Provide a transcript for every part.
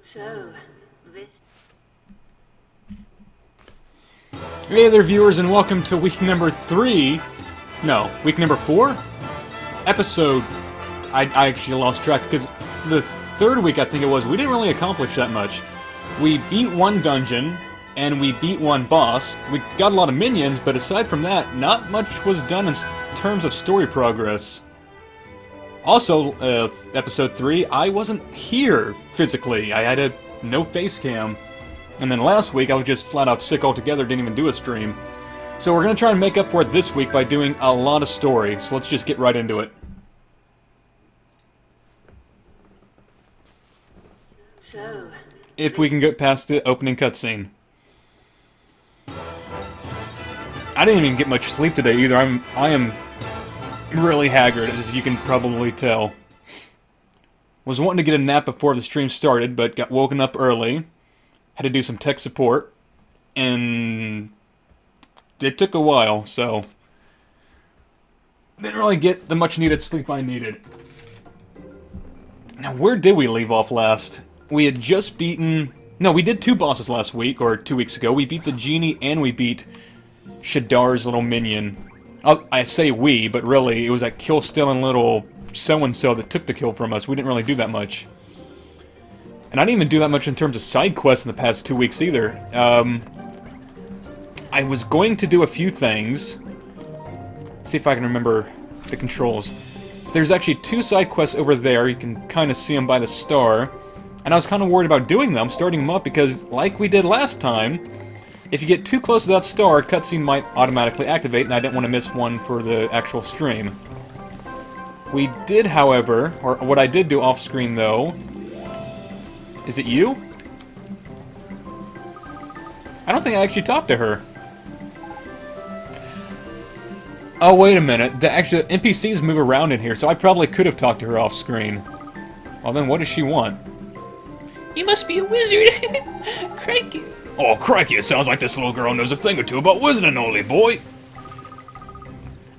So, this... Hey there, viewers, and welcome to week number 3. No, week number 4? Episode... I actually lost track, because the third week, I think it was, we didn't really accomplish that much. We beat one dungeon, and we beat one boss. We got a lot of minions, but aside from that, not much was done in terms of story progress. Also, episode 3, I wasn't here physically. I had no face cam. And then last week, I was just flat out sick altogether, didn't even do a stream. So we're gonna try and make up for it this week by doing a lot of story, so let's just get right into it. So... If we can get past the opening cutscene. I didn't even get much sleep today either. I am really haggard, as you can probably tell. Was wanting to get a nap before the stream started, but got woken up early. Had to do some tech support, and it took a while, so didn't really get the much needed sleep I needed. Now, where did we leave off last? We had just beaten... No, we did 2 bosses last week, or 2 weeks ago. We beat the genie, and we beat Shadar's little minion. I say we, but really, it was that kill-stealing little so-and-so that took the kill from us. We didn't really do that much. And I didn't even do that much in terms of side quests in the past 2 weeks either. I was going to do a few things. See if I can remember the controls. There's actually 2 side quests over there. You can kind of see them by the star. And I was kind of worried about doing them, starting them up, because like we did last time, if you get too close to that star, a cutscene might automatically activate, and I didn't want to miss one for the actual stream. We did, however, or what I did do off-screen, though... Is it you? I don't think I actually talked to her. Oh, wait a minute. The NPCs move around in here, so I probably could have talked to her off-screen. Well, then what does she want? You must be a wizard! Crikey! Oh, crikey, it sounds like this little girl knows a thing or two about wizarding, oldie boy!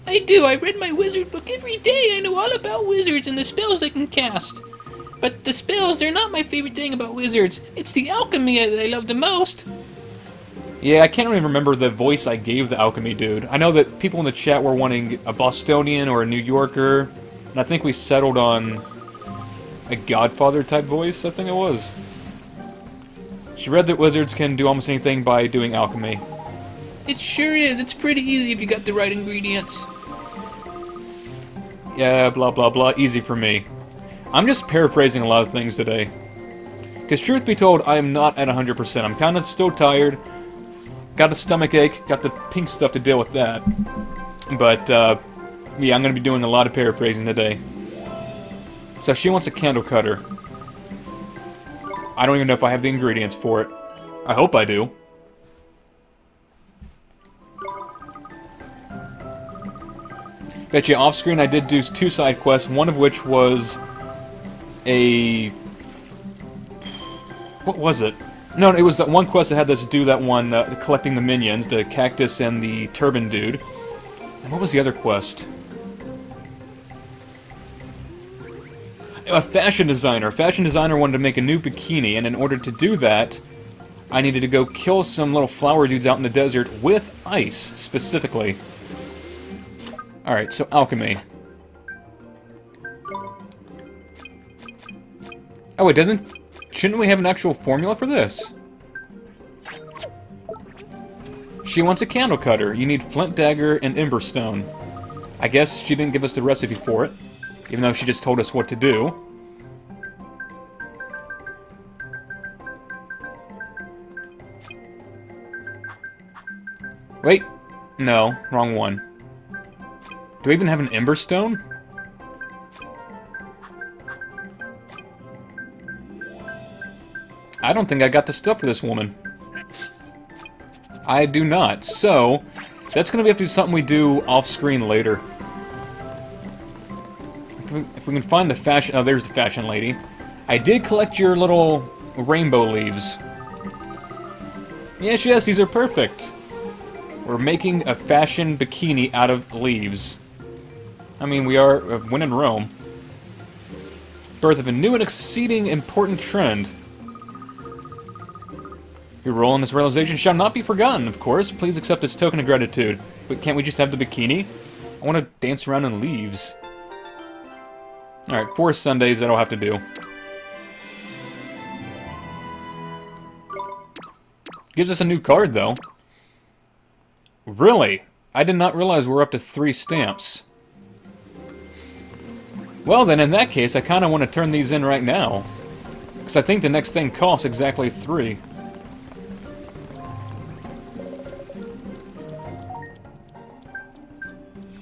I do, I read my wizard book every day. I know all about wizards and the spells they can cast. But the spells, they're not my favorite thing about wizards. It's the alchemy that I love the most. Yeah, I can't really remember the voice I gave the alchemy dude. I know that people in the chat were wanting a Bostonian or a New Yorker, and I think we settled on a Godfather-type voice, I think it was. She read that wizards can do almost anything by doing alchemy. It sure is. It's pretty easy if you got the right ingredients. Yeah, blah blah blah, easy for me. I'm just paraphrasing a lot of things today. Because truth be told, I am not at 100%. I'm kind of still tired. Got a stomach ache, got the pink stuff to deal with that. But, yeah, I'm going to be doing a lot of paraphrasing today. So she wants a candle cutter. I don't even know if I have the ingredients for it. I hope I do. Bet you off-screen I did do 2 side quests, one of which was a... What was it? No, it was that one quest that had us do that one, collecting the minions, the cactus and the turban dude. And what was the other quest? A fashion designer. A fashion designer wanted to make a new bikini, and in order to do that, I needed to go kill some little flower dudes out in the desert with ice, specifically. Alright, so alchemy. Oh, it doesn't... Shouldn't we have an actual formula for this? She wants a candle cutter. You need flint dagger and emberstone. I guess she didn't give us the recipe for it, even though she just told us what to do. Wait. No, wrong one. Do we even have an emberstone? I don't think I got the stuff for this woman. I do not. So, that's going to have to be something we do off-screen later. If we can find the fashion... Oh, there's the fashion lady. I did collect your little rainbow leaves. Yes, these are perfect. We're making a fashion bikini out of leaves. I mean, we are when in Rome. Birth of a new and exceeding important trend. Your role in this realization shall not be forgotten, of course. Please accept this token of gratitude. But can't we just have the bikini? I want to dance around in leaves. Alright, 4 Sundays, that'll have to do. Gives us a new card, though. Really? I did not realize we're up to 3 stamps. Well then, in that case, I kind of want to turn these in right now. Because I think the next thing costs exactly 3.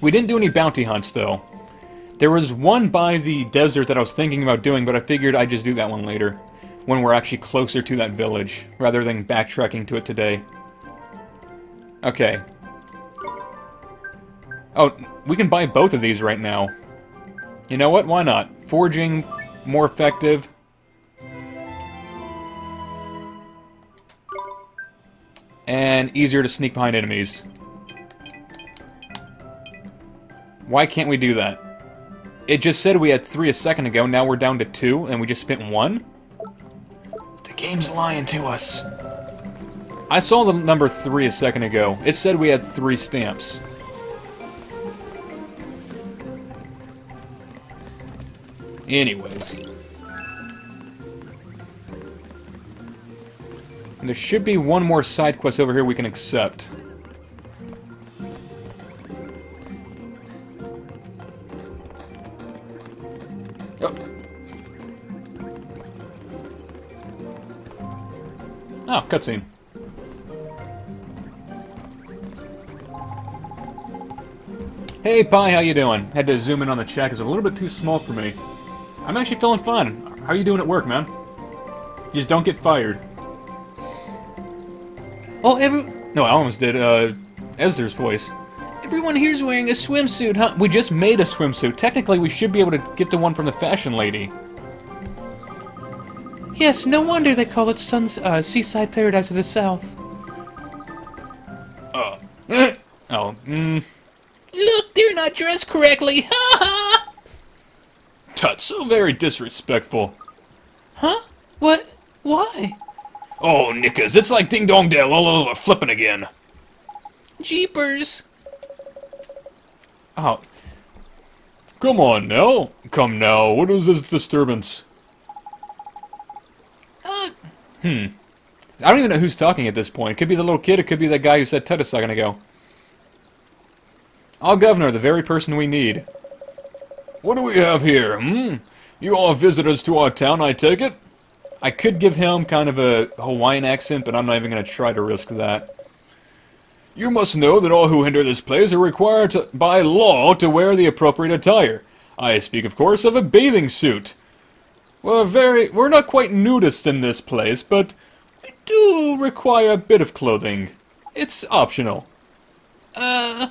We didn't do any bounty hunts, though. There was one by the desert that I was thinking about doing, but I figured I'd just do that one later. When we're actually closer to that village, rather than backtracking to it today. Okay. Oh, we can buy both of these right now. You know what? Why not? Forging, more effective. And easier to sneak behind enemies. Why can't we do that? It just said we had 3 a second ago, now we're down to 2, and we just spent 1? The game's lying to us. I saw the number 3 a second ago. It said we had 3 stamps. Anyways. And there should be one more side quest over here we can accept. Oh, cutscene. Hey, Pi, how you doing? Had to zoom in on the chat because it's a little bit too small for me. I'm actually feeling fine. How are you doing at work, man? Just don't get fired. Oh, No, I almost did, Ezra's voice. everyone here's wearing a swimsuit, huh? We just made a swimsuit. Technically, we should be able to get the one from the fashion lady. Yes, no wonder they call it Seaside Paradise of the South. Look, they're not dressed correctly. Ha ha! Tut, so very disrespectful. Huh? What? Why? Oh, knickers, it's like Ding Dong Dell all over flipping again. Jeepers. Oh. Come on now. Come now, what is this disturbance? I don't even know who's talking at this point. It could be the little kid, it could be that guy who said tut a second ago. Our governor, the very person we need. What do we have here, You all visitors to our town, I take it? I could give him kind of a Hawaiian accent, but I'm not even going to try to risk that. You must know that all who enter this place are required by law to wear the appropriate attire. I speak, of course, of a bathing suit. We're not quite nudists in this place, but we do require a bit of clothing. It's optional. Oh,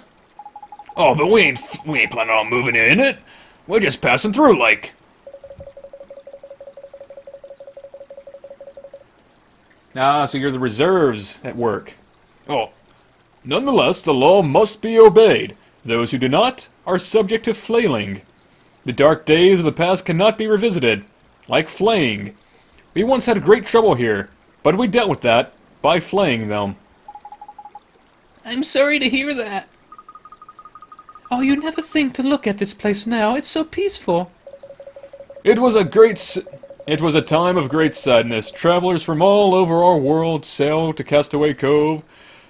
but we ain't planning on moving in it. We're just passing through, like. Ah, so you're the reserves at work. Oh. Nonetheless, the law must be obeyed. Those who do not are subject to flailing. The dark days of the past cannot be revisited. Like flaying. We once had great trouble here, but we dealt with that by flaying them. I'm sorry to hear that. Oh, you never think to look at this place now. It's so peaceful. It was a time of great sadness. Travelers from all over our world sail to Castaway Cove.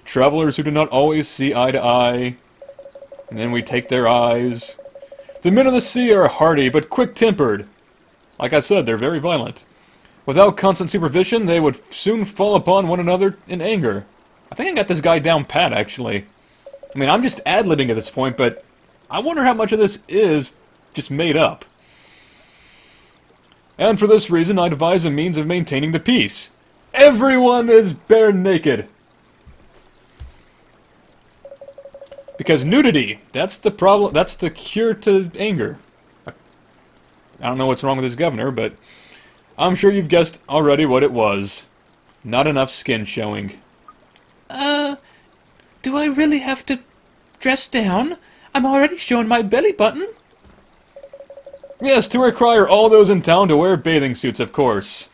Travelers who do not always see eye to eye. And then we take their eyes. The men of the sea are hardy, but quick-tempered. Like I said, they're very violent. Without constant supervision, they would soon fall upon one another in anger. I think I got this guy down pat, actually. I mean, I'm just ad-libbing at this point, but I wonder how much of this is just made up. And for this reason, I devise a means of maintaining the peace. Everyone is bare naked. Because nudity, that's the problem, that's the cure to anger. I don't know what's wrong with this governor, but I'm sure you've guessed already what it was. Not enough skin showing. Do I really have to dress down? I'm already showing my belly button. Yes, to require all those in town to wear bathing suits, of course.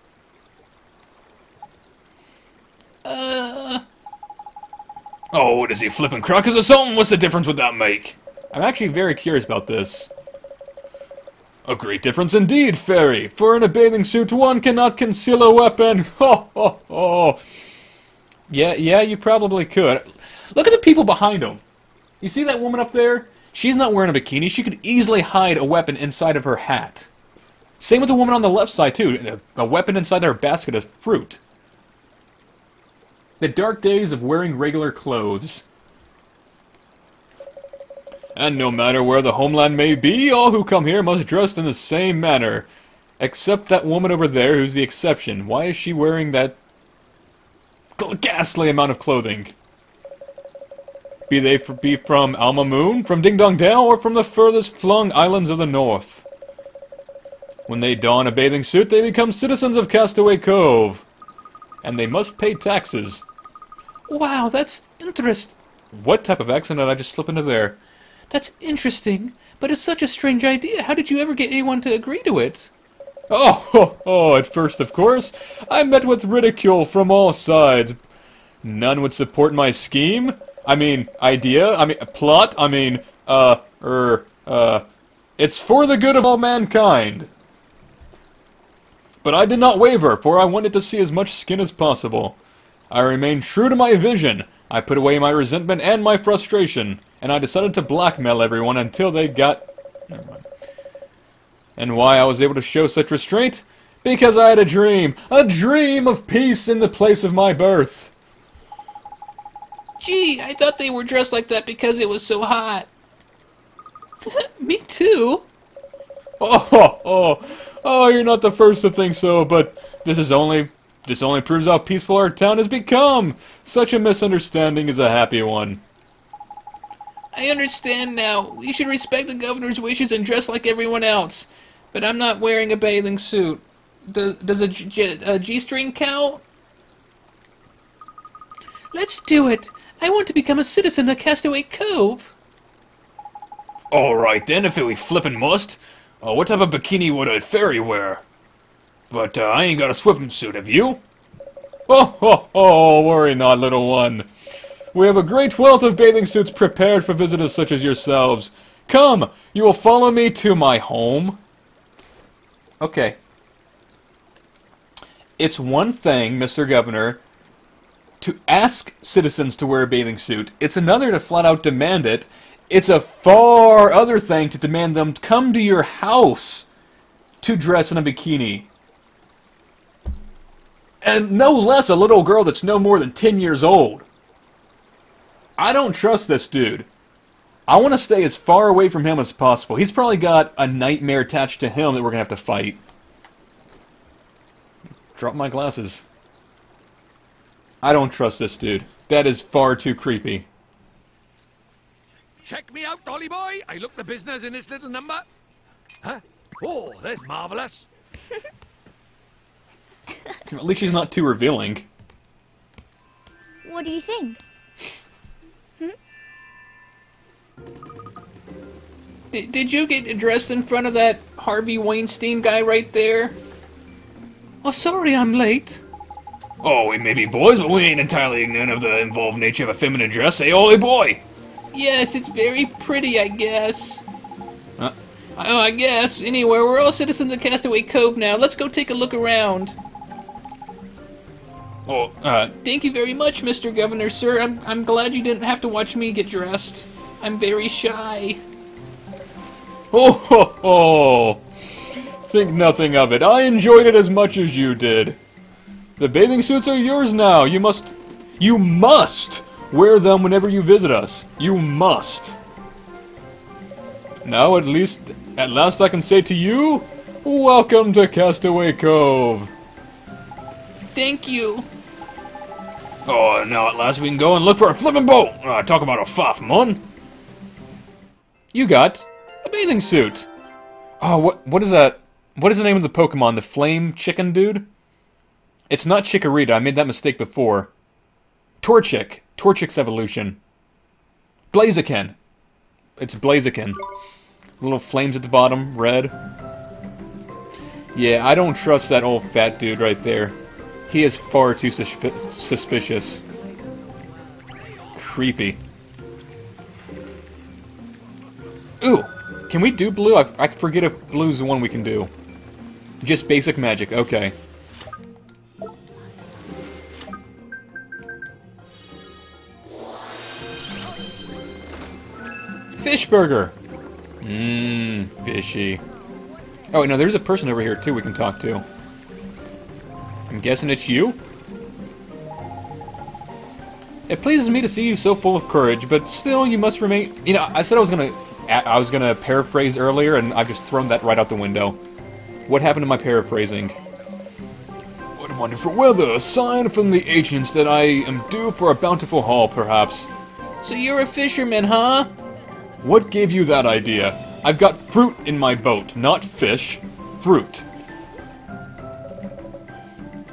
Oh, what is he, flipping crackers or something? What's the difference would that make? I'm actually very curious about this. A great difference indeed, Fairy. For in a bathing suit, one cannot conceal a weapon. Ho, ho, ho. Yeah, you probably could. Look at the people behind him. You see that woman up there? She's not wearing a bikini. She could easily hide a weapon inside of her hat. Same with the woman on the left side, too. A weapon inside her basket of fruit. The dark days of wearing regular clothes. And no matter where the homeland may be, all who come here must dress in the same manner. Except that woman over there who's the exception. Why is she wearing that ghastly amount of clothing? Be they from Alma Moon, from Ding Dong Dale, or from the furthest flung islands of the north. When they don a bathing suit, they become citizens of Castaway Cove. And they must pay taxes. Wow, that's interesting. What type of accent did I just slip into there? That's interesting, but it's such a strange idea. How did you ever get anyone to agree to it? At first, of course, I met with ridicule from all sides. None would support my scheme. Plot. It's for the good of all mankind. But I did not waver, for I wanted to see as much skin as possible. I remained true to my vision. I put away my resentment and my frustration, and I decided to blackmail everyone until they got... Never mind. And why I was able to show such restraint? Because I had a dream of peace in the place of my birth. Gee, I thought they were dressed like that because it was so hot. Me too. You're not the first to think so, but this only proves how peaceful our town has become. Such a misunderstanding is a happy one. I understand now. We should respect the governor's wishes and dress like everyone else. But I'm not wearing a bathing suit. Does a G-string count? Let's do it. I want to become a citizen of Castaway Cove. Alright then, if we flippin' must. What type of bikini would a fairy wear? But I ain't got a swimming suit, have you? Worry not, little one. We have a great wealth of bathing suits prepared for visitors such as yourselves. Come, you will follow me to my home. Okay. It's one thing, Mr. Governor, to ask citizens to wear a bathing suit. It's another to flat out demand it. It's a far other thing to demand them come to your house to dress in a bikini. And no less a little girl that's no more than 10 years old. I don't trust this dude. I want to stay as far away from him as possible. He's probably got a nightmare attached to him that we're going to have to fight. Drop my glasses. I don't trust this dude. That is far too creepy. Check me out, Dolly boy. I look the business in this little number. Huh? Oh, that's marvelous. At least she's not too revealing. What do you think? Did you get dressed in front of that Harvey Weinstein guy right there? Oh, sorry I'm late. Oh, we may be boys, but we ain't entirely ignorant of the involved nature of a feminine dress, eh, Ollie boy? Yes, it's very pretty, I guess. I guess. Anyway, we're all citizens of Castaway Cove now. Let's go take a look around. Thank you very much, Mr. Governor, sir. I'm glad you didn't have to watch me get dressed. I'm very shy. Think nothing of it. I enjoyed it as much as you did. The bathing suits are yours now. You must wear them whenever you visit us. You must. Now, at last I can say to you, welcome to Castaway Cove. Thank you. Oh, now at last we can go and look for a flippin' boat. Talk about a faff, mon. You got a bathing suit. Oh, what is that? What is the name of the Pokemon? The flame chicken dude? It's not Chikorita. I made that mistake before. Torchic. Torchic's evolution. Blaziken. It's Blaziken. Little flames at the bottom, red. Yeah, I don't trust that old fat dude right there. He is far too suspicious. creepy. Ooh, can we do blue? I forget if blue's the one we can do. Just basic magic, okay. Fish burger! Mmm, fishy. Oh, wait, no, there's a person over here, too, we can talk to. I'm guessing it's you? It pleases me to see you so full of courage, but still, you must remain... You know, I said I was gonna paraphrase earlier, and I've just thrown that right out the window. What happened to my paraphrasing? What wonderful weather! A sign from the ancients that I am due for a bountiful haul, perhaps. So you're a fisherman, huh? What gave you that idea? I've got fruit in my boat, not fish. Fruit.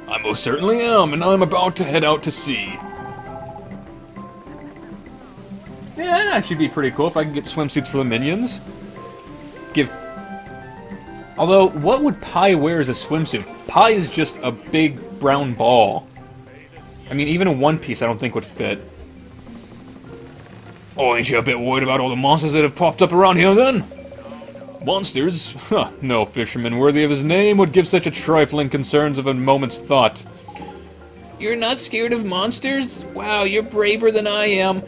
I most certainly am, and I'm about to head out to sea. Yeah, that actually be pretty cool if I could get swimsuits for the minions. Although, what would Pi wear as a swimsuit? Pi is just a big brown ball. I mean, even a one piece I don't think would fit. Oh, ain't you a bit worried about all the monsters that have popped up around here, then? Monsters? Huh, no fisherman worthy of his name would give such a trifling concerns of a moment's thought. You're not scared of monsters? Wow, you're braver than I am.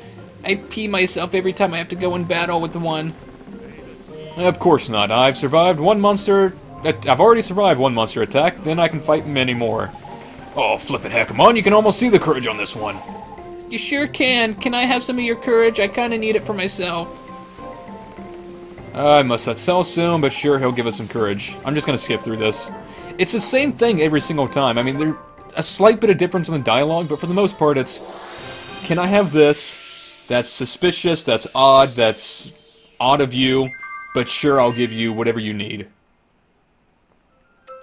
I pee myself every time I have to go in battle with one. Of course not. I've survived one monster... I've already survived one monster attack, then I can fight many more. Oh, flippin' heck, come on, you can almost see the courage on this one. You sure can. Can I have some of your courage? I kinda need it for myself. I must not sell soon, but sure, he'll give us some courage. I'm just gonna skip through this. It's the same thing every single time. I mean, there's a slight bit of difference in the dialogue, but for the most part, it's... Can I have this? That's suspicious, that's odd of you, but sure, I'll give you whatever you need.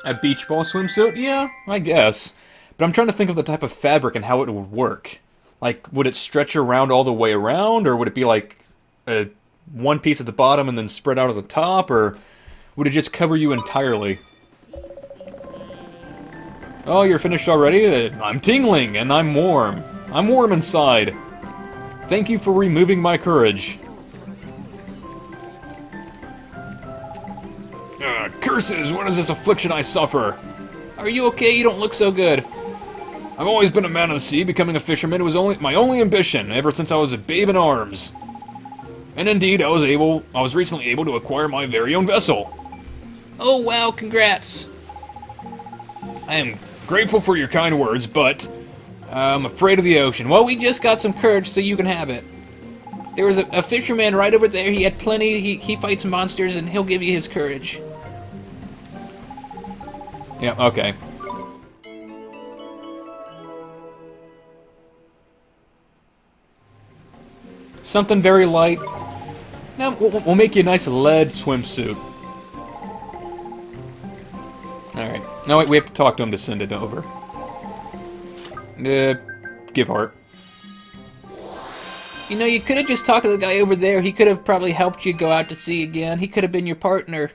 A beach ball swimsuit? Yeah, I guess. But I'm trying to think of the type of fabric and how it would work. Like, would it stretch around all the way around, or would it be like a one piece at the bottom and then spread out at the top, or would it just cover you entirely? Oh, you're finished already? I'm tingling, and I'm warm. I'm warm inside. Thank you for removing my courage. Curses! What is this affliction I suffer? Are you okay? You don't look so good. I've always been a man of the sea. Becoming a fisherman was my only ambition, ever since I was a babe in arms. And indeed, I was recently able to acquire my very own vessel. Oh wow, congrats. I am grateful for your kind words, but I'm afraid of the ocean. Well, we just got some courage, so you can have it. There was a fisherman right over there. He had plenty. He fights monsters, and he'll give you his courage. Yeah, okay. Something very light. Now, we'll make you a nice lead swimsuit. Alright. No, wait, we have to talk to him to send it over. Give heart. You know, you could have just talked to the guy over there. He could have probably helped you go out to sea again. He could have been your partner.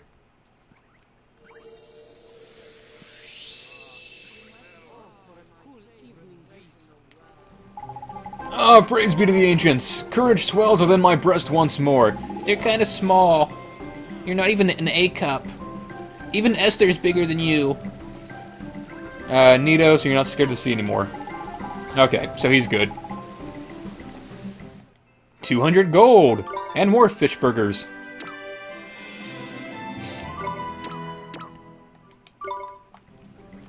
Ah, praise be to the ancients. Courage swells within my breast once more. They're kind of small. You're not even an A cup. Even Esther's bigger than you. Neato, so you're not scared to sea anymore. Okay, so he's good. 200 gold! And more fish burgers.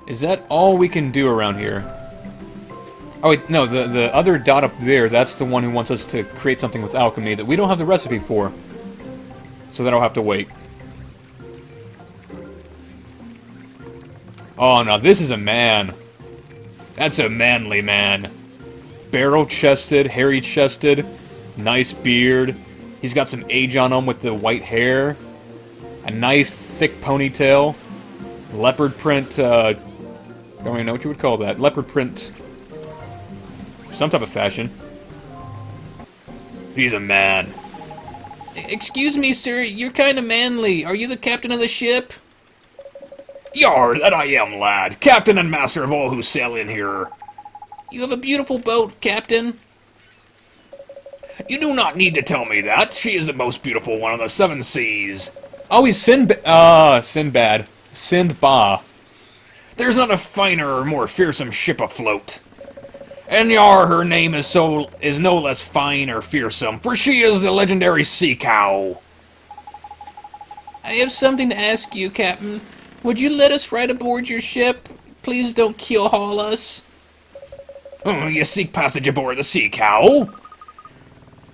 Is that all we can do around here? Oh wait, no, the other dot up there, that's the one who wants us to create something with alchemy that we don't have the recipe for. So then I'll have to wait. Oh, now this is a man. That's a manly man. Barrel-chested, hairy-chested, nice beard. He's got some age on him with the white hair. A nice, thick ponytail. Leopard print, don't even know what you would call that. Leopard print... some type of fashion. He's a man. Excuse me, sir. You're kind of manly. Are you the captain of the ship? Yar, that I am, lad. Captain and master of all who sail in here. You have a beautiful boat, Captain. You do not need to tell me that. She is the most beautiful one on the seven seas. Oh, he's Sinbad. Sindbad. There's not a finer or more fearsome ship afloat. And yar, her name is no less fine or fearsome, for she is the legendary sea cow. I have something to ask you, Captain. Would you let us ride aboard your ship? Please don't keel haul us. You seek passage aboard the sea cow?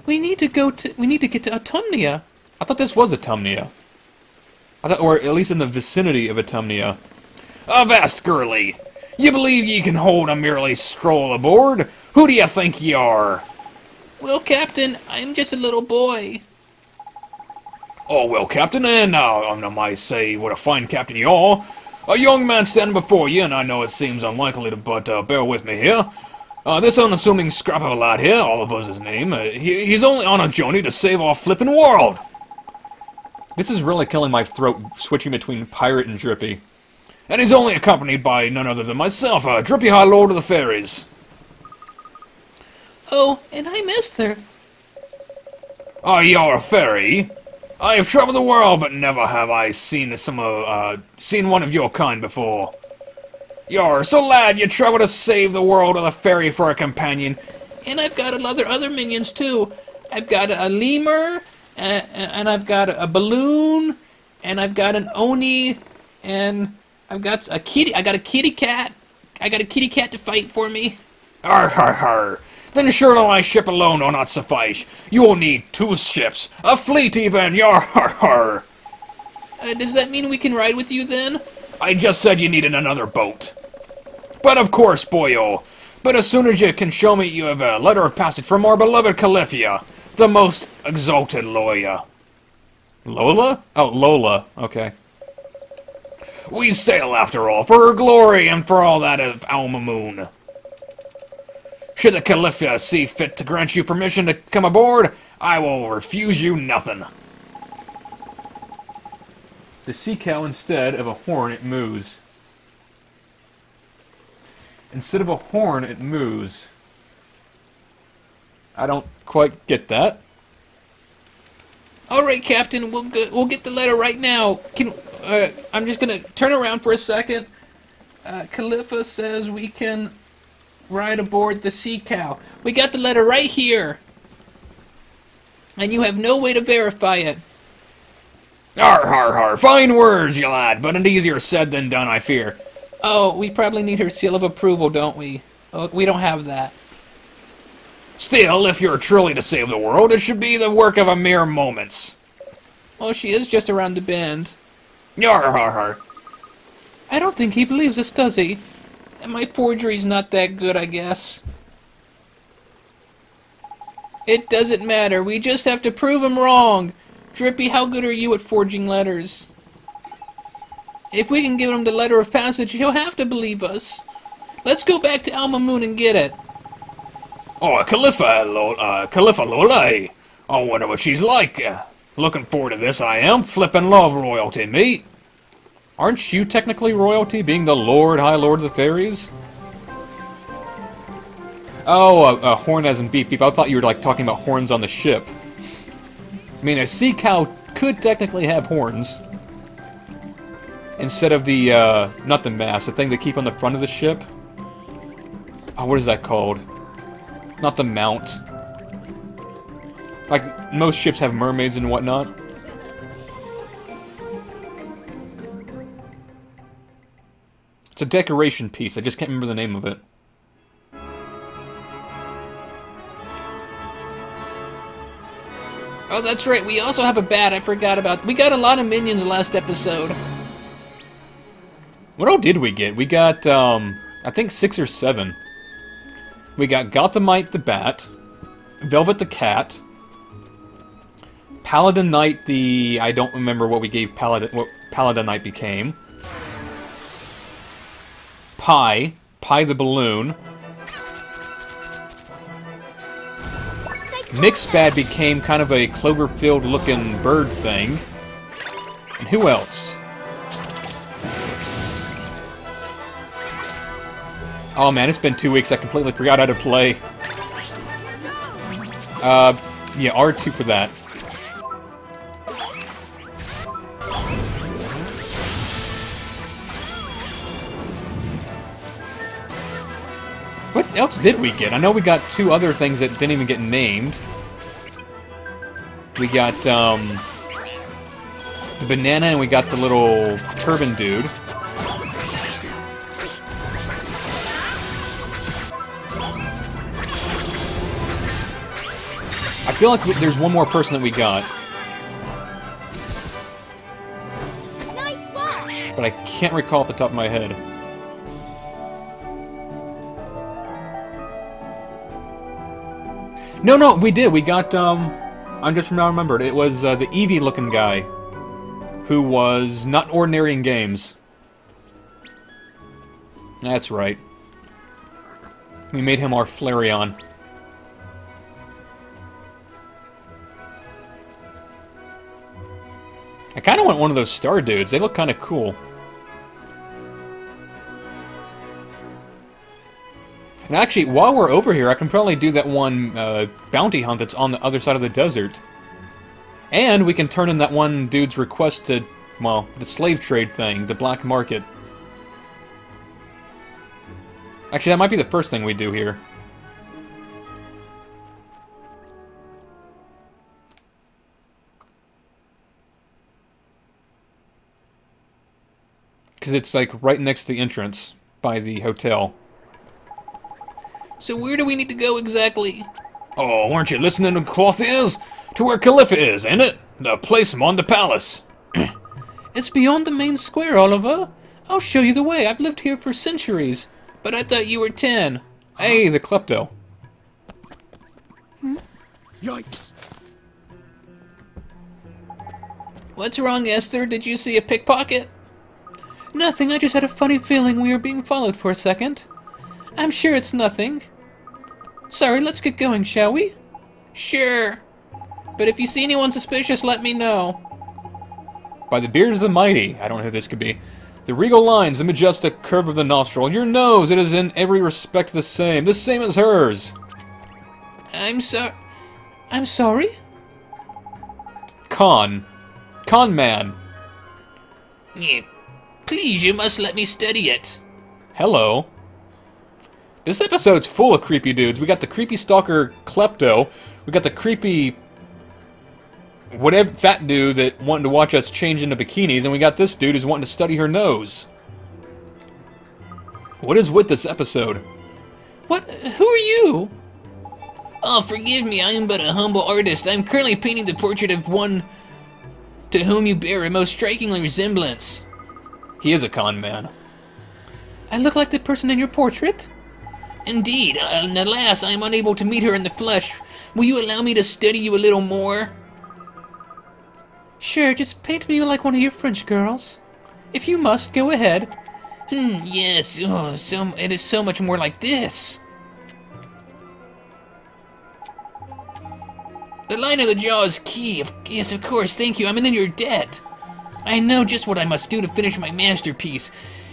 We need to get to Autumnia. I thought this was Autumnia. Or at least in the vicinity of Autumnia. Avast, girlie! You believe ye can hold a merely stroll aboard? Who do you think ye are? Well, Captain, I'm just a little boy. Oh, well, Captain, and now I might say what a fine captain you are. A young man standing before you, and I know it seems unlikely, but bear with me here. This unassuming scrap of a lad here, Oliver's his name, he's only on a journey to save our flippin' world. This is really killing my throat, switching between pirate and drippy. And he's only accompanied by none other than myself, Drippy High Lord of the Fairies. Oh, and I missed her. Oh, you're a fairy? I have traveled the world, but never have I seen one of your kind before. You're so lad, you travel to save the world with a fairy for a companion. And I've got other minions too. I've got a lemur, and I've got a balloon, and I've got an oni, and I've got a kitty. I got a kitty cat. I got a kitty cat to fight for me. Arr, har, har. Then surely my ship alone will not suffice. You will need 2 ships, a fleet even. Yar, har, har. Does that mean we can ride with you then? I just said you needed another boat. But of course, boyo. But as soon as you can show me you have a letter of passage from our beloved Califia, the most exalted lawyer. Lola? Oh, Lola. Okay. We sail, after all, for her glory and for all that of Alma Moon. Should the Califia see fit to grant you permission to come aboard, I will refuse you nothing. The sea cow, instead of a horn, it moos. Instead of a horn, it moos. I don't quite get that. All right, Captain. We'll get the letter right now. I'm just gonna turn around for a second. Calipha says we can ride aboard the sea cow. We got the letter right here, and you have no way to verify it. Har, har, har. Fine words, you lad, but it easier said than done, I fear. Oh, we probably need her seal of approval, don't we? Oh, we don't have that. Still, if you're truly to save the world, it should be the work of a mere moments. Oh, she is just around the bend. Yar, har, har. I don't think he believes us, does he? And my forgery's not that good, I guess. It doesn't matter. We just have to prove him wrong. Drippy, how good are you at forging letters? If we can give him the letter of passage, he'll have to believe us. Let's go back to Alma Moon and get it. Oh, Calipha Lola. I wonder what she's like. Looking forward to this, I am. Flippin' love royalty, mate. Aren't you technically royalty, being the High Lord of the Fairies? Oh, a horn as in beep beep. I thought you were like talking about horns on the ship. I mean, a sea cow could technically have horns. Instead of the, not the mast, the thing they keep on the front of the ship. Oh, what is that called? Not the mount. Like, most ships have mermaids and whatnot. It's a decoration piece, I just can't remember the name of it. Oh, that's right. We also have a bat. I forgot about. We got a lot of minions last episode. What all did we get? We got, I think 6 or 7. We got Gothamite the Bat, Velvet the Cat, Paladin Knight the... I don't remember what we gave what Paladin Knight became. Pie the Balloon. Mixbad became kind of a Cloverfield-looking bird thing. And who else? Oh man, it's been 2 weeks, I completely forgot how to play. Yeah, R2 for that. What else did we get? I know we got 2 other things that didn't even get named. We got, the banana and we got the little turban dude. I feel like there's one more person that we got. Nice splash! But I can't recall off the top of my head. No, we did. We got, I'm just now remembered. It was the Eevee-looking guy who was not ordinary in games. That's right. We made him our Flareon. I kind of want one of those star dudes. They look kind of cool. And actually, while we're over here, I can probably do that one bounty hunt that's on the other side of the desert. And we can turn in that one dude's request to, well, the slave trade thing, the black market. Actually, that might be the first thing we do here. Because it's like right next to the entrance by the hotel. So where do we need to go exactly? Oh, weren't you listening to cloth ears? To where Calipha is, ain't it? The place beyond the palace. It's beyond the main square, Oliver. I'll show you the way. I've lived here for centuries. But I thought you were 10. Hey, the klepto. Yikes! What's wrong, Esther? Did you see a pickpocket? Nothing. I just had a funny feeling we were being followed for a second. I'm sure it's nothing. Sorry, let's get going, shall we? Sure. But if you see anyone suspicious, let me know. By the beards of the mighty. I don't know who this could be. The regal lines, the majestic curve of the nostril. Your nose, it is in every respect the same as hers. I'm sorry? Con man. Yeah. Please, you must let me study it. Hello. This episode's full of creepy dudes. We got the creepy stalker klepto. We got the creepy whatever fat dude that wanted to watch us change into bikinis, and we got this dude who's wanting to study her nose. What is with this episode? What? Who are you? Oh, forgive me, I am but a humble artist. I'm currently painting the portrait of one to whom you bear a most striking resemblance. He is a con man. I look like the person in your portrait? Indeed, and alas, I am unable to meet her in the flesh. Will you allow me to study you a little more? Sure, just paint me like one of your French girls. If you must, go ahead. Yes, it is so much more like this. The line of the jaw is key. Yes, of course, thank you, I'm in your debt. I know just what I must do to finish my masterpiece.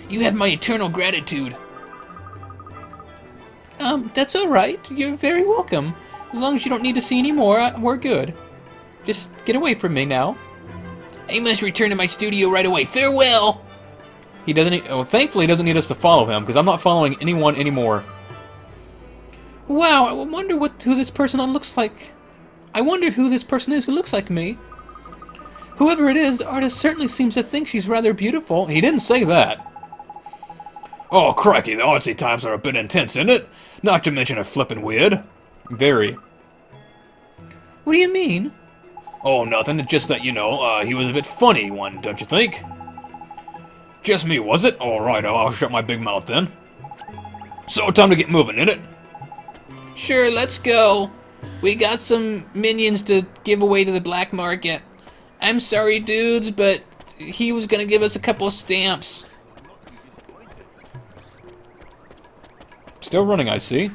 You have my eternal gratitude. That's alright. You're very welcome. As long as you don't need to see any more, we're good. Just get away from me now. I must return to my studio right away. Farewell! He doesn't. Well, thankfully, he doesn't need us to follow him because I'm not following anyone anymore. Wow, I wonder who this person looks like. I wonder who this person is who looks like me. Whoever it is, the artist certainly seems to think she's rather beautiful. He didn't say that. Oh, crikey, the artsy times are a bit intense, isn't it? Not to mention a flippin' weird. Very. What do you mean? Oh, nothing. It's just that, he was a bit funny one, don't you think? Just me, was it? Alright, I'll shut my big mouth then. So, time to get moving, innit? Sure, let's go. We got some minions to give away to the black market. I'm sorry, dudes, but he was gonna give us a couple of stamps. Still running, I see.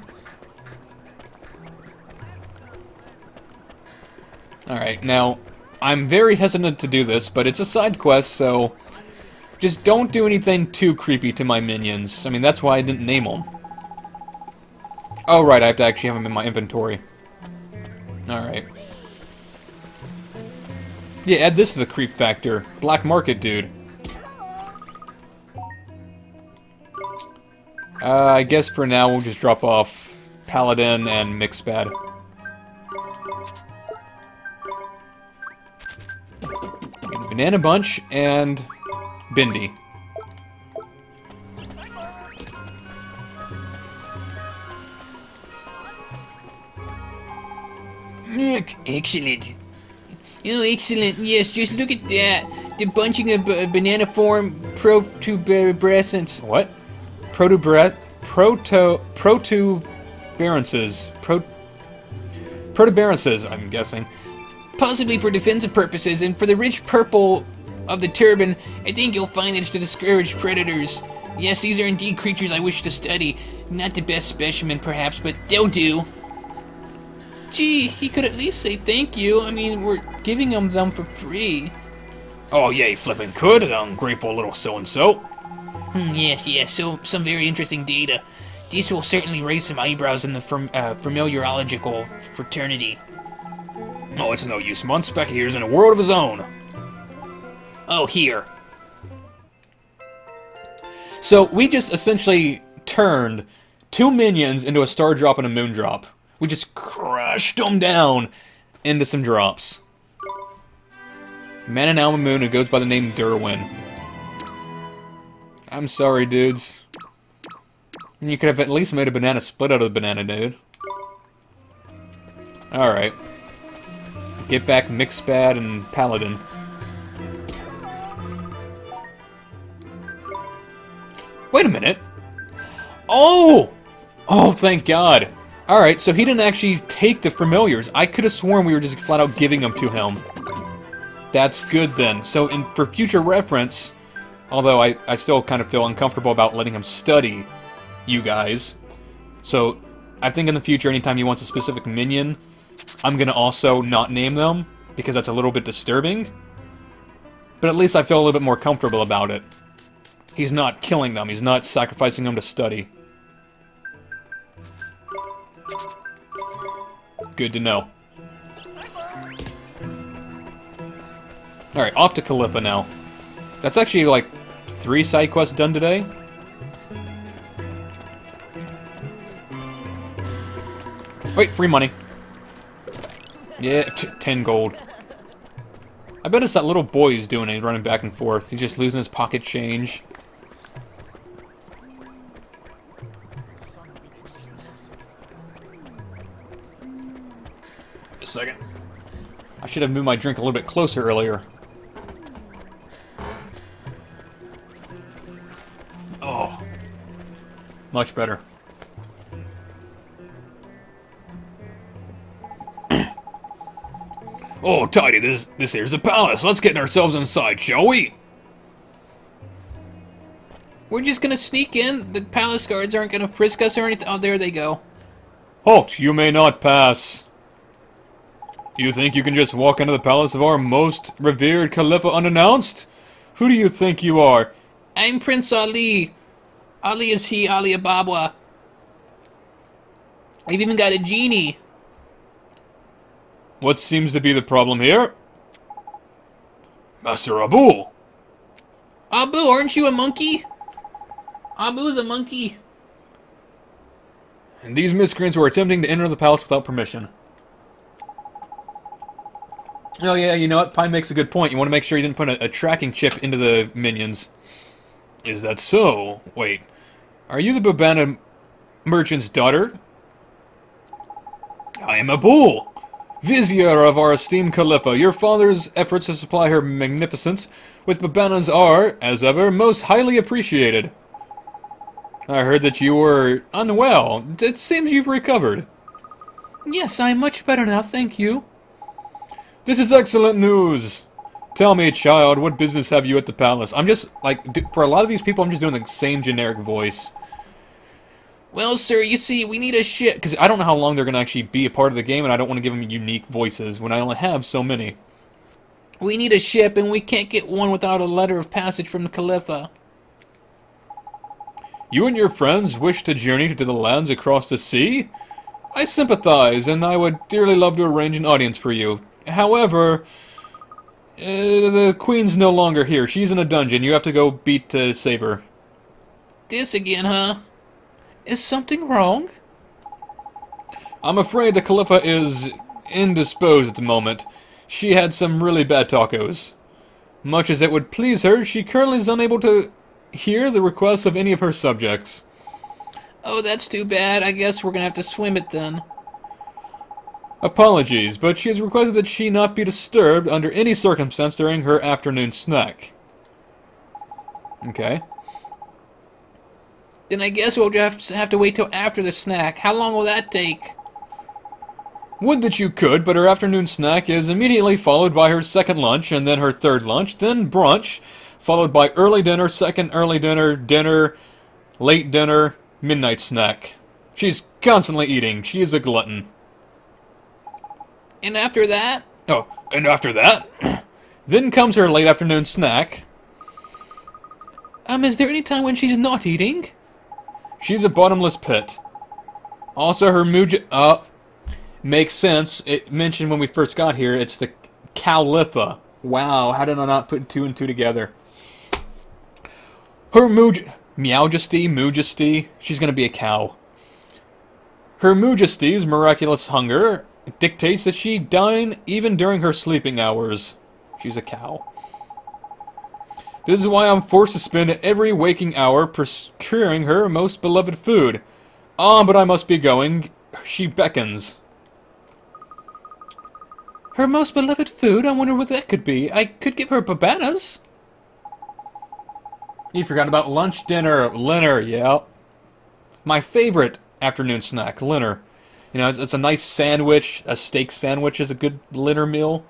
Alright, now, I'm very hesitant to do this, but it's a side quest, so just don't do anything too creepy to my minions. I mean, that's why I didn't name them. Oh, right, I have to actually have them in my inventory. Alright. Yeah, add this to the creep factor. Black market, dude. I guess for now we'll just drop off Paladin and Mixpad. Banana Bunch and Bindi. Excellent. Oh, excellent. Yes, just look at that. The bunching of banana form protuberances. What? Protuberances, I'm guessing. Possibly for defensive purposes, and for the rich purple of the turban, I think you'll find it's to discourage predators. Yes, these are indeed creatures I wish to study. Not the best specimen, perhaps, but they'll do. Gee, he could at least say thank you. I mean, we're giving him them for free. Oh, yeah, he flippin' could, ungrateful little so-and-so. Yes, so some very interesting data. These will certainly raise some eyebrows in the familiarological fraternity. Oh, it's no use. Munspeck here's in a world of his own. Oh, here. So, we just essentially turned 2 minions into a star drop and a moon drop. We just crushed them down into some drops. Man and Alma Moon, who goes by the name Derwin. I'm sorry, dudes. You could have at least made a banana split out of the banana, dude. Alright. Get back Mixpad and Paladin. Wait a minute! Oh! Oh, thank God! Alright, so he didn't actually take the familiars. I could have sworn we were just flat out giving them to him. That's good then. So for future reference, although I still kind of feel uncomfortable about letting him study you guys. So I think in the future, anytime he wants a specific minion, I'm going to also not name them, because that's a little bit disturbing. But at least I feel a little bit more comfortable about it. He's not killing them, he's not sacrificing them to study. Good to know. Alright, off to Calippa now. That's actually like 3 side quests done today. Wait, free money. Yeah, 10 gold. I bet it's that little boy who's doing it, running back and forth. He's just losing his pocket change. A second. I should have moved my drink a little bit closer earlier. Oh. Much better. Oh, tidy, this here's the palace. Let's get ourselves inside, shall we? We're just gonna sneak in. The palace guards aren't gonna frisk us or anything. Oh, there they go. Halt! You may not pass. You think you can just walk into the palace of our most revered Calipha unannounced? Who do you think you are? I'm Prince Ali. Ali is he, Ali Ababa. I've even got a genie. What seems to be the problem here? Master Abu. Abu, aren't you a monkey? Abu's a monkey. And these miscreants were attempting to enter the palace without permission. Oh yeah, you know what? Pine makes a good point. You want to make sure you didn't put a tracking chip into the minions. Is that so? Wait. Are you the Babana merchant's daughter? I am Abu. Vizier of our esteemed Calipha, your father's efforts to supply her magnificence with Babanas are, as ever, most highly appreciated. I heard that you were unwell. It seems you've recovered. Yes, I'm much better now, thank you. This is excellent news. Tell me, child, what business have you at the palace? I'm just, like, for a lot of these people, I'm just doing the same generic voice. Well, sir, you see, we need a ship. Because I don't know how long they're going to actually be a part of the game, and I don't want to give them unique voices when I only have so many. We need a ship, and we can't get one without a letter of passage from the Calipha. You and your friends wish to journey to the lands across the sea? I sympathize, and I would dearly love to arrange an audience for you. However, The queen's no longer here. She's in a dungeon. You have to go beat to save her. This again, huh? Is something wrong? I'm afraid the Calipha is indisposed at the moment. She had some really bad tacos. Much as it would please her, she currently is unable to hear the requests of any of her subjects. Oh, that's too bad. I guess we're gonna have to swim it then. Apologies, but she has requested that she not be disturbed under any circumstance during her afternoon snack. Okay. Then I guess we'll just have to wait till after the snack. How long will that take? Would that you could, but her afternoon snack is immediately followed by her second lunch, and then her third lunch, then brunch, followed by early dinner, second early dinner, dinner, late dinner, midnight snack. She's constantly eating. She is a glutton. And after that? Oh, and after that? Then comes her late afternoon snack. Is there any time when she's not eating? She's a bottomless pit. Also, her makes sense. It mentioned when we first got here, it's the Calipha. Wow, how did I not put two and two together? Her Majesty, she's gonna be a cow. Her Majesty's miraculous hunger dictates that she dine even during her sleeping hours. She's a cow. This is why I'm forced to spend every waking hour procuring her most beloved food. Ah, but I must be going. She beckons. Her most beloved food? I wonder what that could be. I could give her bananas. You forgot about lunch, dinner, linner, yeah. My favorite afternoon snack, linner. You know, it's a nice sandwich. A steak sandwich is a good dinner meal.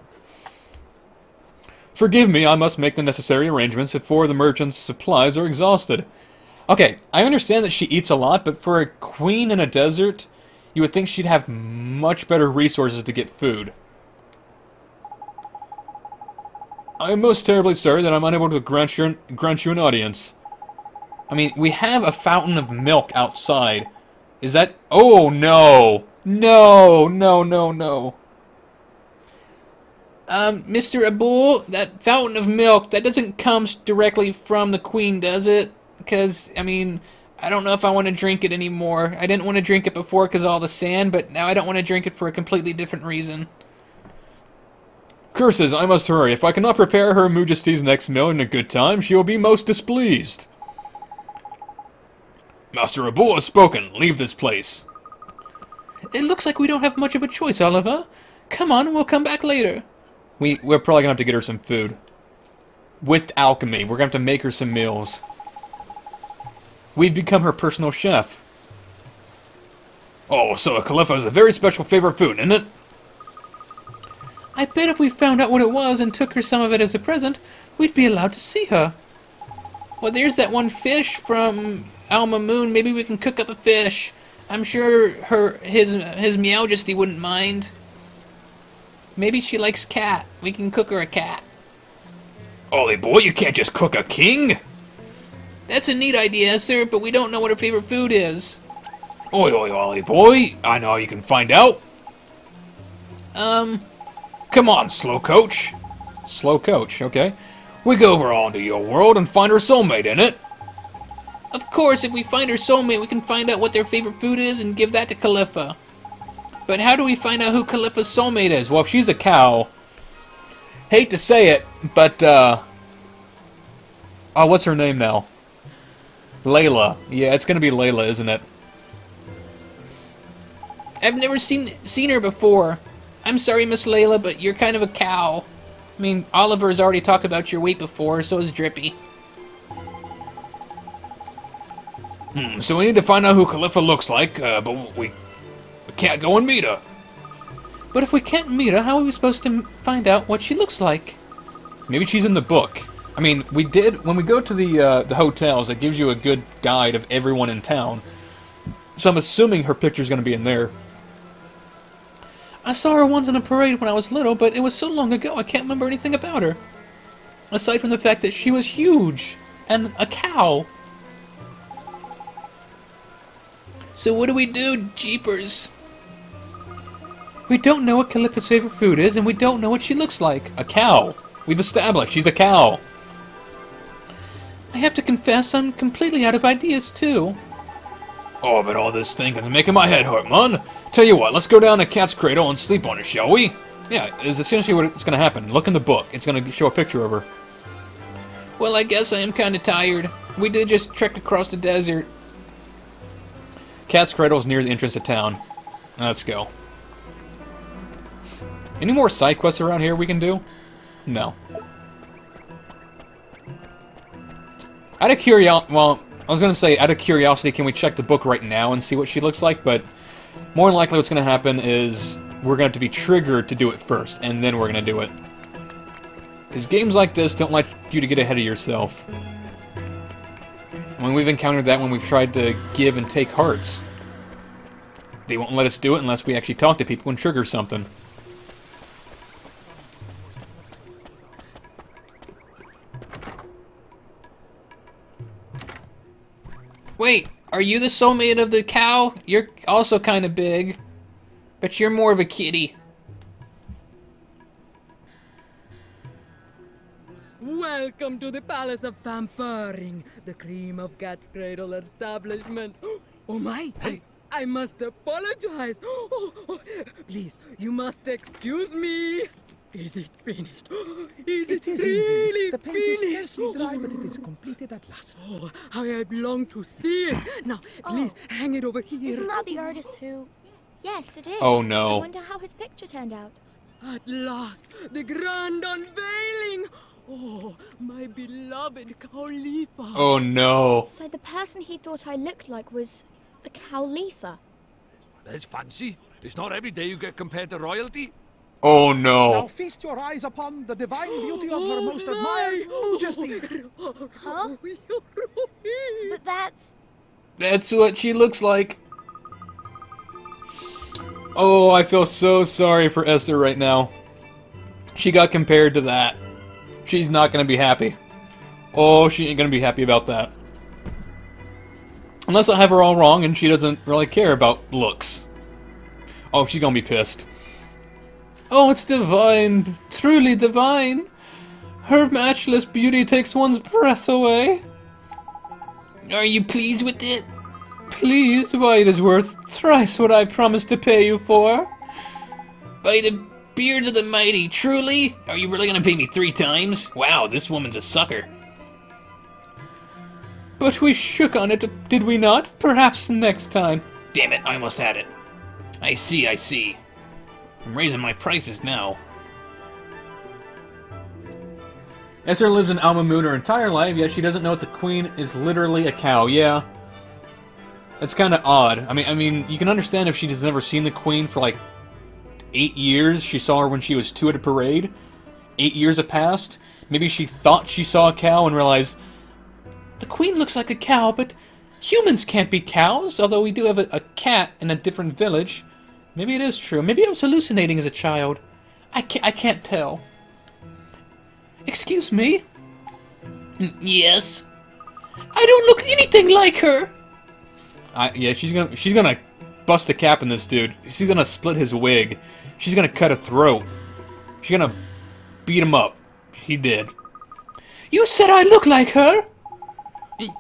Forgive me, I must make the necessary arrangements before the merchant's supplies are exhausted. Okay, I understand that she eats a lot, but for a queen in a desert, you would think she'd have much better resources to get food. I am most terribly sorry that I'm unable to grant you an audience. I mean, we have a fountain of milk outside. Is that... Oh, no! No, no, no, no. Mr. Abul, that fountain of milk, that doesn't come directly from the queen, does it? Because, I mean, I don't know if I want to drink it anymore. I didn't want to drink it before because of all the sand, but now I don't want to drink it for a completely different reason. Curses, I must hurry. If I cannot prepare Her Majesty's next meal in a good time, she will be most displeased. Master Abul has spoken. Leave this place. It looks like we don't have much of a choice, Oliver. Come on, we'll come back later. We're probably gonna have to get her some food. With alchemy, we're gonna have to make her some meals. We've become her personal chef. Oh, so a Calipha is a very special favorite food, isn't it? I bet if we found out what it was and took her some of it as a present, we'd be allowed to see her. Well, there's that one fish from Alma Moon. Maybe we can cook up a fish. I'm sure his Majesty wouldn't mind. Maybe she likes cat. We can cook her a cat. Ollie boy, you can't just cook a king! That's a neat idea, sir, but we don't know what her favorite food is. Oi, oi, Ollie boy, I know how you can find out. Come on, slow coach. Slow coach, okay. We go over all into your world and find her soulmate in it. Of course, if we find her soulmate, we can find out what their favorite food is and give that to Calipha. But how do we find out who Calipha's soulmate is? Well, if she's a cow... Hate to say it, but, Oh, what's her name now? Layla. Yeah, it's gonna be Layla, isn't it? I've never seen her before. I'm sorry, Miss Layla, but you're kind of a cow. I mean, Oliver's already talked about your weight before, so is Drippy. So we need to find out who Calipha looks like, but we can't go and meet her. But if we can't meet her, how are we supposed to find out what she looks like? Maybe she's in the book. I mean, we did... When we go to the hotels, it gives you a good guide of everyone in town. So I'm assuming her picture's gonna be in there. I saw her once in a parade when I was little, but it was so long ago I can't remember anything about her. Aside from the fact that she was huge and a cow. So what do we do, jeepers? We don't know what Calipha's favorite food is, and we don't know what she looks like. A cow. We've established she's a cow. I have to confess, I'm completely out of ideas, too. Oh, but all this thinking's making my head hurt, man. Tell you what, let's go down to Cat's cradle and sleep on it, shall we? Yeah, is essentially what's going to happen. Look in the book. It's going to show a picture of her. Well, I guess I am kind of tired. We did just trek across the desert. Cat's cradle's near the entrance to town. Let's go. Any more side quests around here we can do? No. Out of curiosity, well, I was going to say, out of curiosity, can we check the book right now and see what she looks like? But more than likely what's going to happen is we're going to have to be triggered to do it first, and then we're going to do it. Because games like this don't like you to get ahead of yourself. I mean, we've encountered that when we've tried to give and take hearts. They won't let us do it unless we actually talk to people and trigger something. Wait, are you the soulmate of the cow? You're also kind of big. But you're more of a kitty. Welcome to the Palace of Pampering, the cream of Cat's Cradle establishment. Oh my! I must apologize. Please, you must excuse me. Is it finished? Is it really indeed. The paint finished? is scarcely dry, but it is completed at last. Oh, how I long to see it. Now, please, hang it over here. Isn't that the artist who... Yes, it is. Oh, no. I wonder how his picture turned out. At last, the grand unveiling. Oh, my beloved Khalifa. Oh no. So the person he thought I looked like was the Khalifa. There's fancy. It's not every day you get compared to royalty. Oh Now no. feast your eyes upon the divine beauty of her most admired majesty. Huh? But that's... That's what she looks like. Oh, I feel so sorry for Esther right now. She got compared to that. She's not going to be happy. Oh, she ain't going to be happy about that. Unless I have her all wrong and she doesn't really care about looks. Oh, she's going to be pissed. Oh, it's divine. Truly divine. Her matchless beauty takes one's breath away. Are you pleased with it? Please, why it is worth thrice what I promised to pay you for. By the beards of the mighty, truly? Are you really gonna pay me 3 times? Wow, this woman's a sucker. But we shook on it, did we not? Perhaps next time. Damn it, I almost had it. I see, I see. I'm raising my prices now. Esther lives in Alma Moon her entire life, yet she doesn't know that the queen is literally a cow. Yeah. That's kind of odd. I mean, you can understand if she has never seen the queen for like 8 years. She saw her when she was 2 at a parade. 8 years have passed. Maybe she thought she saw a cow and realized, the queen looks like a cow, but humans can't be cows, although we do have a cat in a different village. Maybe it is true. Maybe I was hallucinating as a child. I can't tell. Excuse me? Yes? I don't look anything like her! Yeah, she's gonna bust a cap in this dude. She's gonna split his wig. She's gonna cut a throat. She's gonna beat him up. He did. You said I look like her?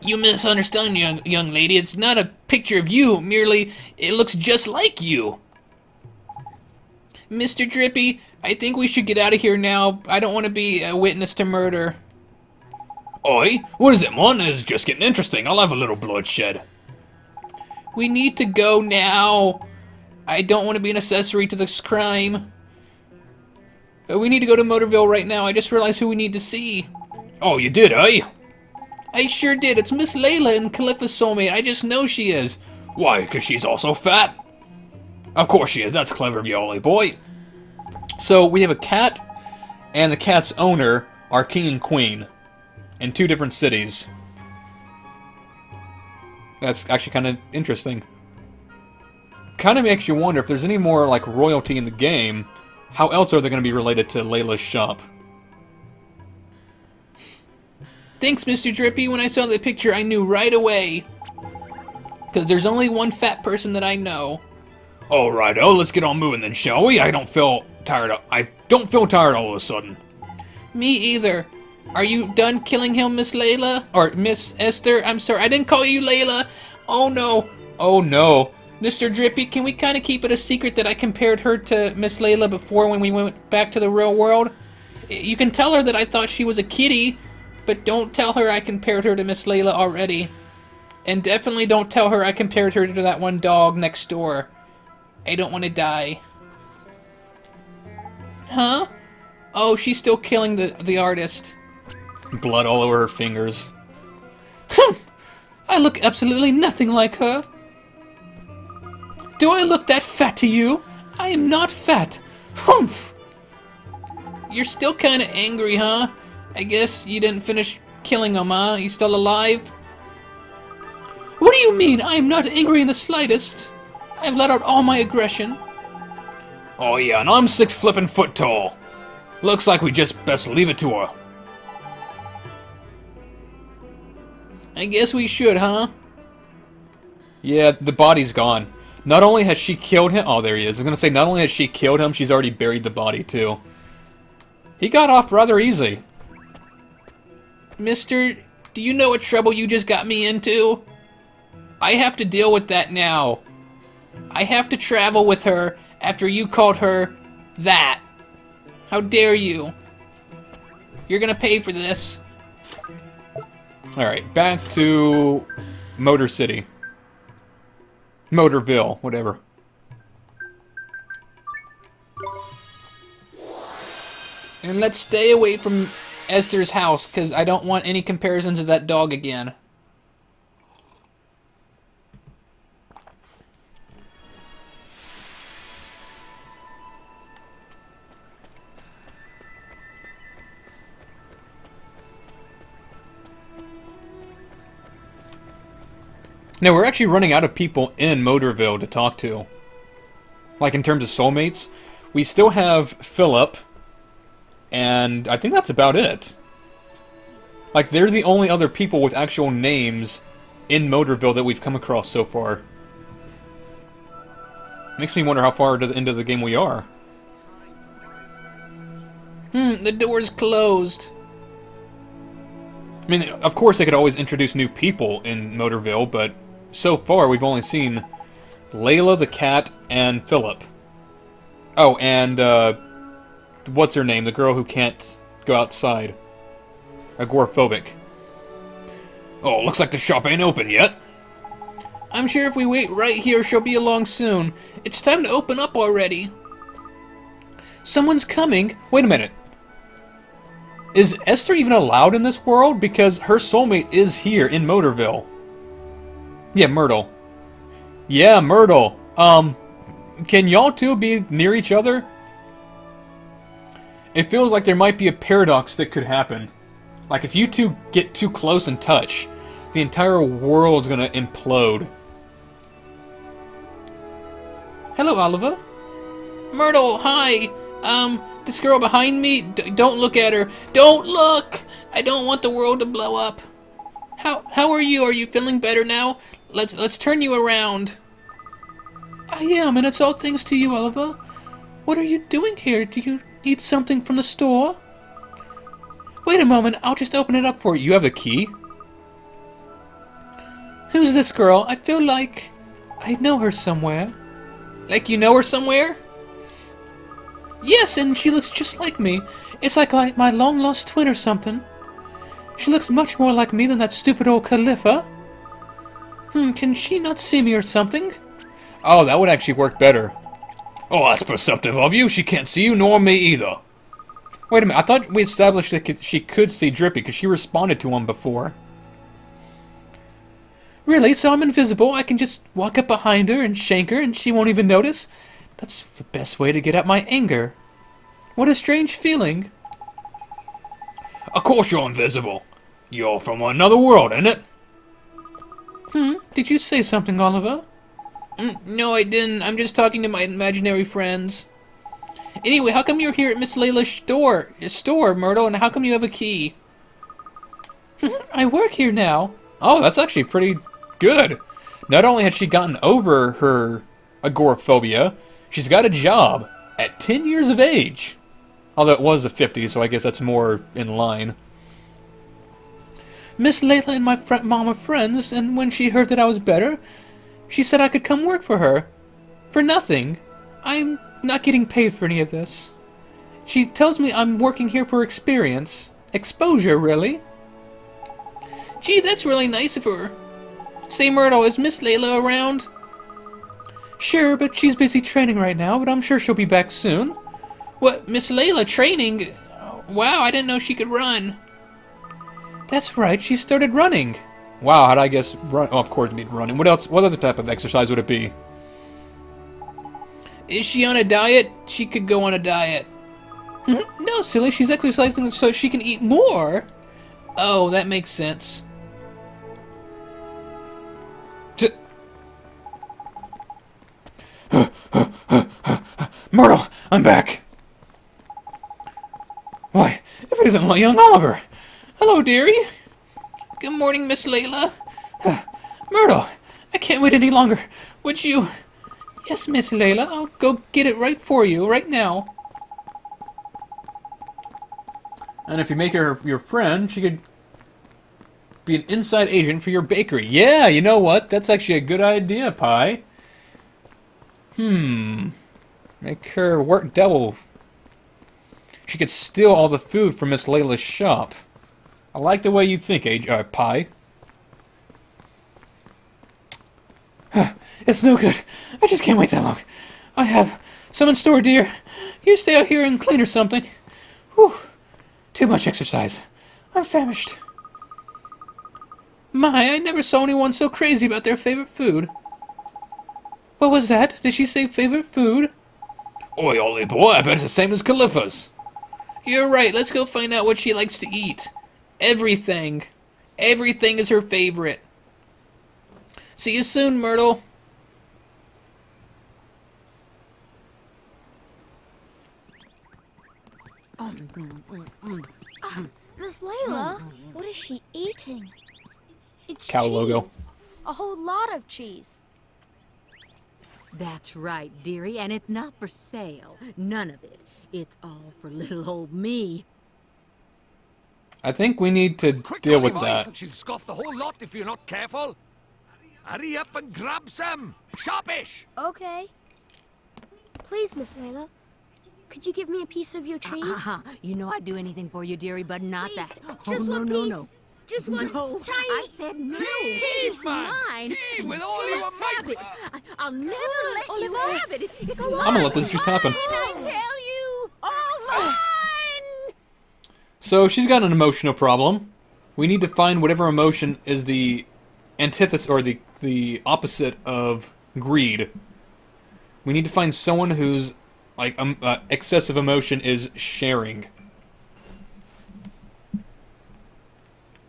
You misunderstand, young lady. It's not a picture of you. Merely, it looks just like you. Mr. Drippy, I think we should get out of here now. I don't want to be a witness to murder. Oi, what is it, man? It's just getting interesting. I'll have a little bloodshed. We need to go now. I don't want to be an accessory to this crime. We need to go to Motorville right now. I just realized who we need to see. Oh, you did, eh? I sure did. It's Miss Layla and Khalifa's soulmate. I just know she is. Why, 'cause she's also fat? Of course she is. That's clever of you, Ollie boy. So we have a cat, and the cat's owner are king and queen in 2 different cities. That's actually kind of interesting. Kind of makes you wonder if there's any more like royalty in the game. How else are they going to be related to Layla's shop? Thanks, Mr. Drippy. When I saw the picture, I knew right away. Because there's only one fat person that I know. Alright, let's get on moving then, shall we? I don't feel tired all of a sudden. Me either. Are you done killing him, Miss Layla? Or Miss Esther? I'm sorry, I didn't call you Layla. Oh no. Oh no. Mr. Drippy, can we kind of keep it a secret that I compared her to Miss Layla before when we went back to the real world? You can tell her that I thought she was a kitty, but don't tell her I compared her to Miss Layla already. And definitely don't tell her I compared her to that one dog next door. I don't want to die. Huh? Oh, she's still killing the artist. Blood all over her fingers. I look absolutely nothing like her. Do I look that fat to you? I am not fat. Humph! You're still kind of angry, huh? I guess you didn't finish killing him, huh? He's still alive? What do you mean? I am not angry in the slightest. I've let out all my aggression. Oh yeah, and I'm 6 flippin' foot tall. Looks like we just best leave it to her. I guess we should, huh? Yeah, the body's gone. Not only has she killed him... Oh, there he is. I was gonna say, not only has she killed him, she's already buried the body, too. He got off rather easy. Mister, do you know what trouble you just got me into? I have to deal with that now. I have to travel with her after you called her that. How dare you? You're gonna pay for this. Alright, back to Motor City. Motorville, whatever. And let's stay away from Esther's house, because I don't want any comparisons of that dog again. No, we're actually running out of people in Motorville to talk to. Like, in terms of soulmates. We still have Philip, and I think that's about it. Like, they're the only other people with actual names in Motorville that we've come across so far. Makes me wonder how far into the game we are. The door's closed. I mean, of course they could always introduce new people in Motorville, but so far we've only seen Layla the cat and Philip. Oh, and, what's her name? The girl who can't go outside. Agoraphobic. Oh, looks like the shop ain't open yet. I'm sure if we wait right here, she'll be along soon. It's time to open up already. Someone's coming. Wait a minute. Is Esther even allowed in this world? Because her soulmate is here in Motorville. Yeah, Myrtle. Yeah, Myrtle. Can y'all two be near each other? It feels like there might be a paradox that could happen. Like, if you two get too close and touch, the entire world's gonna implode. Hello, Oliver. Myrtle, hi. This girl behind me, don't look at her. Don't look! I don't want the world to blow up. How are you? Are you feeling better now? Let's turn you around. I am, and it's all thanks to you, Oliver. What are you doing here? Do you need something from the store? Wait a moment, I'll just open it up for you. You have the key? Who's this girl? I feel like I know her somewhere. Like you know her somewhere? Yes, and she looks just like me. It's like my long-lost twin or something. She looks much more like me than that stupid old Calipha. Can she not see me or something? Oh, that would actually work better. Oh, that's perceptive of you. She can't see you, nor me either. Wait a minute, I thought we established that she could see Drippy, because she responded to him before. Really? So I'm invisible? I can just walk up behind her and shank her and she won't even notice? That's the best way to get out my anger. What a strange feeling. Of course you're invisible. You're from another world, ain't it? Did you say something, Oliver? No, I didn't. I'm just talking to my imaginary friends. Anyway, how come you're here at Miss Layla's store, Myrtle, and how come you have a key? I work here now. Oh, that's actually pretty good. Not only has she gotten over her agoraphobia, she's got a job at 10 years of age. Although it was the 50s, so I guess that's more in line. Miss Layla and my mom are friends, and when she heard that I was better, she said I could come work for her. For nothing. I'm not getting paid for any of this. She tells me I'm working here for experience. Exposure, really. Gee, that's really nice of her. Say, Myrtle, is Miss Layla around? Sure, but she's busy training right now, but I'm sure she'll be back soon. What, Miss Layla training? Wow, I didn't know she could run. That's right, she started running. Wow, how'd I guess run? Oh, of course, it'd be running. What else? What other type of exercise would it be? Is she on a diet? She could go on a diet. No, silly, she's exercising so she can eat more. Oh, that makes sense. Myrtle, I'm back. Why, if it isn't my young Oliver. Hello, dearie. Good morning, Miss Layla. Myrtle, I can't wait any longer. Would you... Yes, Miss Layla, I'll go get it right for you, right now. and if you make her your friend, she could be an inside agent for your bakery. Yeah, you know what? That's actually a good idea, Pie. Make her work double. She could steal all the food from Miss Layla's shop. I like the way you think, Pie. It's no good. I just can't wait that long. I have some in store, dear. You stay out here and clean or something. Whew. Too much exercise. I'm famished. My, I never saw anyone so crazy about their favorite food. What was that? Did she say favorite food? Oi, Ollie boy, I bet it's the same as Calipha's. You're right. Let's go find out what she likes to eat. Everything. Everything is her favorite. See you soon, Myrtle. Miss Layla, what is she eating? It's Cow cheese. logo. A whole lot of cheese. That's right, dearie, and it's not for sale. None of it. It's all for little old me. I think we need to Quick, deal Ollie with boy, that. She'll scoff the whole lot if you're not careful. Hurry up and grab some. Sharpish. Okay. Please, Miss Layla, could you give me a piece of your cheese? You know I'd do anything for you, dearie, but not Please, that. just one no, piece. no. Just one No, tiny. I said no. It's man. mine. Heave with all your Have might. it. I'll never let you Oliver. have it. It's I'm gonna let this just happen. mine, I tell you. All mine. So she's got an emotional problem. We need to find whatever emotion is the antithesis or the opposite of greed. We need to find someone whose like excessive emotion is sharing.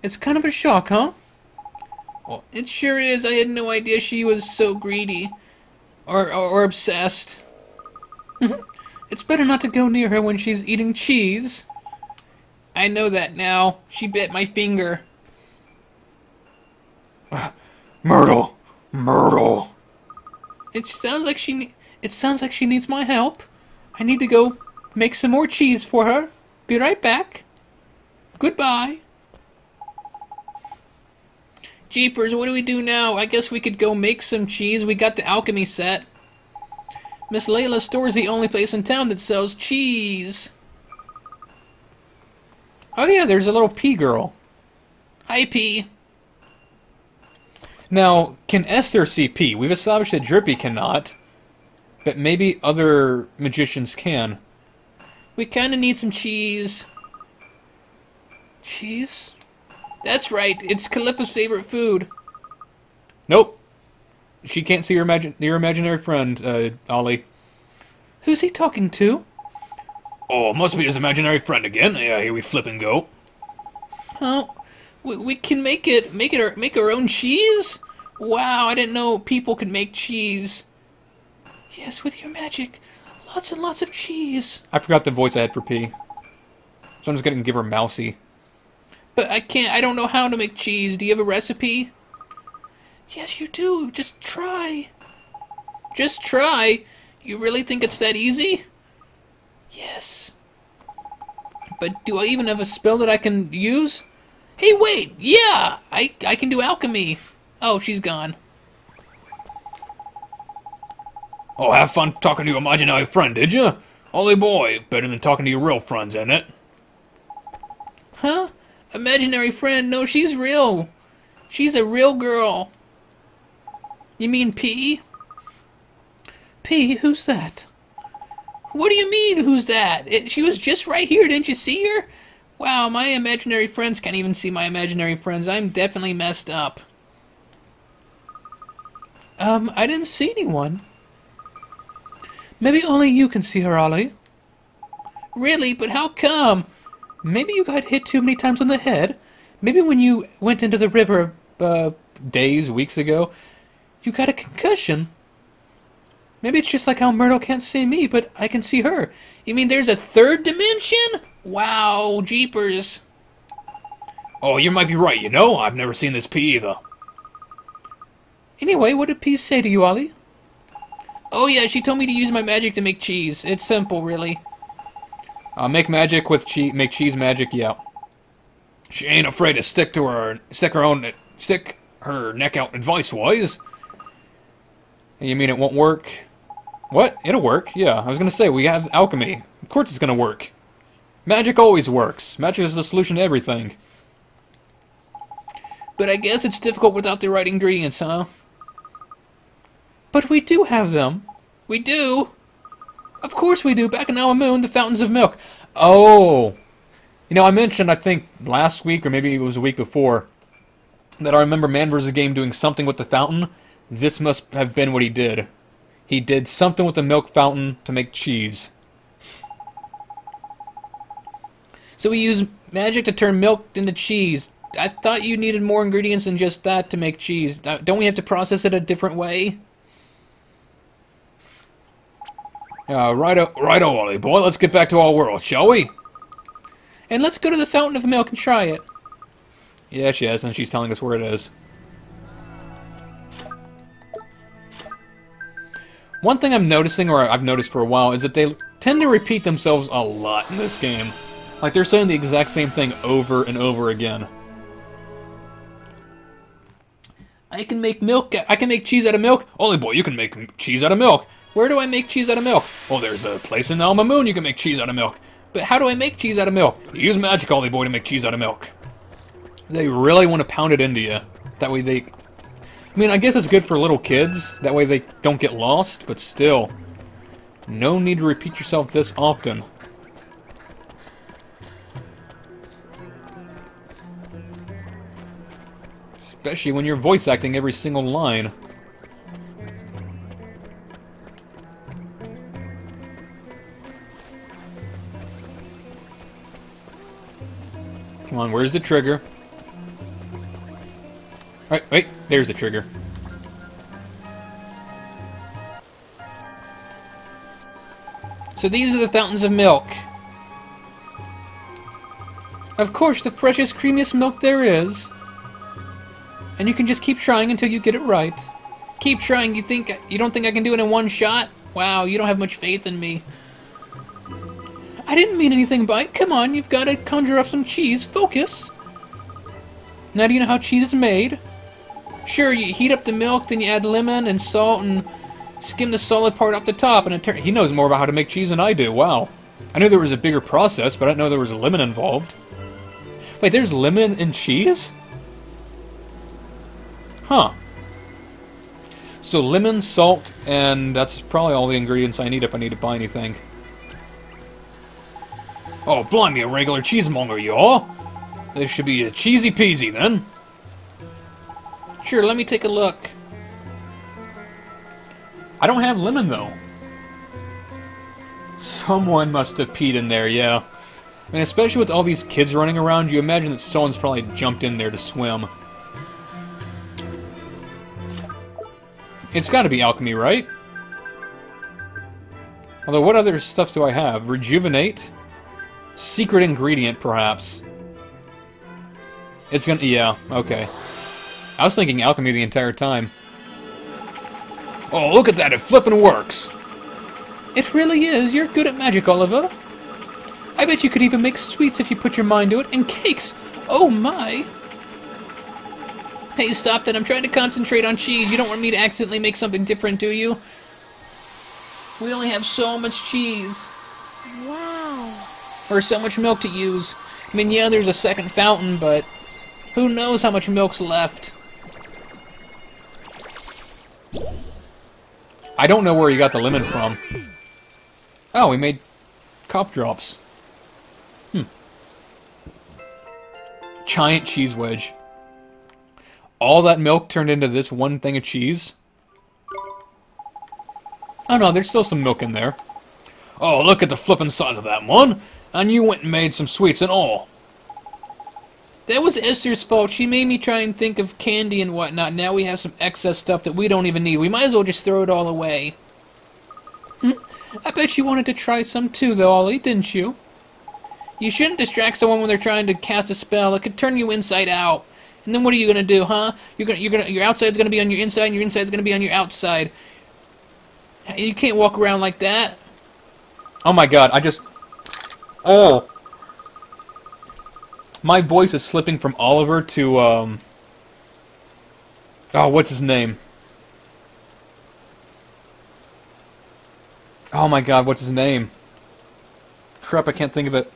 It's kind of a shock, huh? Well, it sure is. I had no idea she was so greedy. Or obsessed. It's better not to go near her when she's eating cheese. I know that now. She bit my finger. Myrtle. Myrtle. It sounds like she needs my help. I need to go make some more cheese for her. Be right back. Goodbye. Jeepers, what do we do now? I guess we could go make some cheese. We got the alchemy set. Miss Layla's store is the only place in town that sells cheese. Oh yeah, there's a little pea girl. Hi, P. Now, can Esther see pea? We've established that Drippy cannot, but maybe other magicians can. We kind of need some cheese. Cheese? That's right. It's Calipha's favorite food. Nope. She can't see your imaginary friend, Ollie. Who's he talking to? Oh, must be his imaginary friend again. Yeah, here we flip and go. Oh, we can make our own cheese? Wow, I didn't know people could make cheese. Yes, with your magic. Lots and lots of cheese. I forgot the voice I had for P. So I'm just gonna give her Mousy. But I don't know how to make cheese. Do you have a recipe? Yes, you do. Just try. Just try? You really think it's that easy? Yes. but do I even have a spell that I can use? Hey, wait! Yeah! I can do alchemy! Oh, she's gone. Oh, have fun talking to your imaginary friend, did you? Holy boy, better than talking to your real friends, isn't it? Huh? Imaginary friend? No, she's real. She's a real girl. You mean P? P? Who's that? What do you mean, who's that? She was just right here, didn't you see her? Wow, my imaginary friends can't even see my imaginary friends. I'm definitely messed up. I didn't see anyone. Maybe only you can see her, Ollie. Really? But how come? Maybe you got hit too many times on the head. Maybe when you went into the river, days, weeks ago, you got a concussion. Maybe it's just like how Myrtle can't see me, but I can see her. You mean there's a third dimension? Wow, jeepers. Oh, you might be right, you know? I've never seen this P either. Anyway, what did P say to you, Ollie? Oh yeah, she told me to use my magic to make cheese. It's simple, really. Make magic with cheese. Make cheese magic. Yeah. She ain't afraid to stick her neck out advice-wise. You mean it won't work? What? It'll work. Yeah, I was gonna say we have alchemy. Of course it's gonna work. Magic always works. Magic is the solution to everything. But I guess it's difficult without the right ingredients, huh? But we do have them. We do? Of course we do. Back in Our Moon, the fountains of milk. Oh! You know, I mentioned, I think, last week, or maybe it was a week before, that I remember Man vs. Game doing something with the fountain. This must have been what he did. He did something with the milk fountain to make cheese. So we use magic to turn milk into cheese. I thought you needed more ingredients than just that to make cheese. Don't we have to process it a different way? Righto, Ollie boy. Let's get back to our world, shall we? And let's go to the fountain of milk and try it. Yes, yes, and she's telling us where it is. One thing I'm noticing, or I've noticed for a while, is that they tend to repeat themselves a lot in this game. Like, they're saying the exact same thing over and over again. I can make milk. I can make cheese out of milk. Ollie boy, you can make cheese out of milk. Where do I make cheese out of milk? Oh, there's a place in Alma Moon you can make cheese out of milk. But how do I make cheese out of milk? You use magic, Ollie boy, to make cheese out of milk. They really want to pound it into you. That way they... I mean, I guess it's good for little kids. That way they don't get lost, but still. No need to repeat yourself this often. Especially when you're voice acting every single line. Come on, where's the trigger? Wait, there's the trigger. So these are the fountains of milk. Of course, the freshest, creamiest milk there is. And you can just keep trying until you get it right. Keep trying. You don't think I can do it in one shot? Wow, you don't have much faith in me. I didn't mean anything by it. Come on, you've got to conjure up some cheese. Focus. Now do you know how cheese is made? Sure, you heat up the milk, then you add lemon and salt and skim the solid part off the top. And He knows more about how to make cheese than I do. Wow. I knew there was a bigger process, but I didn't know there was a lemon involved. Wait, there's lemon in cheese? Huh. So lemon, salt, and that's probably all the ingredients I need if I need to buy anything. Oh, blimey, a regular cheesemonger, you all. This should be a cheesy peasy, then. Sure, let me take a look. I don't have lemon, though. Someone must have peed in there, yeah. I mean, especially with all these kids running around, you imagine that someone's probably jumped in there to swim. It's gotta be alchemy, right? Although, what other stuff do I have? Rejuvenate? Secret ingredient, perhaps. It's gonna... yeah, okay. I was thinking alchemy the entire time. Oh, look at that, it flippin' works! It really is. You're good at magic, Oliver. I bet you could even make sweets if you put your mind to it, and cakes! Oh my! Hey, stop that. I'm trying to concentrate on cheese. You don't want me to accidentally make something different, do you? We only have so much cheese. Wow. Or so much milk to use. I mean, yeah, there's a second fountain, but who knows how much milk's left? I don't know where he got the lemon from. Oh, we made cough drops. Giant cheese wedge. All that milk turned into this one thing of cheese? Oh no, there's still some milk in there. Oh, look at the flippin' size of that one! And you went and made some sweets and all. That was Esther's fault. She made me try and think of candy and whatnot. Now we have some excess stuff that we don't even need. We might as well just throw it all away. I bet you wanted to try some too, though, Ollie, didn't you? You shouldn't distract someone when they're trying to cast a spell. It could turn you inside out. And then what are you gonna do, huh? Your outside's gonna be on your inside, and your inside's gonna be on your outside. You can't walk around like that. Oh my god, Oh! My voice is slipping from Oliver to, Oh, what's his name? Oh my god, what's his name? Crap, I can't think of it.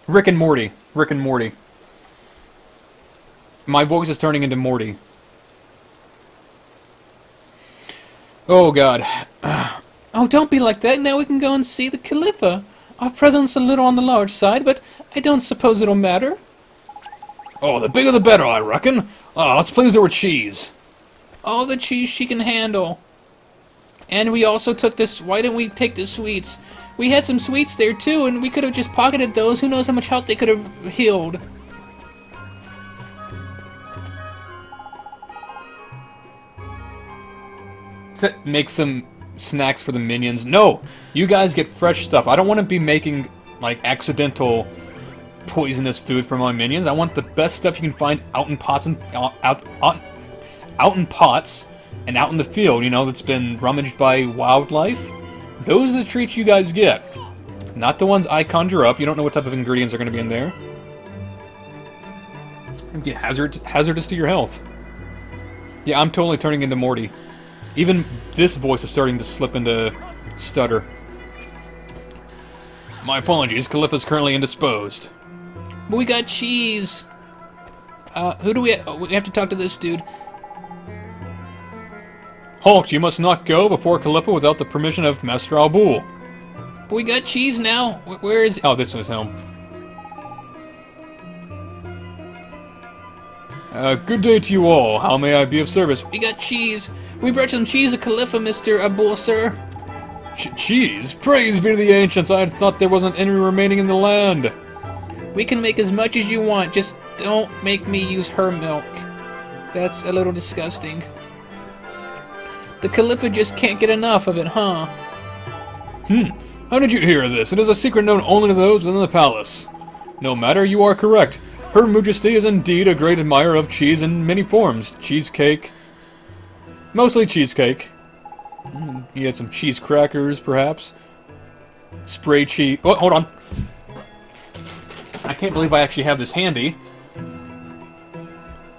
Rick and Morty. Rick and Morty. My voice is turning into Morty. Oh god. Oh, don't be like that. Now we can go and see the Calipha. Our present's a little on the large side, but I don't suppose it'll matter. Oh, the bigger the better, I reckon. Let's please her with cheese. All the cheese she can handle. And we also took this... Why didn't we take the sweets? We had some sweets there, too, and we could have just pocketed those. Who knows how much health they could have healed. Make some snacks for the minions. No! You guys get fresh stuff. I don't want to be making, like, accidental poisonous food for my minions. I want the best stuff you can find out in pots and... out in pots and out in the field, you know, that's been rummaged by wildlife. Those are the treats you guys get. Not the ones I conjure up. You don't know what type of ingredients are going to be in there. It'd be hazardous to your health. Yeah, I'm totally turning into Morty. Even this voice is starting to slip into stutter. My apologies, Calipha's currently indisposed. But we got cheese. Who do we... we have to talk to this dude. Halt, you must not go before Calipha without the permission of Master Albul. But we got cheese now. Where is... Oh, this was him. Good day to you all. How may I be of service? We got cheese. We brought some cheese to Calipha, Mr. Abul, sir. Cheese? Praise be to the ancients. I had thought there wasn't any remaining in the land. We can make as much as you want. Just don't make me use her milk. That's a little disgusting. The Calipha just can't get enough of it, huh? How did you hear of this? It is a secret known only to those within the palace. No matter, you are correct. Her Majesty is indeed a great admirer of cheese in many forms. Cheesecake. Mostly cheesecake. You had some cheese crackers, perhaps. Spray cheese. Oh, hold on. I can't believe I actually have this handy.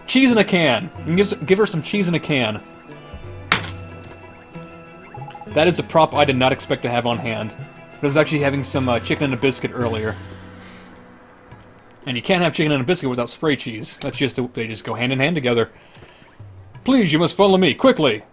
Cheese in a can. You can give her some cheese in a can. That is a prop I did not expect to have on hand. I was actually having some chicken and a biscuit earlier. And you can't have chicken and a biscuit without spray cheese. That's just, they just go hand in hand together. Please, you must follow me, quickly!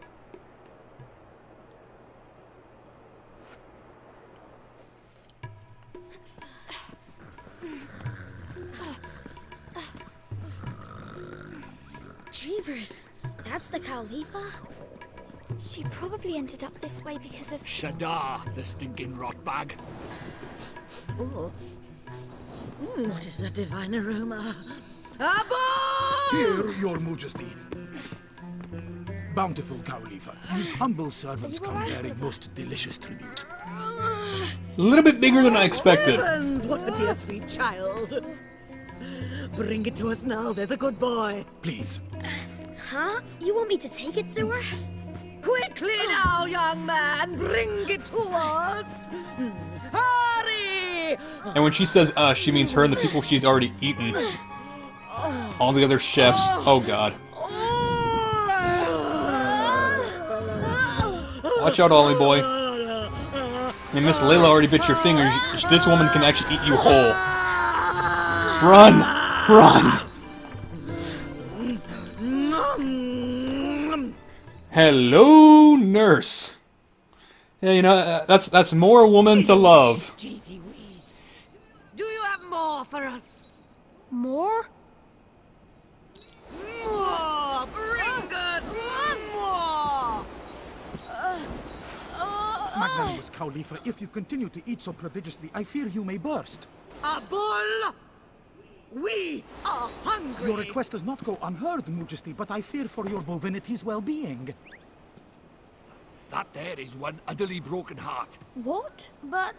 Jeepers, that's the Khalifa? She probably ended up this way because of... Shadar, the stinking rotbag. Oh. What is that divine aroma? Here, your majesty. Bountiful Khalifa, these humble servants come bearing most delicious tribute. A little bit bigger than I expected. Heavens, what a dear sweet child. Bring it to us now, there's a good boy. Please. Huh? You want me to take it to her? Quickly now, young man, bring it to us! Hurry! And when she says us, she means her and the people she's already eaten. All the other chefs. Oh god. Watch out, Ollie boy. I mean, Miss Layla already bit your fingers. This woman can actually eat you whole. Run! Run! Hello, nurse. Yeah, you know, that's more woman to love. Jeezy wheeze. Do you have more for us? More? More! Bring us more! Magnanimous Khalifa, if you continue to eat so prodigiously, I fear you may burst. A bull! We are hungry! Your request does not go unheard, Majesty, but I fear for your bovinity's well-being. That there is one utterly broken heart. What? But...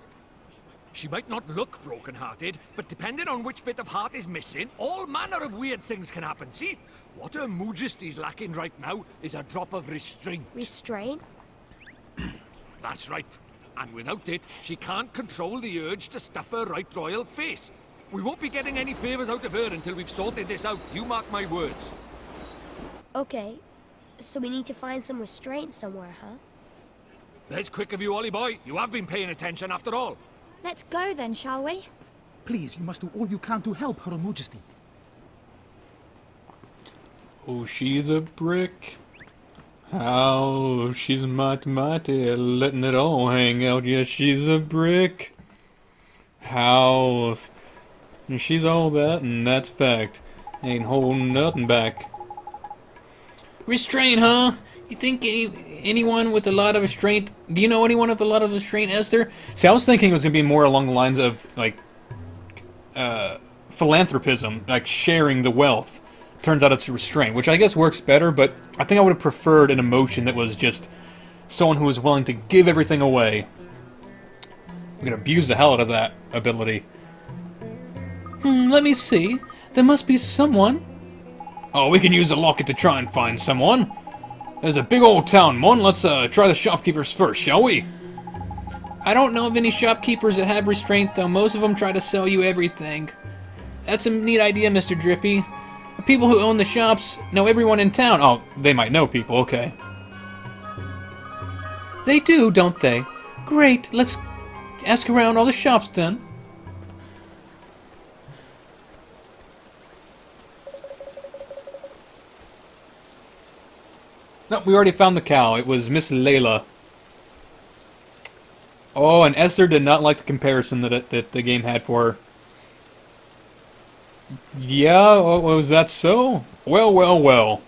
She might not look broken-hearted, but depending on which bit of heart is missing, all manner of weird things can happen. See, what Her Majesty's lacking right now is a drop of restraint. Restraint? That's right. And without it, she can't control the urge to stuff her right royal face. We won't be getting any favors out of her until we've sorted this out. You mark my words. Okay, so we need to find some restraint somewhere, huh? There's quick of you, Ollie boy. You have been paying attention after all. Let's go then, shall we? Please, you must do all you can to help Her Majesty. Oh, she's a brick. How she's mighty, letting it all hang out. Yes, she's a brick. How she's all that, and that's fact. Ain't holding nothing back. Restraint, huh? You think anyone with a lot of restraint... Do you know anyone with a lot of restraint, Esther? See, I was thinking it was going to be more along the lines of, like, philanthropism, like sharing the wealth. Turns out it's restraint, which I guess works better, but I think I would have preferred an emotion that was just someone who was willing to give everything away. I'm going to abuse the hell out of that ability. Let me see. There must be someone. Oh, we can use the locket to try and find someone. There's a big old town, Mon. Let's try the shopkeepers first, shall we? I don't know of any shopkeepers that have restraint, though. Most of them try to sell you everything. That's a neat idea, Mr. Drippy. The people who own the shops know everyone in town. Oh, they might know people, okay. They do, don't they? Great, let's ask around all the shops then. No, we already found the cow. It was Miss Layla. Oh, and Esther did not like the comparison that the game had for her. Yeah, was that so? Well, well, well.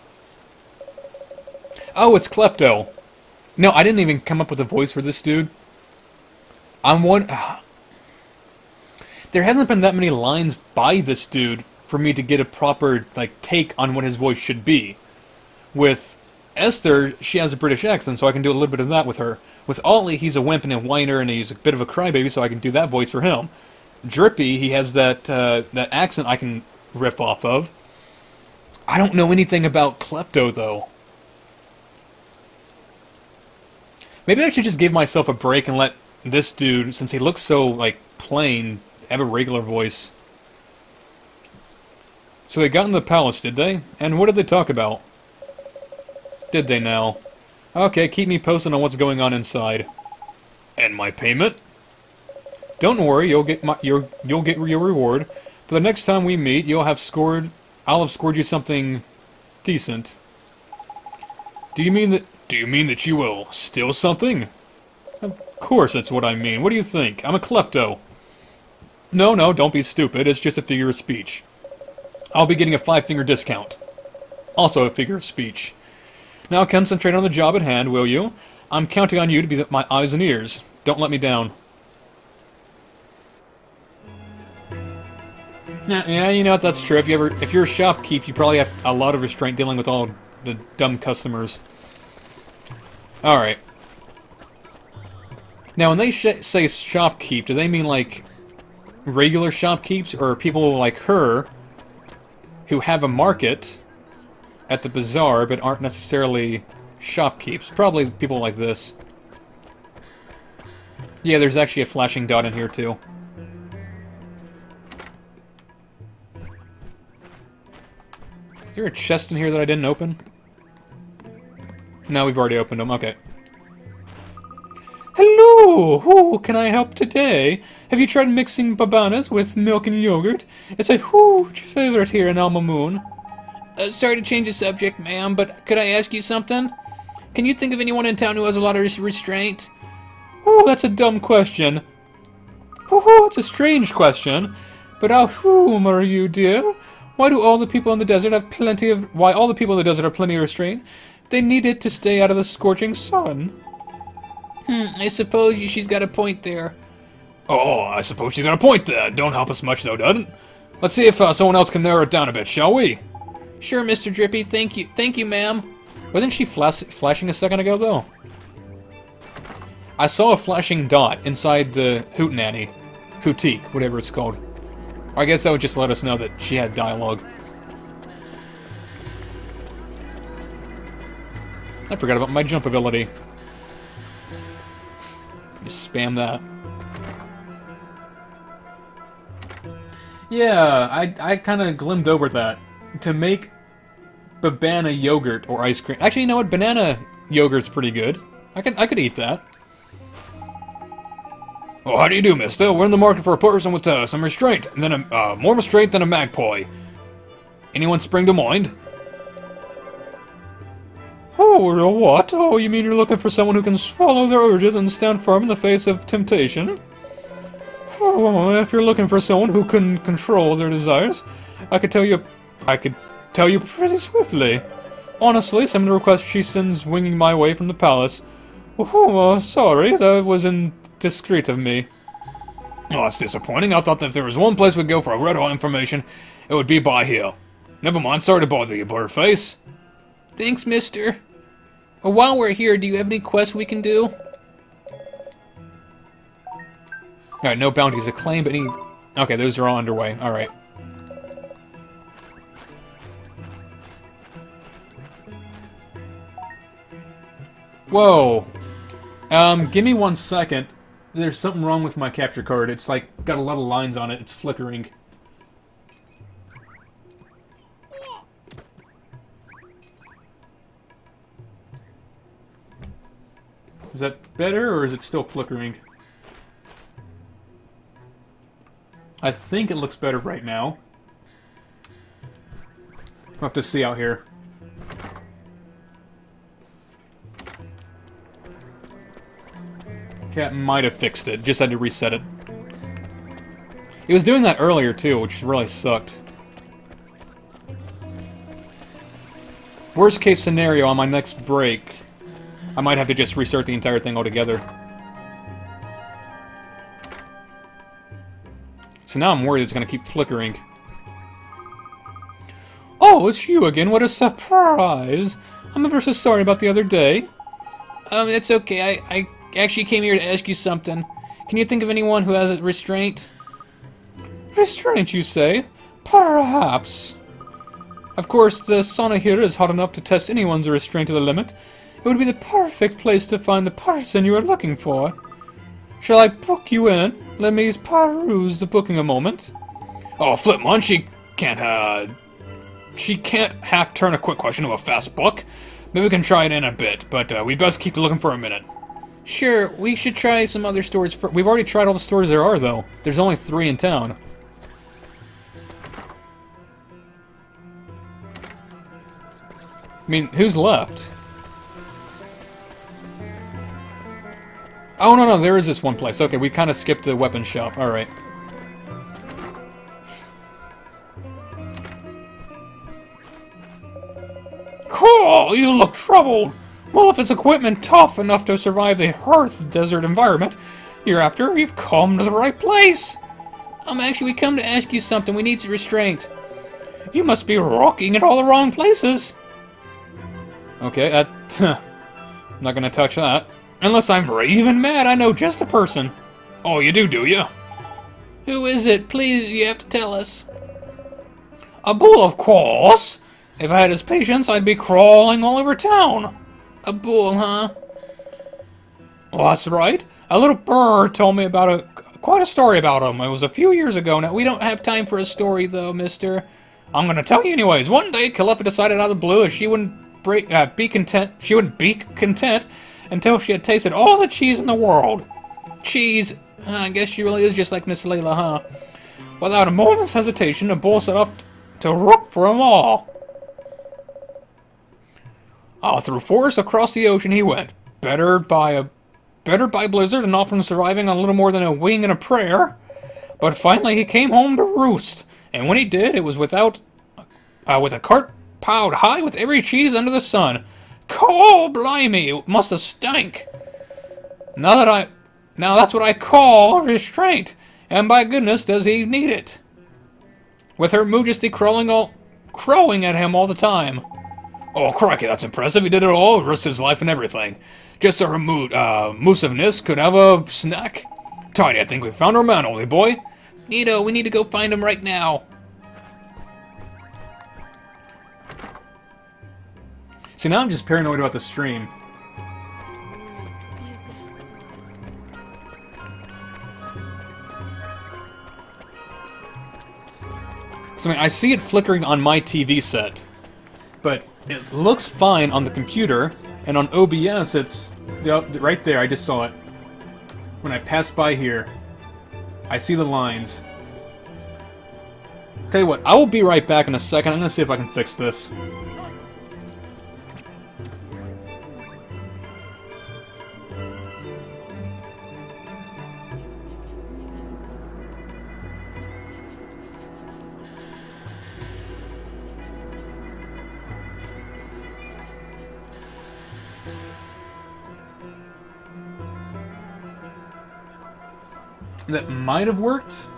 Oh, it's Klepto. No, I didn't even come up with a voice for this dude. There hasn't been that many lines by this dude for me to get a proper, like, take on what his voice should be. With Esther, she has a British accent, so I can do a little bit of that with her. With Ollie, he's a wimp and a whiner, and he's a bit of a crybaby, so I can do that voice for him. Drippy, he has that accent I can riff off of. I don't know anything about Klepto, though. Maybe I should just give myself a break and let this dude, since he looks so, like, plain, have a regular voice. So they got in the palace, did they? And what did they talk about? Did they now? Okay, keep me posted on what's going on inside. And my payment? Don't worry, you'll get your reward. But the next time we meet, I'll have scored you something decent. Do you mean that you will steal something? Of course that's what I mean. What do you think? I'm a klepto. No, don't be stupid. It's just a figure of speech. I'll be getting a 5-finger discount. Also a figure of speech. Now concentrate on the job at hand, will you? I'm counting on you to be my eyes and ears. Don't let me down. Yeah, you know what, that's true. If you're a shopkeep, you probably have a lot of restraint dealing with all the dumb customers. Alright. Now, when they say shopkeep, do they mean, like, regular shopkeeps, or people like her who have a market at the bazaar but aren't necessarily shopkeepers. Probably people like this. Yeah, there's actually a flashing dot in here, too. Is there a chest in here that I didn't open? No, we've already opened them. Okay. Hello! Who can I help today? Have you tried mixing babanas with milk and yogurt? It's a huge favorite here in Alma Moon. Sorry to change the subject, ma'am, but could I ask you something? Can you think of anyone in town who has a lot of restraint? Oh, that's a dumb question. Oh, it's a strange question. But how whom are you, dear? Why all the people in the desert have plenty of restraint? They need it to stay out of the scorching sun. I suppose she's got a point there. Oh, I suppose she's got a point there. Don't help us much, though, doesn't? Let's see if someone else can narrow it down a bit, shall we? Sure, Mr. Drippy. Thank you. Thank you, ma'am. Wasn't she flashing a second ago, though? I saw a flashing dot inside the hootenanny. Hootique, whatever it's called. Or I guess that would just let us know that she had dialogue. I forgot about my jump ability. Just spam that. Yeah, I kind of glimmed over that. To make banana yogurt or ice cream. Actually, you know what? Banana yogurt's pretty good. I could eat that. Oh, how do you do, mister? We're in the market for a person with some restraint, and then more restraint than a magpie. Anyone spring to mind? Oh, what? Oh, you mean you're looking for someone who can swallow their urges and stand firm in the face of temptation? Oh, if you're looking for someone who can control their desires, I could tell you pretty swiftly. Honestly, some of the requests she sends winging my way from the palace. Oh, sorry, that was indiscreet of me. Oh, that's disappointing. I thought that if there was one place we'd go for red hot information, it would be by here. Never mind, sorry to bother you, blurface. Thanks, mister. While we're here, do you have any quests we can do? Alright, no bounties to claim, but any... Okay, those are all underway. Alright. Whoa! Give me 1 second. There's something wrong with my capture card. It's like, got a lot of lines on it. It's flickering. Is that better, or is it still flickering? I think it looks better right now. I'll have to see out here. Cat might have fixed it, just had to reset it. It was doing that earlier too, which really sucked. Worst case scenario, on my next break, I might have to just restart the entire thing altogether. So now I'm worried it's going to keep flickering. Oh, it's you again, what a surprise! I'm ever so sorry about the other day. It's okay, I actually came here to ask you something. Can you think of anyone who has a restraint? Restraint, you say? Perhaps. Of course, the sauna here is hot enough to test anyone's restraint to the limit. It would be the perfect place to find the person you are looking for. Shall I book you in? Let me peruse the booking a moment. Oh, Flipmon, she can't half turn a quick question to a fast book. Maybe we can try it in a bit, but we best keep looking for a minute. Sure, we should try some other stores first. We've already tried all the stores there are, though. There's only 3 in town. I mean, who's left? Oh, no, there is this one place. Okay, we kind of skipped the weapon shop. Alright. Cool, you look troubled. Well, if it's equipment tough enough to survive the Hearth desert environment, you're after, you've come to the right place. Actually, we come to ask you something. We need some restraint. You must be rocking at all the wrong places. Okay, I'm not gonna touch that. Unless I'm raving mad, I know just the person. Oh, you do you? Who is it? Please, you have to tell us. A bull, of course. If I had his patience, I'd be crawling all over town. A bull, huh? Well, that's right. A little bird told me about quite a story about him. It was a few years ago now. We don't have time for a story, though, mister. I'm gonna tell you anyways. One day, Calliope decided out of the blue that she wouldn't be content. She wouldn't be content until she had tasted all the cheese in the world. Cheese. I guess she really is just like Miss Layla, huh? Without a moment's hesitation, the bull set off to look for them all. Through forests across the ocean he went, better by blizzard and often surviving on little more than a wing and a prayer. But finally he came home to roost, and when he did, it was with a cart piled high with every cheese under the sun. Call blimey, it must have stank. Now that's what I call restraint, and by goodness does he need it. With her majesty crowing at him all the time. Oh, crikey, that's impressive. He did it all, risked his life and everything. Just so her moosiveness could have a snack. Tidy, I think we found our man, oldie boy. Nito, we need to go find him right now. See, now I'm just paranoid about the stream. So, I see it flickering on my TV set, but it looks fine on the computer, and on OBS it's right there. I just saw it. When I pass by here, I see the lines. Tell you what, I will be right back in a second. I'm gonna see if I can fix this. That might have worked.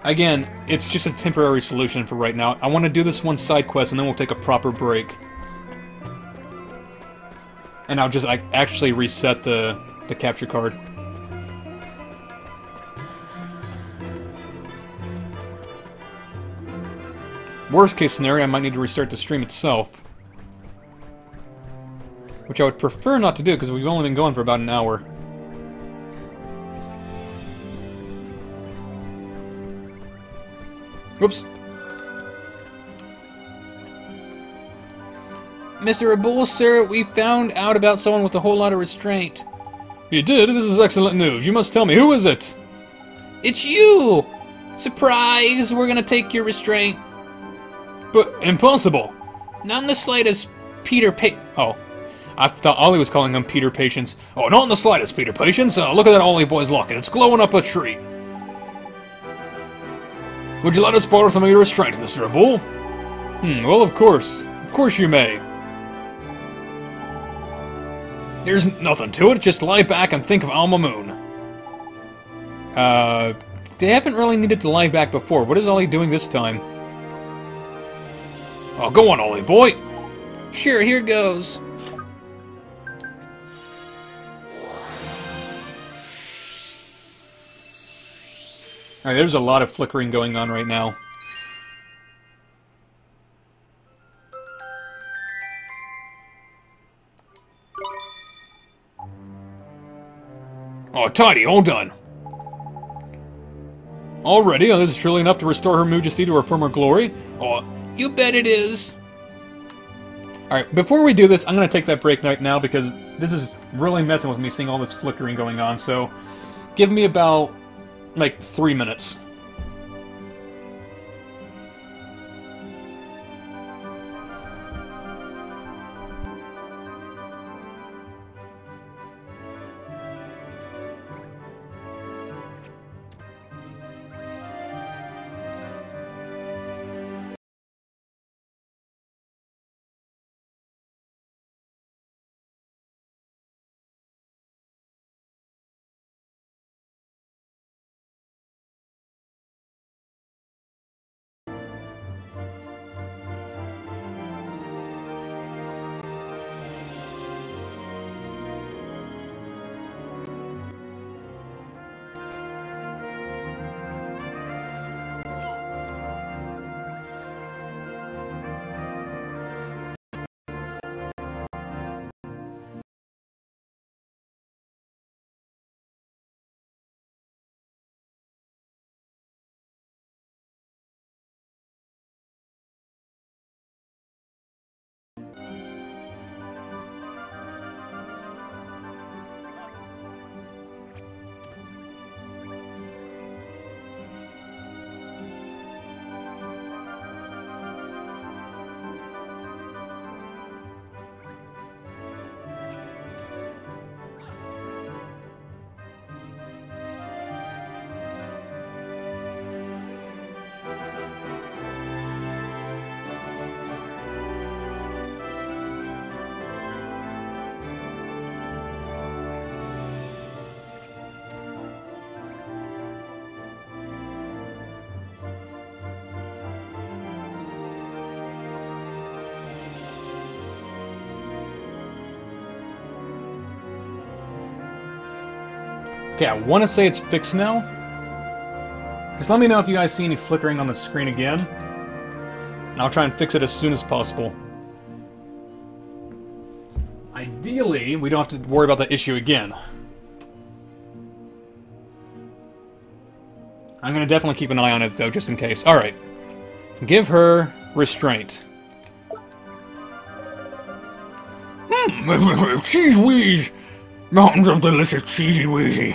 Again, it's just a temporary solution for right now. I want to do this one side quest and then we'll take a proper break. And I'll just actually reset the capture card. Worst case scenario, I might need to restart the stream itself. Which I would prefer not to do because we've only been going for about an hour. Whoops. Mr. Abul, sir, we found out about someone with a whole lot of restraint. You did? This is excellent news. You must tell me, who is it? It's you! Surprise! We're gonna take your restraint. But impossible. Not in the slightest, Peter Oh. I thought Ollie was calling him Peter Patience. Oh, not in the slightest, Peter Patience. Look at that Ollie boy's locket. It's glowing up a tree. Would you let us borrow some of your restraint, Mr. Abul? Well, of course. Of course you may. There's nothing to it, just lie back and think of Alma Moon. They haven't really needed to lie back before. What is Ollie doing this time? Oh, go on, Ollie boy. Sure, here goes. Alright, there's a lot of flickering going on right now. Oh, tidy, all done. Already? Oh, this is truly enough to restore Her Majesty to her former glory? Oh, you bet it is. Alright, before we do this, I'm going to take that break right now because this is really messing with me seeing all this flickering going on, so give me about, like, 3 minutes. Okay, I want to say it's fixed now. Just let me know if you guys see any flickering on the screen again. And I'll try and fix it as soon as possible. Ideally, we don't have to worry about that issue again. I'm going to definitely keep an eye on it, though, just in case. Alright. Give her restraint. Cheese Wheeze! Mountains of delicious cheesy wheezy.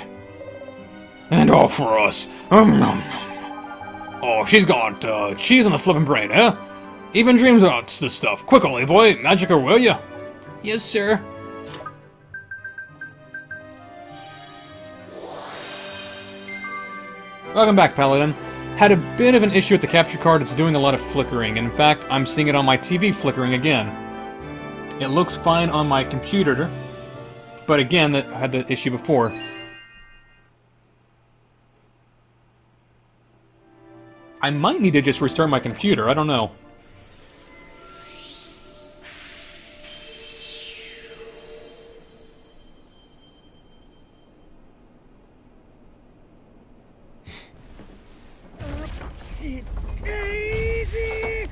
And all for us. Oh, she's got cheese on the flippin' brain, eh? Even dreams about this stuff. Quick, Ollie boy, magic her, will ya? Yes, sir. Welcome back, Paladin. Had a bit of an issue with the capture card. It's doing a lot of flickering. In fact, I'm seeing it on my TV flickering again. It looks fine on my computer, but again, that had the issue before. I might need to just restart my computer. I don't know. Daisy!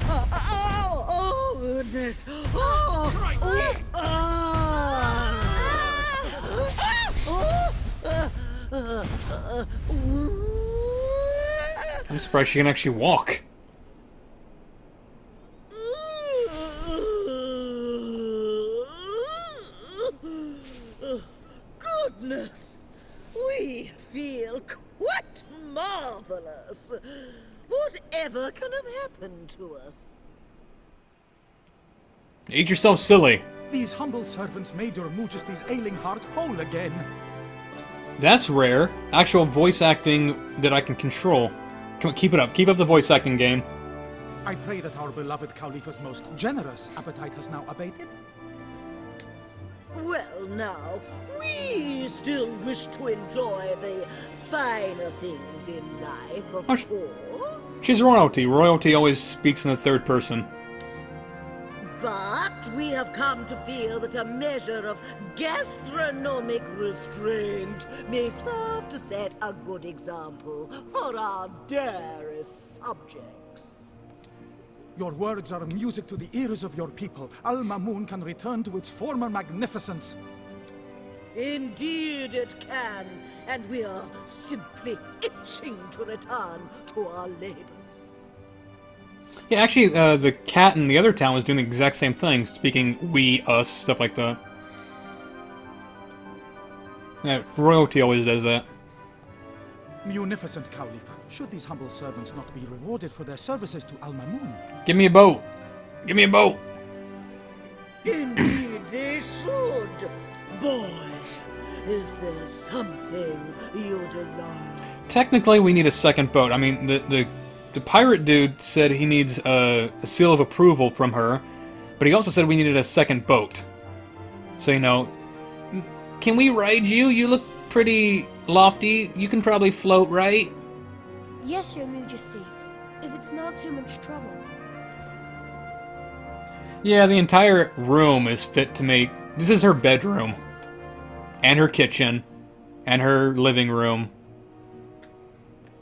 Oh, goodness! I'm surprised she can actually walk. Goodness! We feel quite marvelous. Whatever can have happened to us? Eat yourself silly. These humble servants made your majesty's ailing heart whole again. That's rare. Actual voice acting that I can control. Come on, keep it up. Keep up the voice acting game. I pray that our beloved Khalifa's most generous appetite has now abated. Well, now, we still wish to enjoy the finer things in life, of course. She's royalty. Royalty always speaks in the third person. But we have come to feel that a measure of gastronomic restraint may serve to set a good example for our dearest subjects. Your words are music to the ears of your people. Al Mamoon can return to its former magnificence. Indeed it can, and we are simply itching to return to our labors. Yeah, actually, the cat in the other town was doing the exact same thing, speaking we, us, stuff like that. Yeah, royalty always does that. Munificent Khalifa, should these humble servants not be rewarded for their services to Al Mamoon? Give me a boat! Give me a boat! Indeed they should. Boy, is there something you desire? Technically, we need a second boat. I mean, the pirate dude said he needs a seal of approval from her, but he also said we needed a second boat. So, you know, Can we ride you? You look pretty lofty. You can probably float, right? Yes, Your Majesty. If it's not too much trouble. yeah, the entire room is fit to make... This is her bedroom. And her kitchen. And her living room.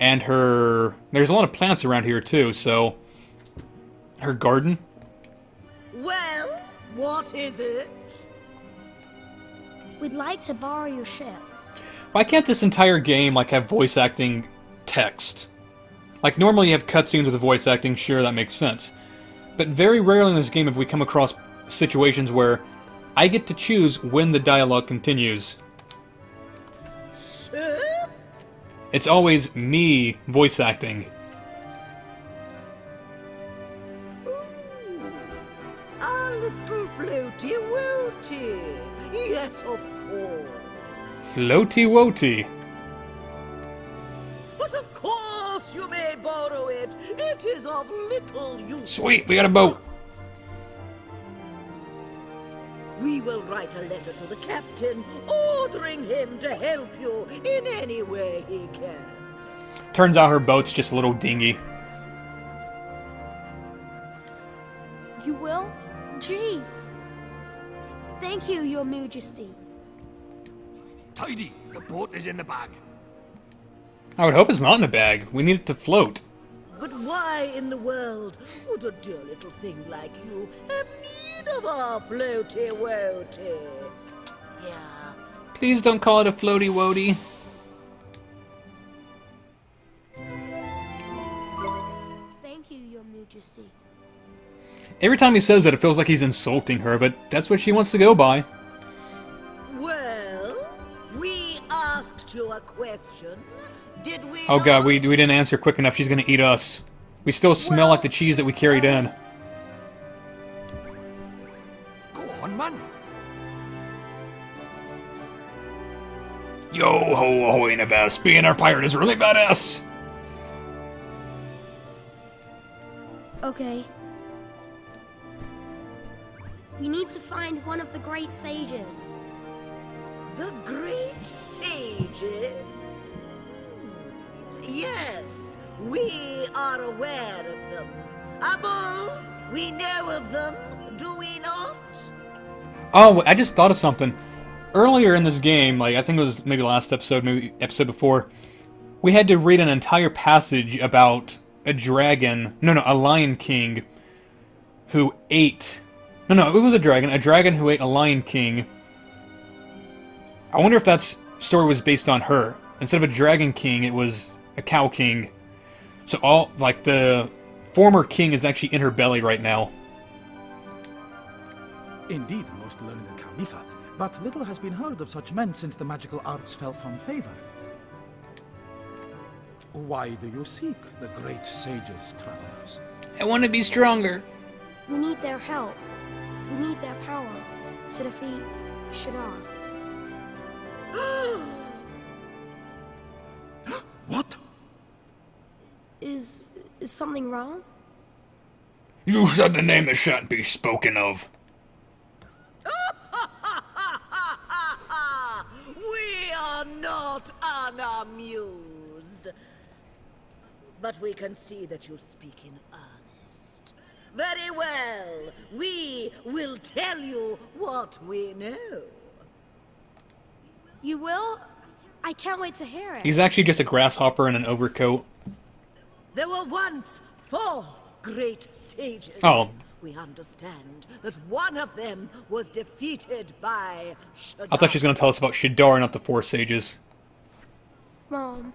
And her... There's a lot of plants around here, too, so... Her garden. Well, what is it? We'd like to borrow your ship. Why can't this entire game, like, have voice acting text? Like, normally you have cutscenes with the voice acting, sure, that makes sense. But very rarely in this game have we come across situations where I get to choose when the dialogue continues. Ship? It's always me voice acting. A little floaty woaty. Yes, of course. Floaty woaty. But of course you may borrow it. It is of little use. Sweet, we got a boat. We will write a letter to the captain, ordering him to help you in any way he can. Turns out her boat's just a little dinghy. You will? Gee. Thank you, Your Majesty. Tidy! The boat is in the bag. I would hope it's not in a bag. We need it to float. But why in the world would a dear little thing like you have need of our floaty-woaty? Yeah. Please don't call it a floaty woaty. Thank you, Your Majesty. Every time he says that, it feels like he's insulting her, but that's what she wants to go by. Well, we asked you a question. Did we? Oh god, not? we didn't answer quick enough. She's gonna eat us. We still smell like the cheese that we carried in. Go on, man. Yo ho ahoy in a vest. Being our pirate is really badass. Okay. We need to find one of the great sages. The great sages? Yes, we are aware of them. Abul, we know of them, do we not? Oh, I just thought of something. Earlier in this game, like I think it was maybe last episode, maybe episode before, we had to read an entire passage about a dragon, a lion king who ate... No, it was a dragon who ate a lion king. I wonder if that story was based on her. Instead of a dragon king, it was a cow king. So all, like, the former king is actually in her belly right now. Indeed, most learned Khalifa, but little has been heard of such men since the magical arts fell from favor. Why do you seek the great sages, travelers? I want to be stronger. We need their help. We need their power to defeat Shadar. What? Is something wrong? You said the name that shan't be spoken of. We are not unamused. But we can see that you speak in earnest. Very well. We will tell you what we know. You will? I can't wait to hear it. He's actually just a grasshopper in an overcoat. There were once 4 great sages. Oh. We understand that one of them was defeated by Shadar. I thought she was going to tell us about Shadar, not the 4 sages. Mom.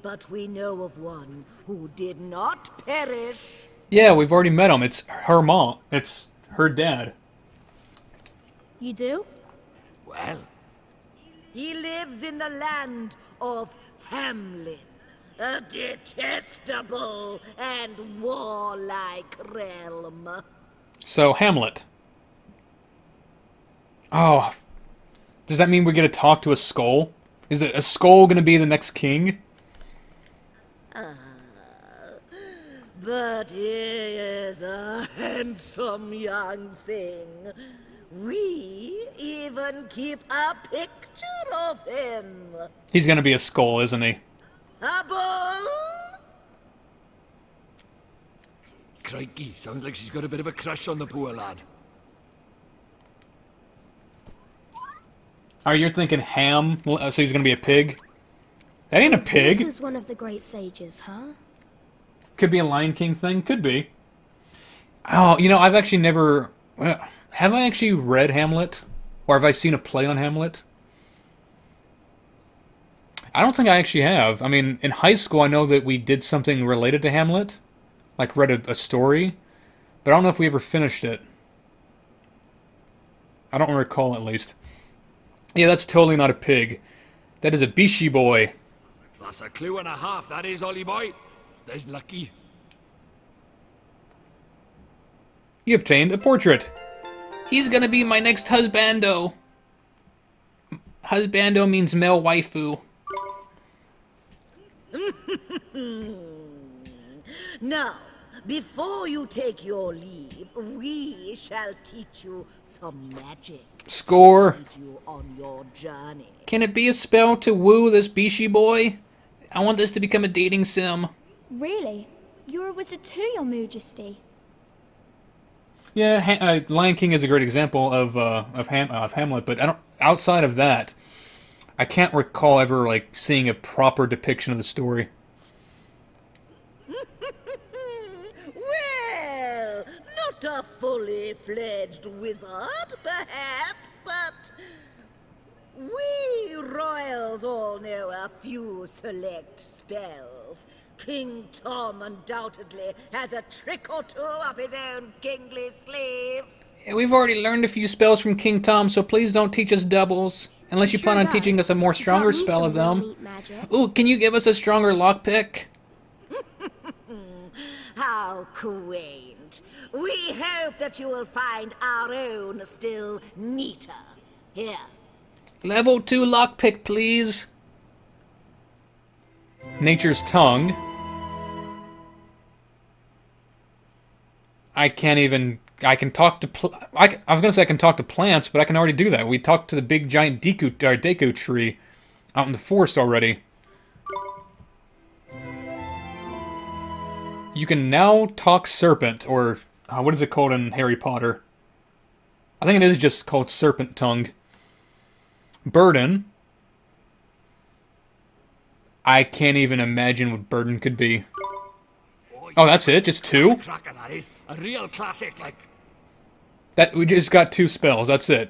But we know of one who did not perish. Yeah, we've already met him. It's her mom. It's her dad. You do? Well, He lives in the land of Hamlin, a detestable and warlike realm. So, Hamlet. Oh. Does that mean we get to talk to a skull? Is a skull going to be the next king? But he is a handsome young thing. We even keep a picture of him. He's going to be a skull, isn't he? A bull? crikey, sounds like she's got a bit of a crush on the poor lad. Oh, you're thinking ham, so he's going to be a pig? That ain't a pig. This is one of the great sages, huh? Could be a Lion King thing. Could be. Oh, you know, I've actually never... have I actually read Hamlet? Or have I seen a play on Hamlet? I don't think I actually have. I mean, in high school, I know that we did something related to Hamlet. Like, read a story. But I don't know if we ever finished it. I don't recall, at least. Yeah, that's totally not a pig. That is a Bishi boy. That's a clue and a half, that is, Ollie boy. There's lucky. You obtained a portrait. He's gonna be my next husbando. Husbando means male waifu. Now, before you take your leave, we shall teach you some magic. Score. To lead you on your journey. Can it be a spell to woo this Bishi boy? I want this to become a dating sim. Really? You're a wizard too, Your Majesty. Yeah, Lion King is a great example of Hamlet, but I don't. Outside of that, I can't recall ever like seeing a proper depiction of the story. Well, not a fully fledged wizard, perhaps, but we royals all know a few select spells. King Tom undoubtedly has a trick or two up his own kingly sleeves. Yeah, we've already learned a few spells from King Tom, so please don't teach us doubles. Unless you plan on teaching us a more stronger spell of them. Ooh, can you give us a stronger lockpick? How quaint. We hope that you will find our own still neater. Here. Level 2 lockpick, please. Nature's Tongue. I can talk to I was gonna say I can talk to plants, but I can already do that. We talked to the big giant Deku tree out in the forest already. You can now talk serpent, or what is it called in Harry Potter? I think it is just called serpent tongue. Burden. I can't even imagine what burden could be. Oh, that's it? Just 2? Cracker, that is. A real classic, like. That we just got 2 spells, that's it.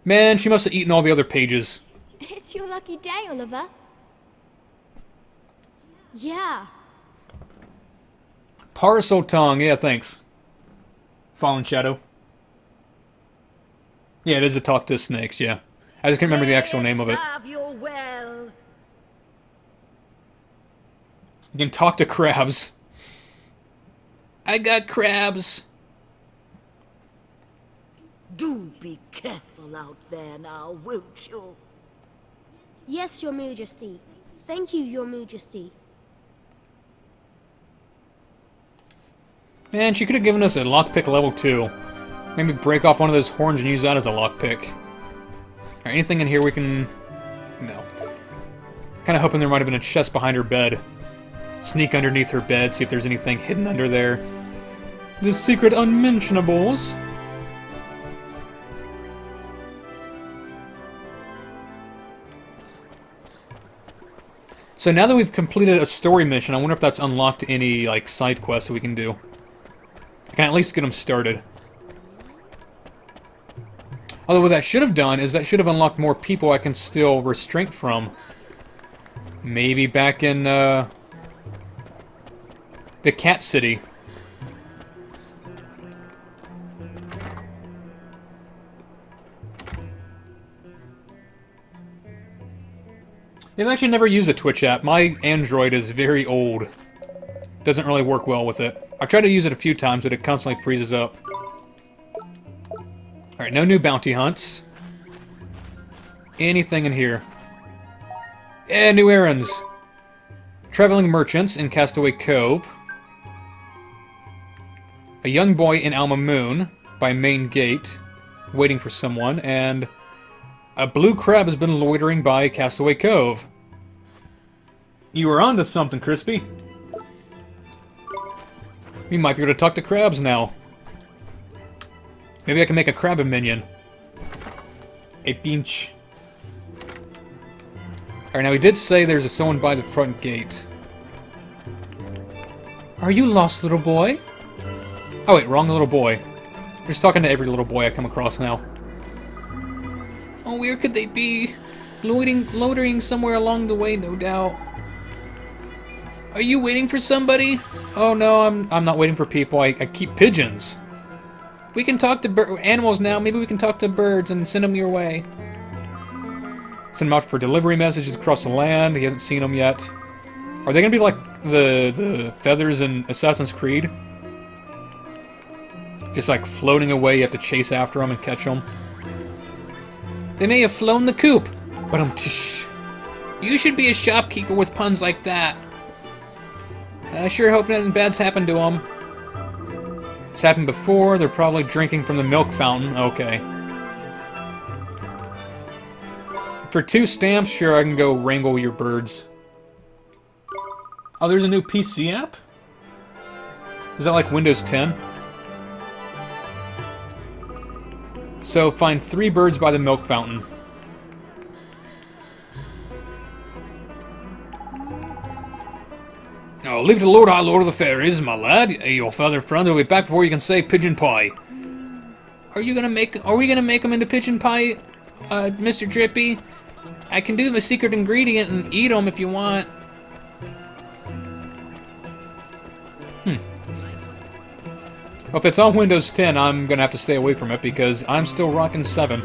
Man, she must have eaten all the other pages. It's your lucky day, Oliver. Yeah. Parcel tongue, yeah, thanks. Fallen Shadow. Yeah, it is a talk to snakes, yeah. I just can't remember the actual name of it. Well. You can talk to crabs. I got crabs. Do be careful out there now, won't you? Yes, Your Majesty. Thank you, Your Majesty. Man, she could have given us a lockpick level 2. Maybe break off one of those horns and use that as a lockpick. Or anything in here we can... No. Kinda hoping there might have been a chest behind her bed. Sneak underneath her bed, see if there's anything hidden under there. The secret unmentionables. So now that we've completed a story mission, I wonder if that's unlocked any, like, side quests that we can do. I can at least get them started. Although what that should have done is that should have unlocked more people I can steal restraint from. Maybe back in, the Cat City. I've actually never used a Twitch app. My Android is very old. Doesn't really work well with it. I've tried to use it a few times, but it constantly freezes up. Alright, no new bounty hunts. Anything in here? Yeah, new errands. Traveling merchants in Castaway Cove. A young boy in Alma Moon by Main Gate, waiting for someone, and a blue crab has been loitering by Castaway Cove. You were onto something, Crispy. We might be able to talk to crabs now. Maybe I can make a crab minion. A pinch. Alright, now he did say there's someone by the front gate. Are you lost, little boy? Oh wait, wrong little boy. I'm just talking to every little boy I come across now. Oh, where could they be? Loitering somewhere along the way, no doubt. Are you waiting for somebody? Oh no, I'm not waiting for people. I keep pigeons. We can talk to animals now. Maybe we can talk to birds and send them your way. Send them out for delivery messages across the land. He hasn't seen them yet. Are they gonna be like the feathers in Assassin's Creed? Just like floating away, you have to chase after them and catch them. They may have flown the coop. But You should be a shopkeeper with puns like that. I sure hope nothing bad's happened to them. It's happened before. They're probably drinking from the milk fountain. Okay. For 2 stamps, sure, I can go wrangle your birds. Oh, there's a new PC app? Is that like Windows 10? So, find 3 birds by the milk fountain. Oh, leave it to Lord High Lord of the Fairies, my lad. Your father friend will be back before you can say pigeon pie. Are we gonna make them into pigeon pie, Mr. Drippy? I can do the secret ingredient and eat them if you want. Well, if it's on Windows 10, I'm gonna have to stay away from it because I'm still rocking 7.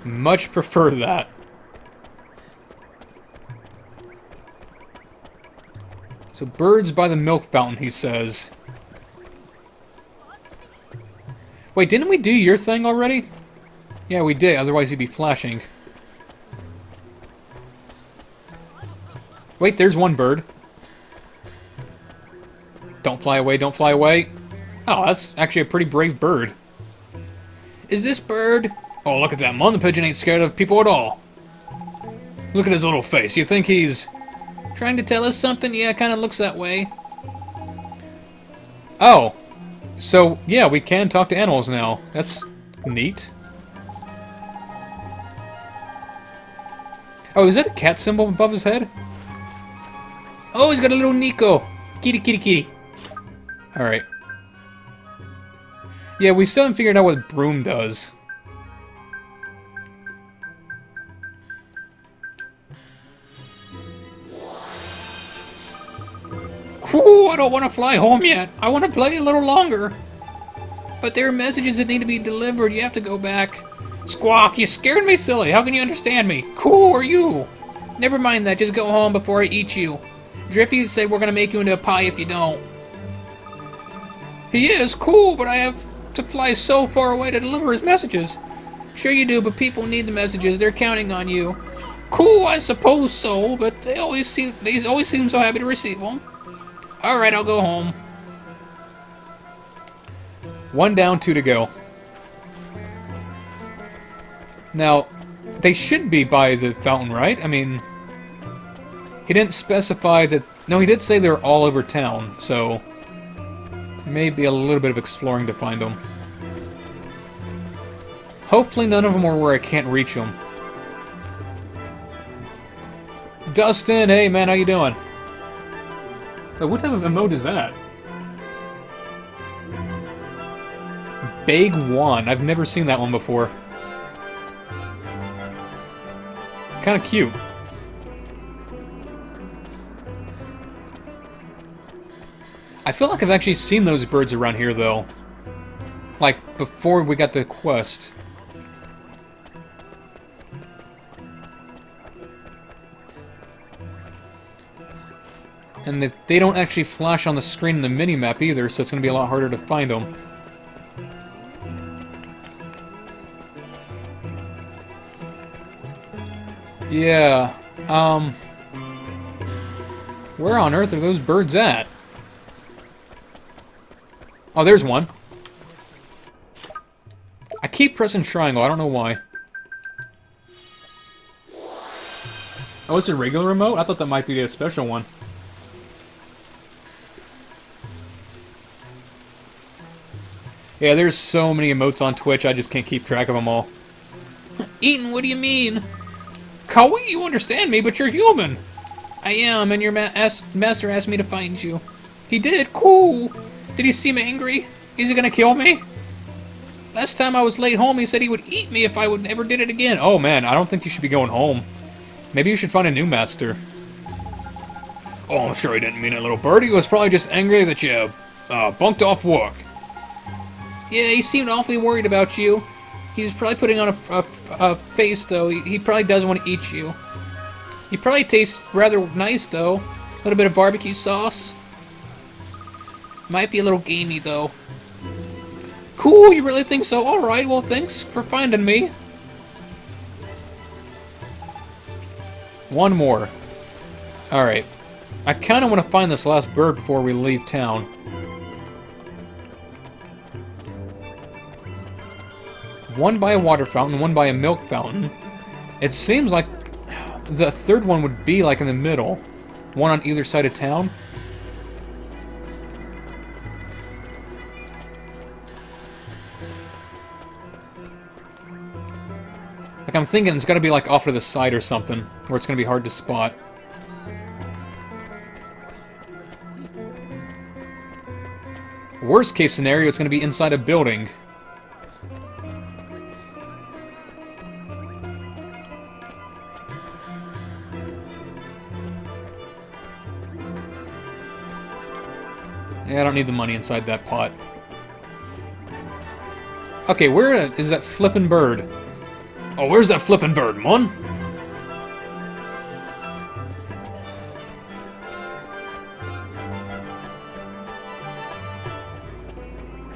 Much prefer that. So, birds by the milk fountain, he says. Wait, didn't we do your thing already? Yeah, we did, otherwise he'd be flashing. Wait, there's one bird. Don't fly away, don't fly away. Oh, that's actually a pretty brave bird. Is this bird? Oh, look at that one. The pigeon ain't scared of people at all. Look at his little face. You think he's... trying to tell us something? Yeah, it kind of looks that way. Oh. So, yeah, we can talk to animals now. That's neat. Oh, is that a cat symbol above his head? Oh, he's got a little Nico. Kitty, kitty, kitty. Alright. Yeah, we still haven't figured out what broom does. Cool, I don't want to fly home yet. I want to play a little longer. But there are messages that need to be delivered. You have to go back. Squawk, you scared me silly. How can you understand me? Cool are you? Never mind that. Just go home before I eat you. Drippy said we're going to make you into a pie if you don't. He is cool, but I have to fly so far away to deliver his messages. Sure you do, but people need the messages. They're counting on you. Cool, I suppose so, but they always seem so happy to receive them. Alright, I'll go home. 1 down, 2 to go. Now, they should be by the fountain, right? I mean, he didn't specify that... No, he did say they're all over town, so... maybe a little bit of exploring to find them. Hopefully none of them are where I can't reach them. Dustin, hey man, how you doing? Oh, what type of emote is that? Big One. I've never seen that one before. Kind of cute. I feel like I've actually seen those birds around here, though. Like, before we got the quest. And they don't actually flash on the screen in the minimap either, so it's going to be a lot harder to find them. Yeah, where on earth are those birds at? Oh, there's one. I keep pressing triangle, I don't know why. Oh, it's a regular remote? I thought that might be a special one. Yeah, there's so many emotes on Twitch, I just can't keep track of them all. Eaton, what do you mean? Kawi, you understand me, but you're human. I am, and your master asked me to find you. He did? Cool. Did he seem angry? Is he gonna kill me? Last time I was late home, he said he would eat me if I would ever did it again. Oh man, I don't think you should be going home. Maybe you should find a new master. Oh, I'm sure he didn't mean it, little bird. He was probably just angry that you bunked off work. Yeah, he seemed awfully worried about you. He's probably putting on a face, though. He probably doesn't want to eat you. He probably tastes rather nice, though. A little bit of barbecue sauce. Might be a little gamey, though. Cool, you really think so? Alright, well, thanks for finding me. One more. Alright. I kind of want to find this last bird before we leave town. One by a water fountain, one by a milk fountain. It seems like the third one would be like in the middle. One on either side of town? Like, I'm thinking it's gotta be, like, off to the side or something, where it's gonna be hard to spot. Worst case scenario, it's gonna be inside a building. Yeah, I don't need the money inside that pot. Okay, where is that flippin' bird? Oh, where's that flippin' bird, mon?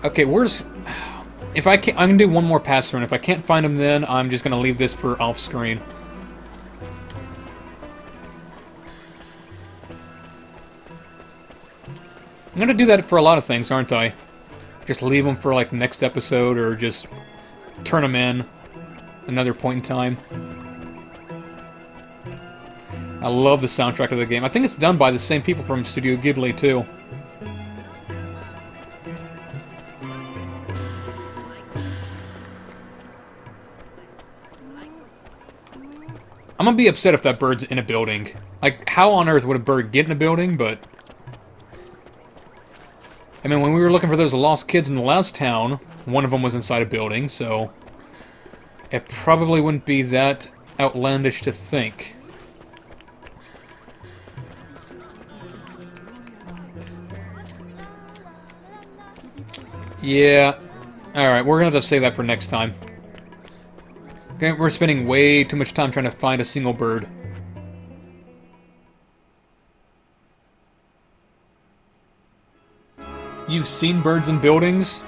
Okay, where's... If I can't... I'm gonna do one more pass through, and if I can't find him then, I'm just gonna leave this for off-screen. I'm gonna do that for a lot of things, aren't I? Just leave them for, like, next episode, or just turn them in another point in time. I love the soundtrack of the game. I think it's done by the same people from Studio Ghibli, too. I'm gonna be upset if that bird's in a building. Like, how on earth would a bird get in a building, but... I mean, when we were looking for those lost kids in the last town, one of them was inside a building, so... It probably wouldn't be that outlandish to think. Yeah. Alright, we're gonna have to save that for next time. Okay, we're spending way too much time trying to find a single bird. You've seen birds in buildings?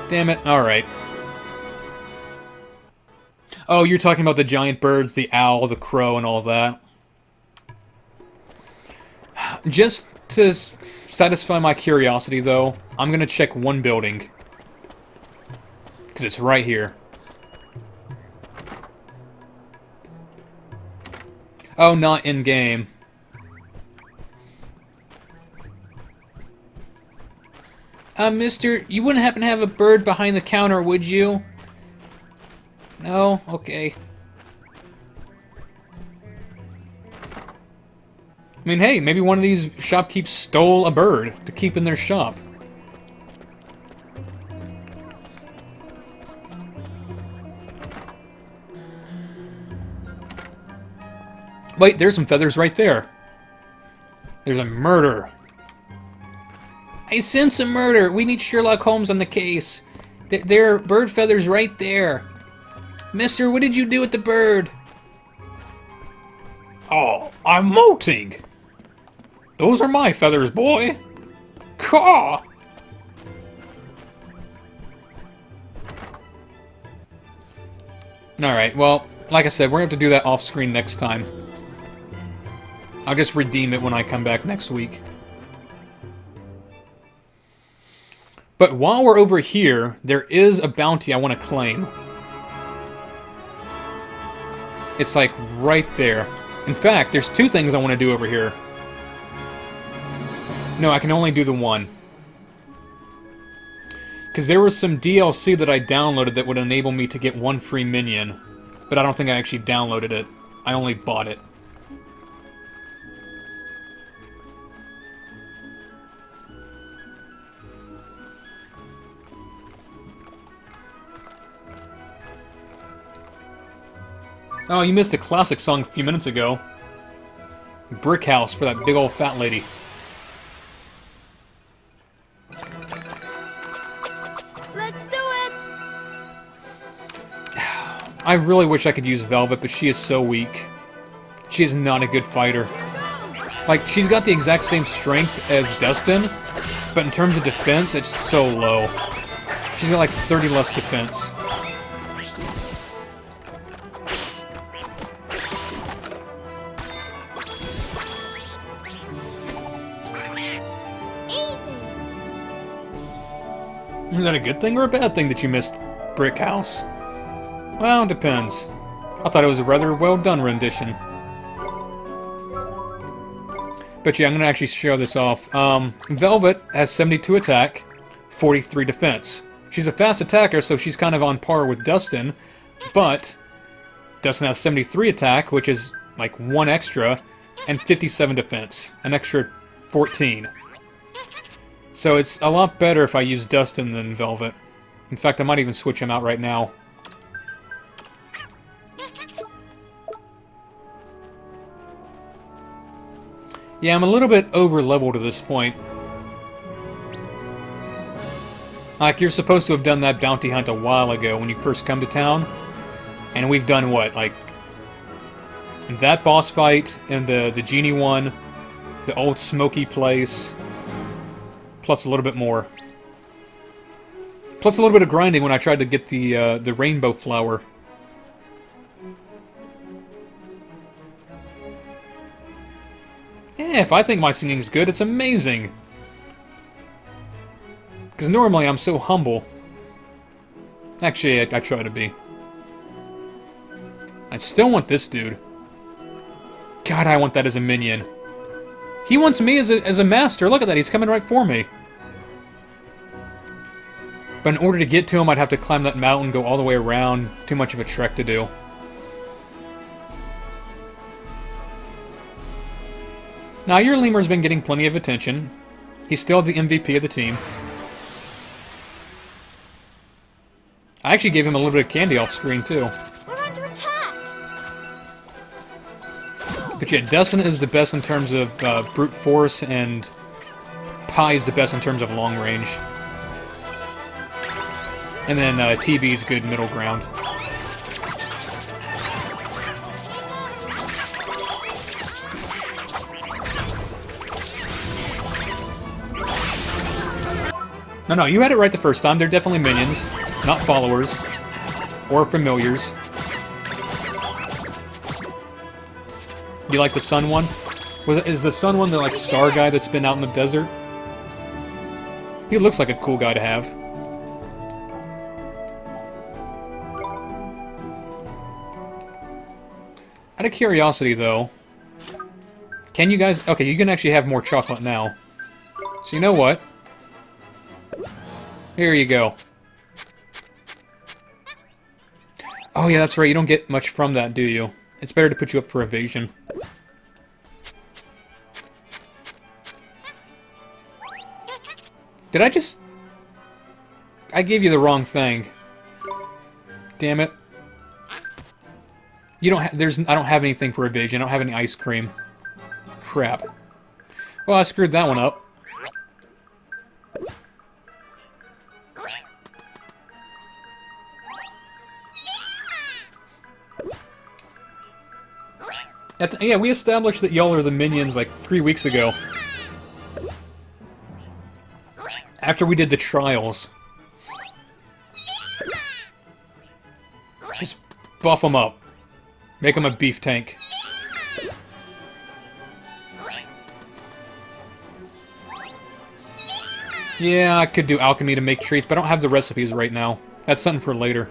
Damn it, alright. Oh, you're talking about the giant birds, the owl, the crow, and all that. Just to satisfy my curiosity, though, I'm gonna check one building. Because it's right here. Oh, not in-game. Mister, you wouldn't happen to have a bird behind the counter, would you? No? Okay. I mean, hey, maybe one of these shopkeepers stole a bird to keep in their shop. Wait, there's some feathers right there. There's a murder. I sense a murder. We need Sherlock Holmes on the case. There are bird feathers right there. Mister, what did you do with the bird? Oh, I'm molting. Those are my feathers, boy. Caw! Alright, well, like I said, we're going to have to do that off-screen next time. I'll just redeem it when I come back next week. But while we're over here, there is a bounty I want to claim. It's like right there. In fact, there's two things I want to do over here. No, I can only do the one. Because there was some DLC that I downloaded that would enable me to get one free minion. But I don't think I actually downloaded it. I only bought it. Oh, you missed a classic song a few minutes ago. Brick House for that big old fat lady. Let's do it! I really wish I could use Velvet, but she is so weak. She is not a good fighter. Like, she's got the exact same strength as Dustin, but in terms of defense, it's so low. She's got like 30 less defense. Is that a good thing or a bad thing that you missed Brick House? Well, it depends. I thought it was a rather well done rendition. But yeah, I'm going to actually show this off. Velvet has 72 attack, 43 defense. She's a fast attacker, so she's kind of on par with Dustin, but Dustin has 73 attack, which is like 1 extra, and 57 defense, an extra 14. So it's a lot better if I use Dustin than Velvet. In fact, I might even switch him out right now. Yeah, I'm a little bit over-leveled at this point. Like, you're supposed to have done that bounty hunt a while ago when you first come to town. And we've done what? Like, that boss fight, and the genie one, the old smoky place, plus a little bit more. Plus a little bit of grinding when I tried to get the rainbow flower. Yeah, if I think my singing's good, it's amazing. Because normally I'm so humble. Actually, I try to be. I still want this dude. God, I want that as a minion. He wants me as a master. Look at that, he's coming right for me. But in order to get to him, I'd have to climb that mountain, go all the way around. Too much of a trek to do. Now, your lemur's been getting plenty of attention. He's still the MVP of the team. I actually gave him a little bit of candy off screen, too. We're under attack! But yeah, Dustin is the best in terms of brute force, and Pi is the best in terms of long range. And then TB is good middle ground. No, you had it right the first time. They're definitely minions, not followers or familiars. You like the sun one? Is the sun one the like star guy that's been out in the desert? He looks like a cool guy to have. Out of curiosity, though, can you guys... Okay, you can actually have more chocolate now. So you know what? Here you go. Oh yeah, that's right, you don't get much from that, do you? It's better to put you up for evasion. Did I just... I gave you the wrong thing. Damn it. You don't have... I don't have anything for evasion. I don't have any ice cream. Crap. Well, I screwed that one up. Yeah, we established that y'all are the minions like 3 weeks ago. After we did the trials. Just buff them up. Make them a beef tank. Yeah, I could do alchemy to make treats, but I don't have the recipes right now. That's something for later.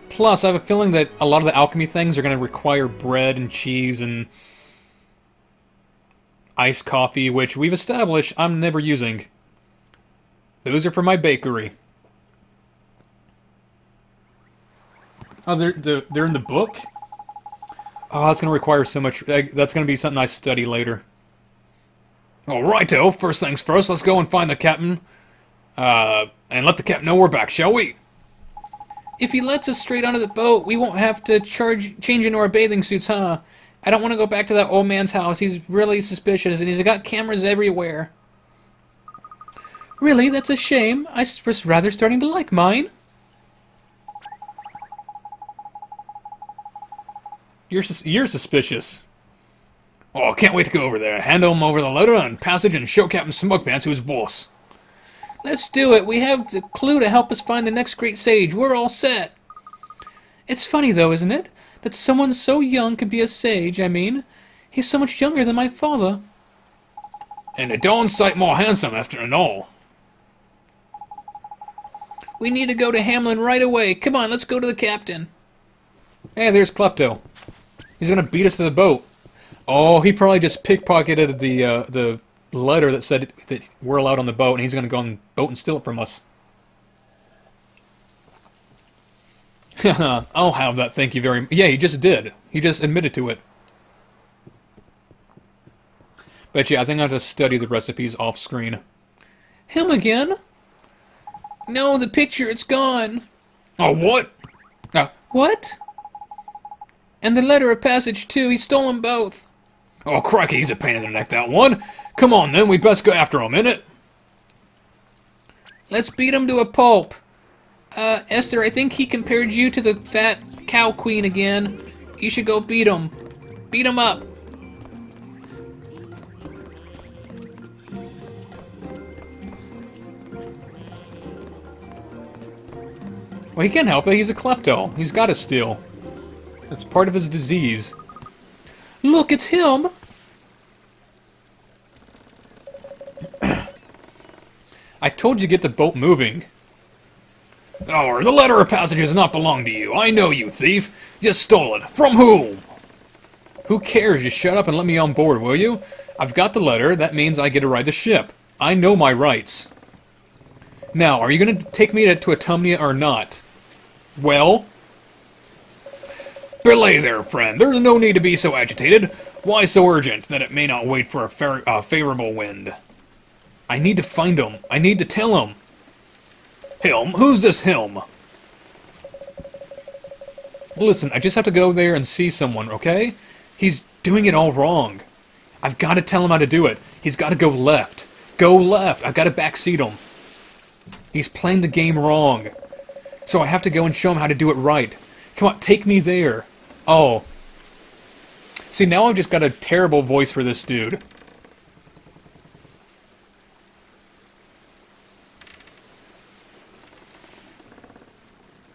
Plus, I have a feeling that a lot of the alchemy things are going to require bread and cheese and iced coffee, which we've established I'm never using. Those are for my bakery. Oh, they're in the book? Oh, that's going to require so much... That's going to be something I study later. Alrighto, first things first, let's go and find the captain. And let the captain know we're back, shall we? If he lets us straight onto the boat, we won't have to change into our bathing suits, huh? I don't want to go back to that old man's house. He's really suspicious, and he's got cameras everywhere. Really? That's a shame. I was rather starting to like mine. You're suspicious. Oh, can't wait to go over there. Hand him over the letter and passage and show Captain Smugpants who's boss. Let's do it. We have the clue to help us find the next great sage. We're all set. It's funny, though, isn't it? That someone so young could be a sage, I mean. He's so much younger than my father. And a darn sight more handsome after an all. We need to go to Hamlin right away. Come on, let's go to the captain. Hey, there's Klepto. He's gonna beat us to the boat. Oh, he probably just pickpocketed the letter that said that we're allowed on the boat, and he's gonna go on the boat and steal it from us. I'll have that, thank you very much. Yeah, he just did. He just admitted to it. But yeah, I think I have to study the recipes off screen. Him again? No, the picture, it's gone. Oh, what? What? And the letter of passage, too. He stole them both. Oh, crikey, he's a pain in the neck, that one. Come on, then, we best go after him, innit? Let's beat him to a pulp. Esther, I think he compared you to the fat cow queen again. You should go beat him. Beat him up. Well, he can't help it. He's a klepto. He's got to steal. It's part of his disease. Look, it's him! I told you to get the boat moving. Oh, the letter of passage does not belong to you. I know you, thief. You stole it. From whom? Who cares? You shut up and let me on board, will you? I've got the letter. That means I get to ride the ship. I know my rights. Now, are you going to take me to Autumnia or not? Well? Belay there, friend. There's no need to be so agitated. Why so urgent that it may not wait for a favorable wind? I need to find him. I need to tell him. Him? Who's this him? Listen, I just have to go there and see someone, okay? He's doing it all wrong. I've got to tell him how to do it. He's got to go left. Go left. I've got to backseat him. He's playing the game wrong. So I have to go and show him how to do it right. Come on, take me there. Oh. See, now I've just got a terrible voice for this dude.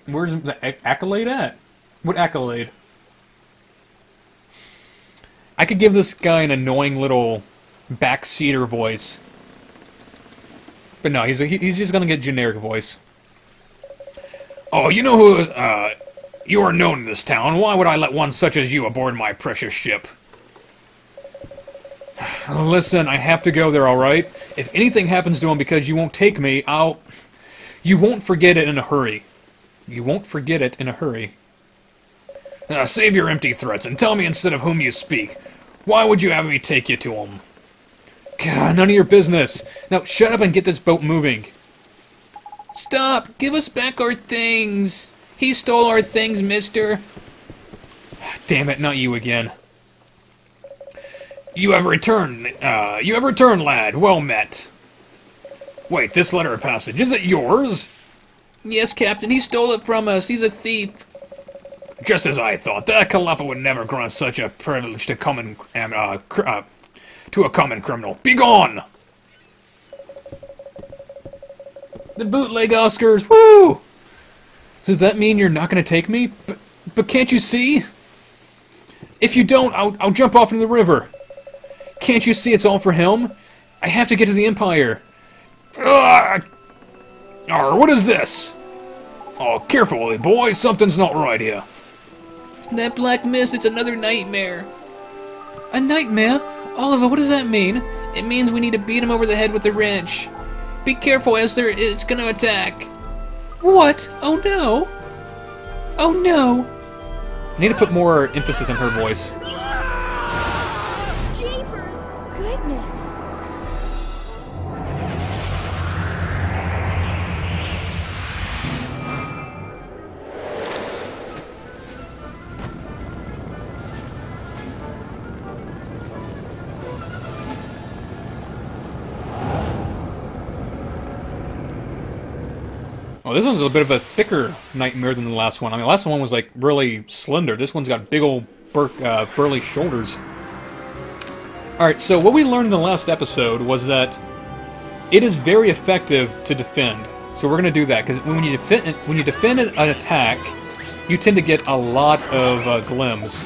Where's the accolade at? What accolade? I could give this guy an annoying little backseater voice. But no, he's just gonna get generic voice. Oh, you know who is, you are known in this town. Why would I let one such as you aboard my precious ship? Listen, I have to go there, alright? If anything happens to him because you won't take me, you won't forget it in a hurry. You won't forget it in a hurry. Save your empty threats and tell me instead of whom you speak. Why would you have me take you to him? God, none of your business. Now, shut up and get this boat moving. Stop! Give us back our things! He stole our things, mister! Damn it, not you again. You have returned, lad. Well met. Wait, this letter of passage, is it yours? Yes, Captain, he stole it from us. He's a thief. Just as I thought. That Califa would never grant such a privilege to to a common criminal. Begone! The bootleg Oscars, woo! Does that mean you're not going to take me? But can't you see? If you don't, I'll jump off into the river. Can't you see it's all for him? I have to get to the Empire. What is this? Oh, careful, Willie boy. Something's not right here. That black mist, it's another nightmare. A nightmare? Oliver, what does that mean? It means we need to beat him over the head with a wrench. Be careful, Esther. It's gonna attack. What? Oh no. Oh no. I need to put more emphasis on her voice. Jeepers! Goodness! Oh, this one's a bit of a thicker nightmare than the last one. I mean, the last one was, like, really slender. This one's got big old burly shoulders. Alright, so what we learned in the last episode was that it is very effective to defend. So we're going to do that, because when you defend an attack, you tend to get a lot of glims.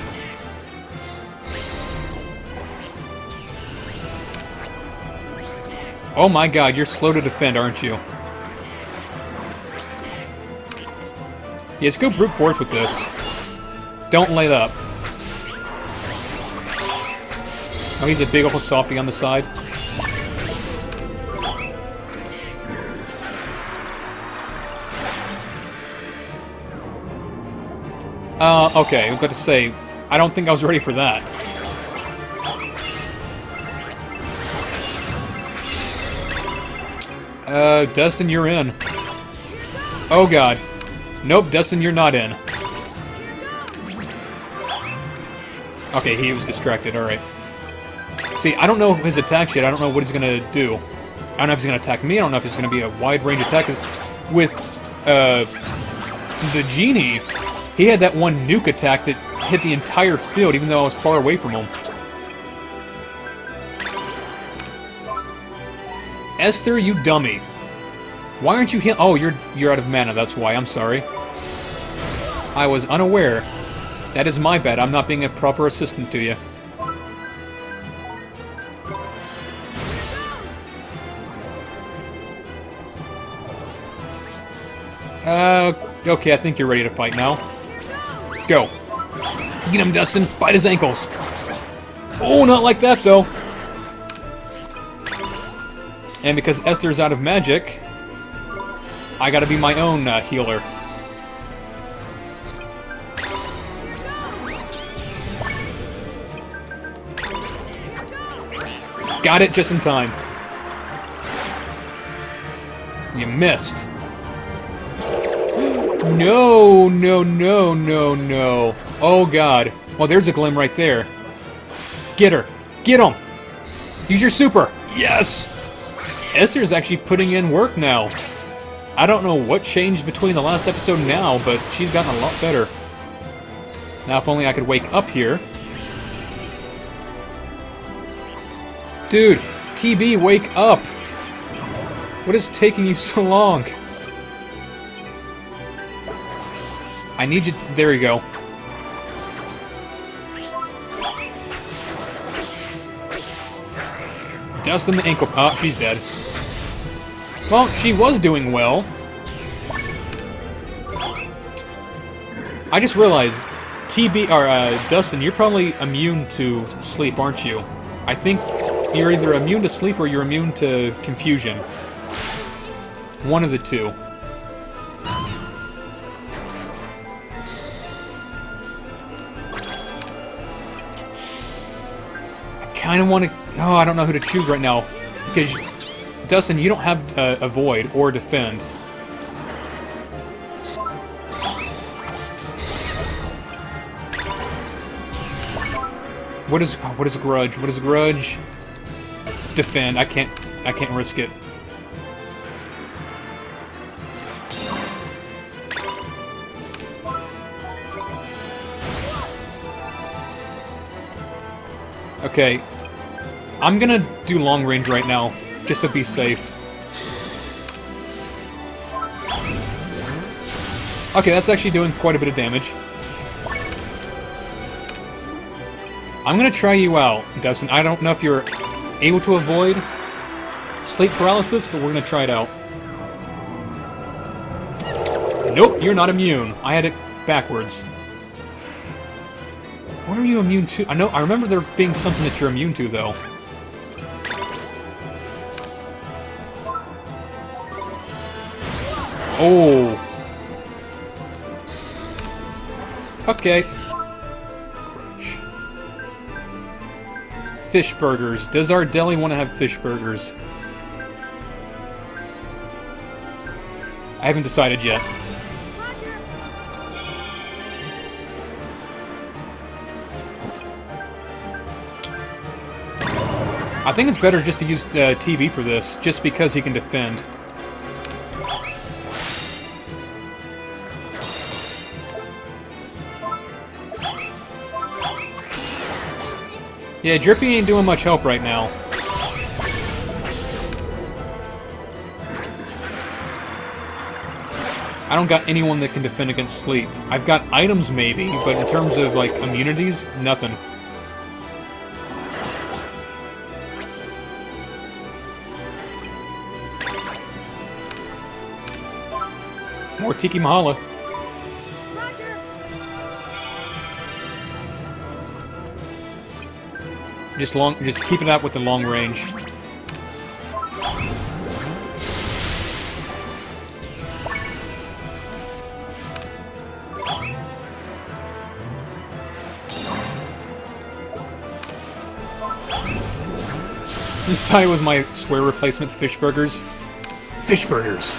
Oh my god, you're slow to defend, aren't you? Yeah, let's go brute force with this. Don't light up. Oh, he's a big old softy on the side. Okay, I was about to say, I don't think I was ready for that. Dustin, you're in. Oh god. Nope, Dustin, you're not in. Okay, he was distracted, alright. See, I don't know his attacks yet, I don't know what he's gonna do. I don't know if he's gonna attack me, I don't know if it's gonna be a wide-range attack, 'cause with, the genie, he had that one nuke attack that hit the entire field, even though I was far away from him. Esther, you dummy. Why aren't you heal- Oh, you're out of mana, that's why, I'm sorry. I was unaware. That is my bad, I'm not being a proper assistant to you. Okay, I think you're ready to fight now. Go. Get him, Dustin. Bite his ankles. Oh, not like that, though. And because Esther's out of magic, I gotta be my own healer. Got it just in time. You missed. No, no, no, no, no. Oh, God. Well, there's a glim right there. Get her. Get him. Use your super. Yes! Esther's actually putting in work now. I don't know what changed between the last episode and now, but she's gotten a lot better. Now, if only I could wake up here. Dude, TB, wake up! What is taking you so long? I need you... There you go. Dustin the ankle... Oh, she's dead. Well, she was doing well. I just realized, Dustin, you're probably immune to sleep, aren't you? I think you're either immune to sleep or you're immune to confusion. One of the two. I kind of want to... Oh, I don't know who to choose right now. Because, Dustin, you don't have Avoid or Defend. What is Grudge? What is Grudge? Defend. I can't risk it. Okay. I'm gonna do long range right now, just to be safe. Okay, that's actually doing quite a bit of damage. I'm gonna try you out, Dustin. I don't know if you're able to avoid sleep paralysis, but we're gonna try it out. Nope, you're not immune. I had it backwards. What are you immune to? I remember there being something that you're immune to, though. Oh. Okay. Fish burgers. Does our deli want to have fish burgers? I haven't decided yet. I think it's better just to use TB for this, just because he can defend. Yeah, Drippy ain't doing much help right now. I don't got anyone that can defend against sleep. I've got items maybe, but in terms of, like, immunities, nothing. More Tiki Mahala. Just keep it up with the long range. You thought it was my swear replacement, fish burgers? Fish burgers!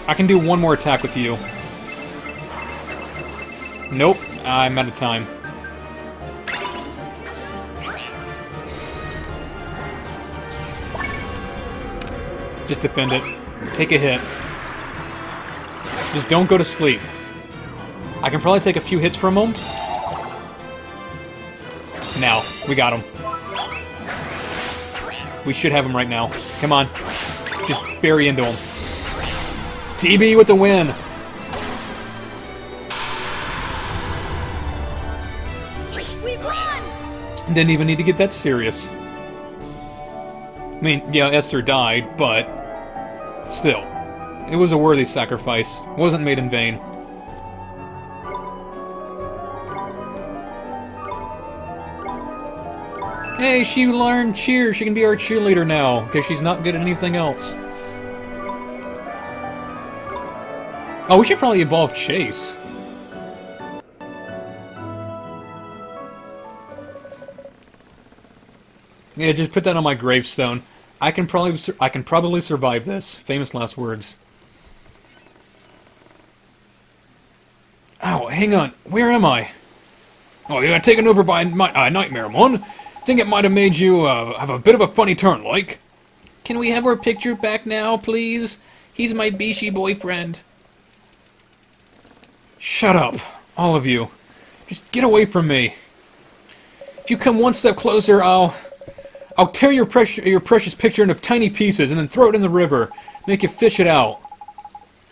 I can do one more attack with you. Nope, I'm out of time. Just defend it. Take a hit. Just don't go to sleep. I can probably take a few hits from him. Now, we got him. We should have him right now. Come on. Just bury into him. TB with the win! We won! Didn't even need to get that serious. I mean, yeah, Esther died, but still. It was a worthy sacrifice. Wasn't made in vain. Hey, she learned cheer. She can be our cheerleader now, because she's not good at anything else. Oh, we should probably evolve Chase. Yeah, just put that on my gravestone. I can probably survive this. Famous last words. Ow, hang on. Where am I? Oh, you got taken over by Nightmare Mon. Think it might have made you have a bit of a funny turn, like. Can we have our picture back now, please? He's my Bishi boyfriend. Shut up, all of you. Just get away from me. If you come one step closer, I'll tear your precious picture into tiny pieces and then throw it in the river. Make you fish it out.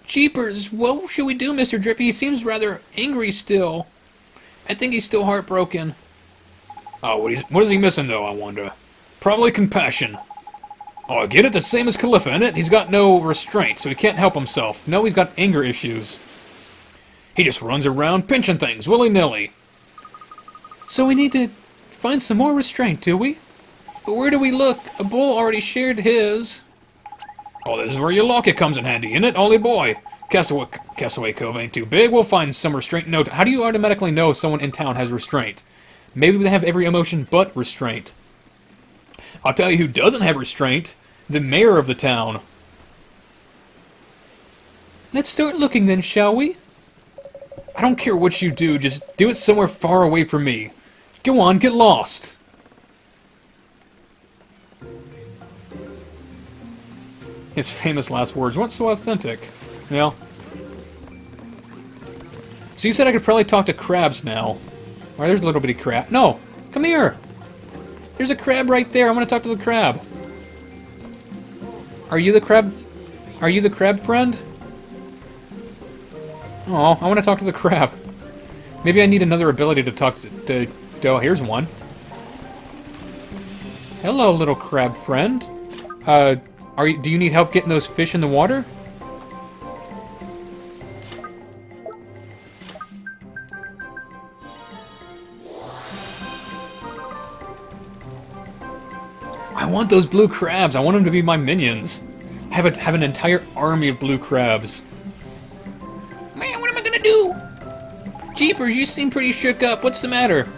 Jeepers, what should we do, Mr. Drippy? He seems rather angry still. I think he's still heartbroken. Oh, what is he missing, though, I wonder? Probably compassion. Oh, I get it, the same as Calipha, innit? He's got no restraint, so he can't help himself. No, he's got anger issues. He just runs around pinching things, willy-nilly. So we need to find some more restraint, do we? But where do we look? A bull already shared his. Oh, this is where your locket comes in handy, innit, Ollie boy? Castaway Cove ain't too big, we'll find some restraint. No, how do you automatically know someone in town has restraint? Maybe they have every emotion but restraint. I'll tell you who doesn't have restraint. The mayor of the town. Let's start looking then, shall we? I don't care what you do, just do it somewhere far away from me. Go on, get lost. His famous last words weren't so authentic. Yeah. So you said I could probably talk to crabs now. Alright, there's a little bitty crab. No! Come here! There's a crab right there. I want to talk to the crab. Are you the crab? Are you the crab friend? Oh, I want to talk to the crab. Maybe I need another ability to talk to oh, here's one. Hello, little crab friend. Do you need help getting those fish in the water? I want those blue crabs. I want them to be my minions. I have an entire army of blue crabs. Man, what am I gonna do? Jeepers, you seem pretty shook up. What's the matter?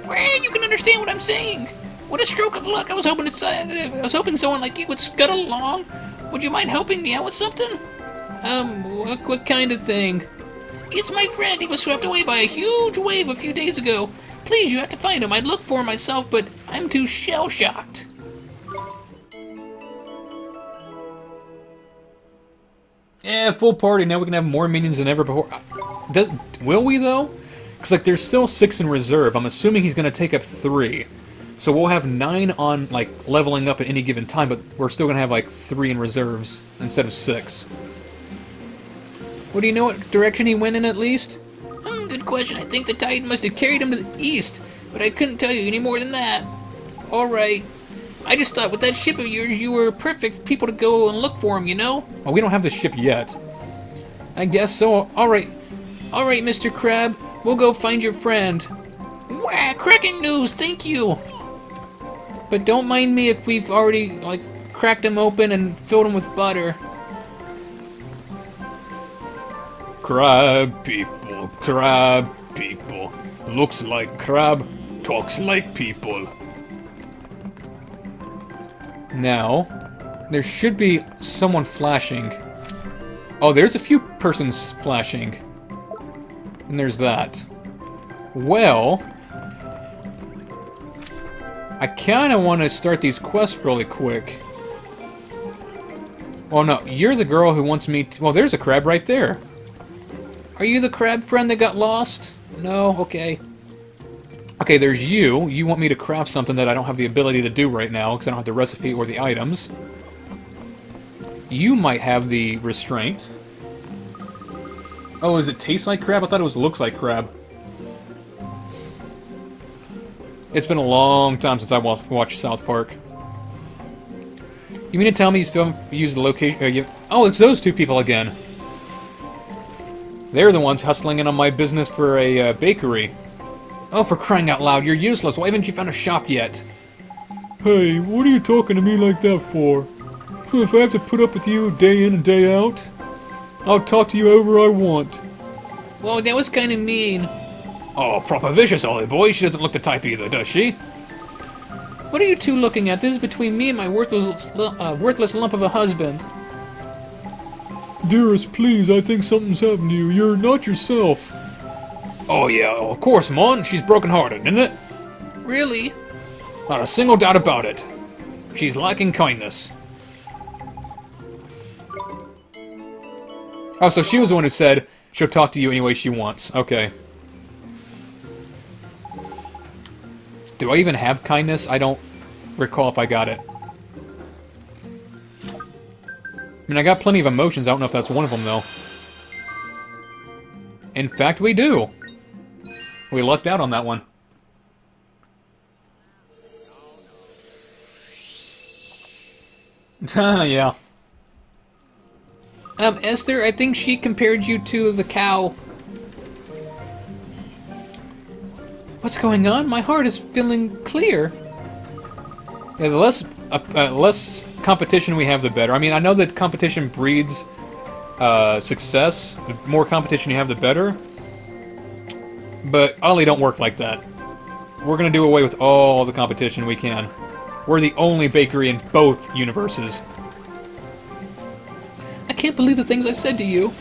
Well, you can understand what I'm saying. What a stroke of luck. I was hoping someone like you would scuttle along. Would you mind helping me out with something? What kind of thing? It's my friend. He was swept away by a huge wave a few days ago. Please, you have to find him. I'd look for him myself, but I'm too shell-shocked. Yeah, full party. Now we can have more minions than ever before. Will we, though? Because, like, there's still 6 in reserve. I'm assuming he's going to take up 3. So we'll have 9 on, like, leveling up at any given time, but we're still going to have, like, 3 in reserves instead of 6. Well, do you know what direction he went in, at least? Good question. I think the tide must have carried him to the east, but I couldn't tell you any more than that. Alright. I just thought with that ship of yours, you were perfect people to go and look for him, you know? Well, we don't have the ship yet. I guess so. Alright, Mr. Crab. We'll go find your friend. Wow, cracking news, thank you! But don't mind me if we've already, like, cracked him open and filled him with butter. Crab people. Looks like crab, talks like people. Now, there should be someone flashing. Oh, there's a few persons flashing. And there's that. Well, I kind of want to start these quests really quick. Oh no, you're the girl who wants me to... Well, there's a crab right there. Are you the crab friend that got lost? No? Okay. Okay, there's you. You want me to craft something that I don't have the ability to do right now because I don't have the recipe or the items. You might have the restraint. Oh, does it taste like crab? I thought it was looks like crab. It's been a long time since I watched South Park. You mean to tell me you still haven't used the location... Oh, it's those two people again. They're the ones hustling in on my business for a bakery. Oh, for crying out loud, you're useless. Why haven't you found a shop yet? Hey, what are you talking to me like that for? If I have to put up with you day in and day out, I'll talk to you however I want. Whoa, that was kind of mean. Oh, proper vicious, Ollie boy. She doesn't look the type either, does she? What are you two looking at? This is between me and my worthless lump of a husband. Dearest, please, I think something's happened to you. You're not yourself. Oh yeah, of course, Mon. She's broken-hearted, isn't it? Really? Not a single doubt about it. She's lacking kindness. Oh, so she was the one who said she'll talk to you any way she wants. Okay. Do I even have kindness? I don't recall if I got it. I mean, I got plenty of emotions. I don't know if that's one of them, though. In fact, we do. We lucked out on that one. Yeah. Esther, I think she compared you to the cow. What's going on? My heart is feeling clear. Yeah, the less competition we have, the better. I mean, I know that competition breeds success. The more competition you have, the better. But Ollie don't work like that. We're gonna do away with all the competition we can. We're the only bakery in both universes. I can't believe the things I said to you.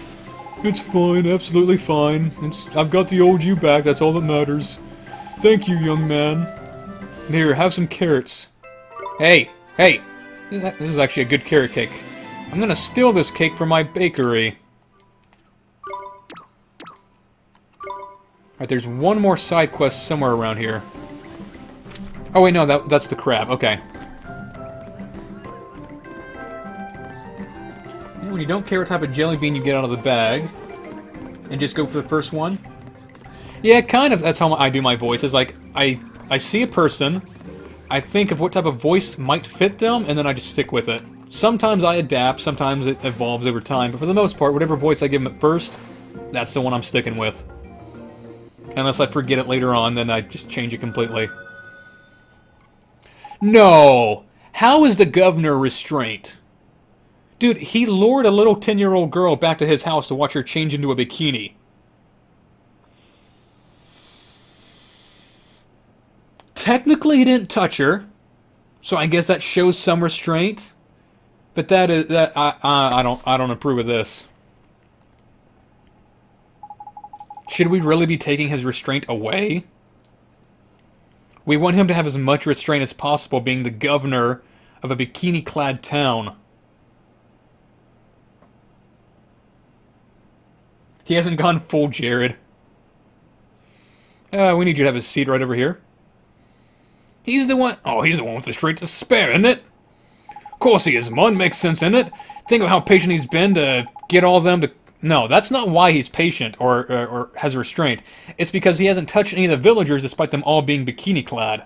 It's fine, absolutely fine. I've got the old you back, that's all that matters. Thank you, young man. Here, have some carrots. Hey! Hey! This is actually a good carrot cake. I'm gonna steal this cake from my bakery. Alright, there's one more side quest somewhere around here. Oh wait, no, that's the crab. Okay. When you don't care what type of jelly bean you get out of the bag, and just go for the first one. Yeah, kind of. That's how I do my voice. It's like, I see a person, I think of what type of voice might fit them, and then I just stick with it. Sometimes I adapt, sometimes it evolves over time, but for the most part, whatever voice I give them at first, that's the one I'm sticking with. Unless I forget it later on, then I just change it completely. No! How is the governor restraint? Dude, he lured a little 10-year-old girl back to his house to watch her change into a bikini. Technically, he didn't touch her, so I guess that shows some restraint. But I don't approve of this. Should we really be taking his restraint away? We want him to have as much restraint as possible, being the governor of a bikini-clad town. He hasn't gone full Jared. We need you to have a seat right over here. He's the one... Oh, he's the one with the strength to spare, isn't it? Of course he is, Mon. Makes sense, isn't it? Think of how patient he's been to get all of them to... No, that's not why he's patient or has restraint. It's because he hasn't touched any of the villagers despite them all being bikini-clad.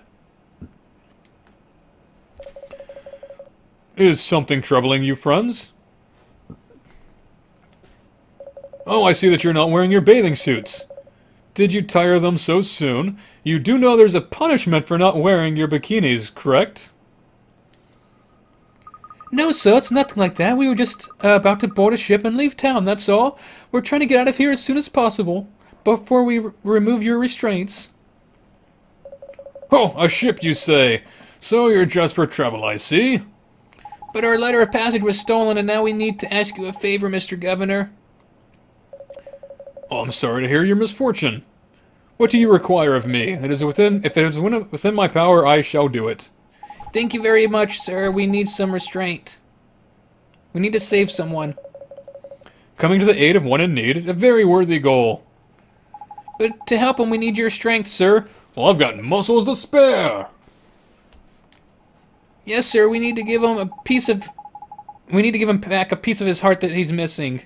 Is something troubling you, friends? Oh, I see that you're not wearing your bathing suits. Did you tire them so soon? You do know there's a punishment for not wearing your bikinis, correct? No, sir, it's nothing like that. We were just about to board a ship and leave town, that's all. We're trying to get out of here as soon as possible, before we remove your restraints. Oh, a ship, you say? So you're just for travel, I see. But our letter of passage was stolen, and now we need to ask you a favor, Mr. Governor. Oh, I'm sorry to hear your misfortune. What do you require of me? If it is within my power, I shall do it. Thank you very much, sir. We need some restraint. We need to save someone. Coming to the aid of one in need is a very worthy goal. But to help him, we need your strength, sir. Well, I've got muscles to spare. Yes, sir. We need to give him back a piece of his heart that he's missing.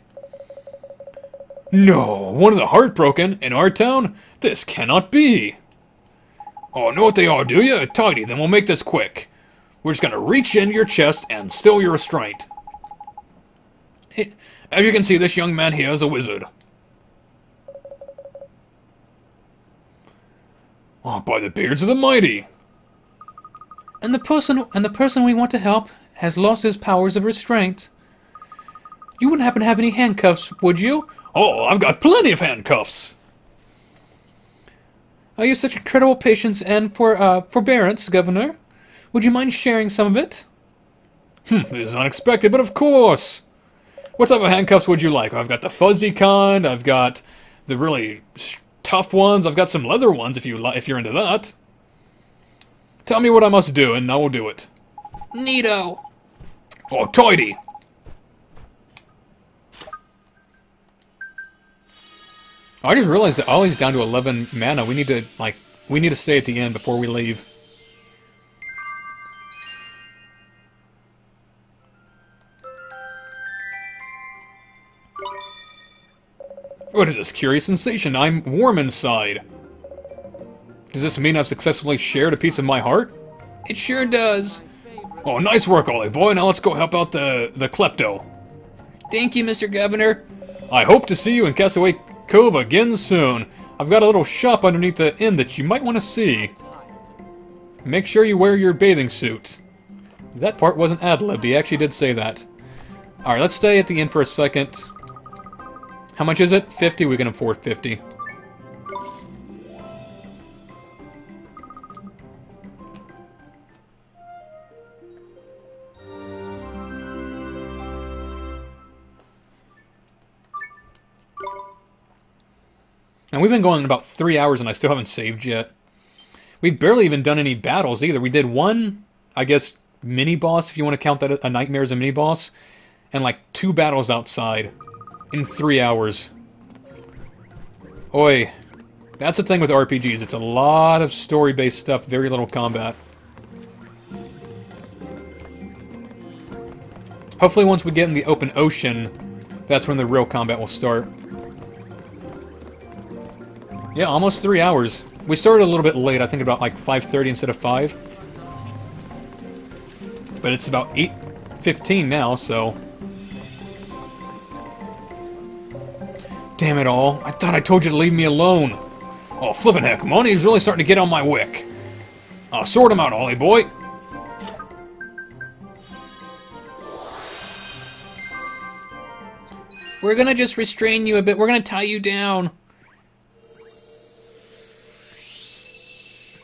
No, one of the heartbroken in our town? This cannot be. Oh, know what they are, do you? Tidy, then we'll make this quick. We're just gonna reach in your chest and steal your restraint. As you can see, this young man here is a wizard. Oh, by the beards of the mighty. And the person we want to help has lost his powers of restraint. You wouldn't happen to have any handcuffs, would you? Oh, I've got plenty of handcuffs. You have such incredible patience and forbearance, Governor. Would you mind sharing some of it? It is unexpected, but of course. What type of handcuffs would you like? I've got the fuzzy kind. I've got the really tough ones. I've got some leather ones if you're into that. Tell me what I must do, and I will do it. Neato. Oh, tidy. I just realized that Ollie's down to 11 mana. We need to stay at the end before we leave. What is this curious sensation? I'm warm inside. Does this mean I've successfully shared a piece of my heart? It sure does. Oh, nice work, Ollie boy. Now let's go help out the klepto. Thank you, Mr. Governor. I hope to see you in Castaway Cove again soon. I've got a little shop underneath the inn that you might want to see. Make sure you wear your bathing suit. That part wasn't ad-libbed. He actually did say that. Alright, let's stay at the inn for a second. How much is it? 50? We can afford 50. And we've been going about 3 hours and I still haven't saved yet. We've barely even done any battles either. We did one, I guess, mini-boss, if you want to count that a nightmare as a mini-boss. And like 2 battles outside in 3 hours. Oi. That's the thing with RPGs. It's a lot of story-based stuff, very little combat. Hopefully once we get in the open ocean, that's when the real combat will start. Yeah, almost 3 hours. We started a little bit late, I think about like 5:30 instead of 5. But it's about 8:15 now, so... Damn it all. I thought I told you to leave me alone. Oh, flippin' heck, money's really starting to get on my wick. Sort him out, Ollie boy. We're gonna just restrain you a bit. We're gonna tie you down.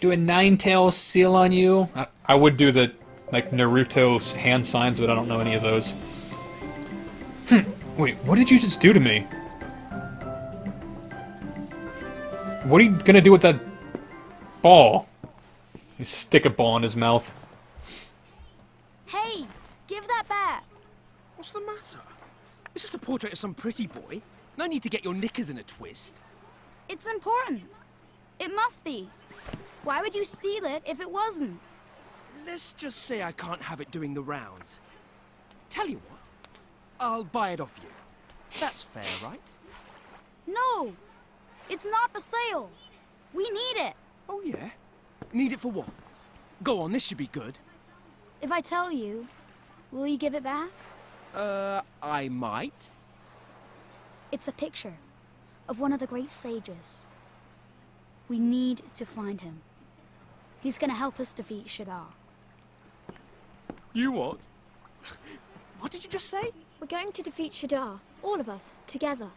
Do a 9-tail seal on you. I would do the, like, Naruto hand signs, but I don't know any of those. Wait, what did you just do to me? What are you gonna do with that ball? You stick a ball in his mouth. Hey, give that back. What's the matter? It's just a portrait of some pretty boy. No need to get your knickers in a twist. It's important. It must be. Why would you steal it if it wasn't? Let's just say I can't have it doing the rounds. Tell you what, I'll buy it off you. That's fair, right? No, it's not for sale. We need it. Oh yeah? Need it for what? Go on, this should be good. If I tell you, Will you give it back? I might. It's a picture of one of the great sages. We need to find him. He's gonna help us defeat Shadar. You what? What did you just say? We're going to defeat Shadar, all of us, together.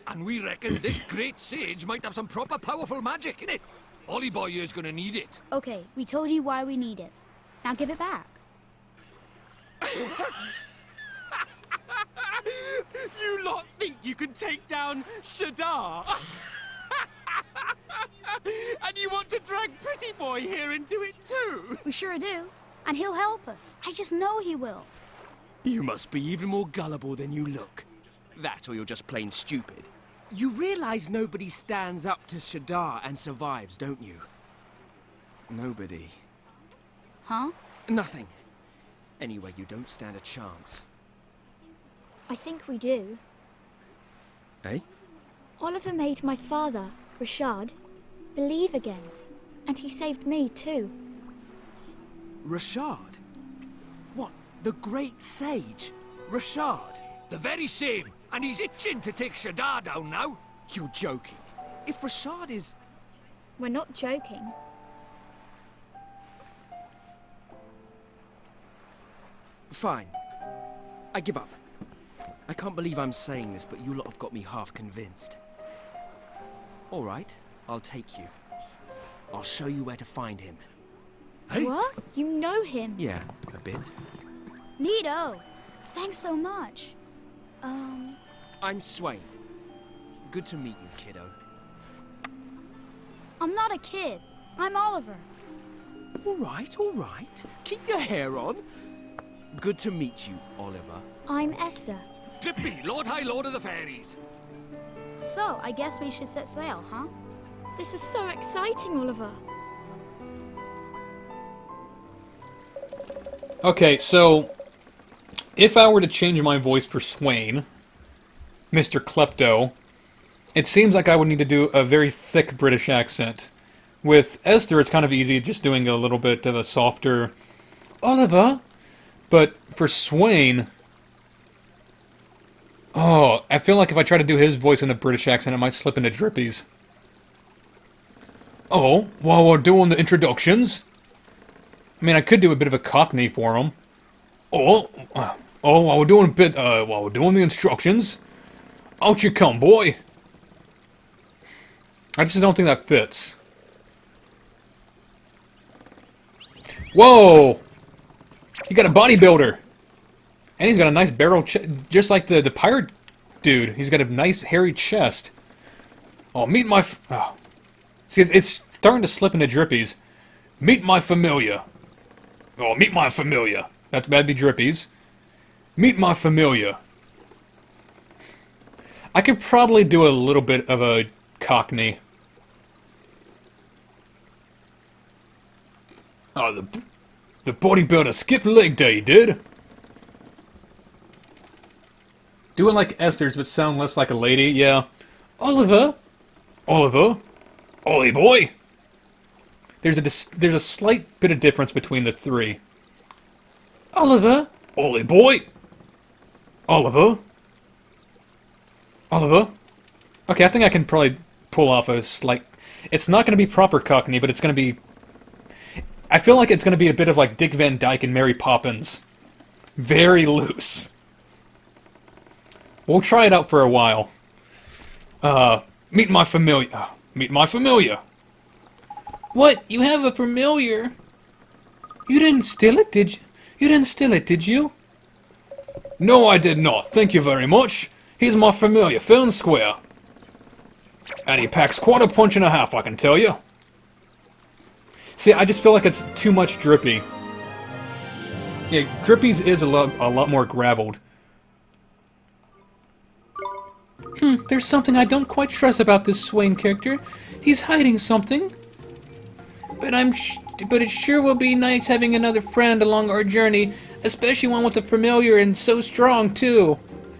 And we reckon this great sage might have some proper powerful magic in it. Ollie boy here's gonna need it. Okay, we told you why we need it. Now give it back. You lot think you can take down Shadar? And you want to drag Pretty Boy here into it too? We sure do. And he'll help us. I just know he will. You must be even more gullible than you look. That or you're just plain stupid. You realize nobody stands up to Shadar and survives, don't you? Nobody. Huh? Nothing. Anyway, you don't stand a chance. I think we do. Eh? Oliver made my father, Rashad, believe again. And he saved me too. Rashad? What? The great sage? Rashad? The very same. And he's itching to take Shadar down now. You're joking. If Rashad is... We're not joking. Fine. I give up. I can't believe I'm saying this, but you lot have got me half convinced. All right, I'll take you. I'll show you where to find him. Hey? What? You know him? Yeah, a bit. Neato. Thanks so much. I'm Swain. Good to meet you, kiddo. I'm not a kid. I'm Oliver. All right. Keep your hair on. Good to meet you, Oliver. I'm Esther. Drippy, Lord High Lord of the Fairies. So, I guess we should set sail, huh? This is so exciting, Oliver. Okay, so if I were to change my voice for Swain, Mr. Klepto, it seems like I would need to do a very thick British accent. With Esther, it's kind of easy, just doing a little bit of a softer Oliver. But for Swain, oh, I feel like if I try to do his voice in a British accent, it might slip into Drippy's. Oh, while we're doing the introductions, I mean, I could do a bit of a Cockney for him. While we're doing the instructions, out you come, boy. I just don't think that fits. Whoa! He got a bodybuilder, and he's got a nice barrel, just like the pirate dude. He's got a nice hairy chest. Oh, meet my. See, it's starting to slip into Drippy's. Meet my familiar. Oh, meet my familiar. That'd be Drippy's. Meet my familiar. I could probably do a little bit of a Cockney. Oh, the bodybuilder skipped leg day, did? Doing like Esther's, but sound less like a lady, yeah. Oliver? Ollie boy? There's a slight bit of difference between the three. Oliver? Ollie boy? Oliver? Okay, I think I can probably pull off a slight... It's not going to be proper Cockney, but it's going to be... I feel like it's going to be a bit of like Dick Van Dyke and Mary Poppins. Very loose. We'll try it out for a while. Meet my familiar. Meet my familiar. What? You have a familiar? You didn't steal it, did you? You didn't steal it, did you? No, I did not. Thank you very much. He's my familiar, fair and square. And he packs quite a punch and a half, I can tell you. See, I just feel like it's too much Drippy. Yeah, Drippy's is a lot more gravelled. There's something I don't quite trust about this Swain character. He's hiding something. But it sure will be nice having another friend along our journey, especially one with a familiar and so strong too.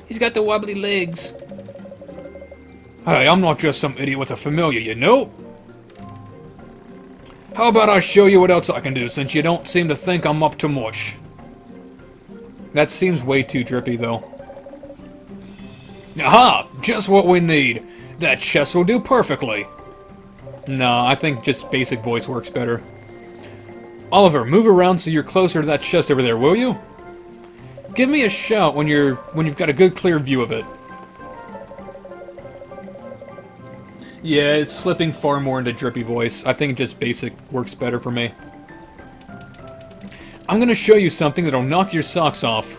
He's got the wobbly legs. Hey, I'm not just some idiot with a familiar, you know? How about I show you what else I can do, since you don't seem to think I'm up to much? That seems way too drippy, though. Aha! Just what we need. That chest will do perfectly. No, I think just basic voice works better. Oliver, move around so you're closer to that chest over there, will you? Give me a shout when you've got a good clear view of it. Yeah, it's slipping far more into drippy voice. I think just basic works better for me. I'm gonna show you something that'll knock your socks off.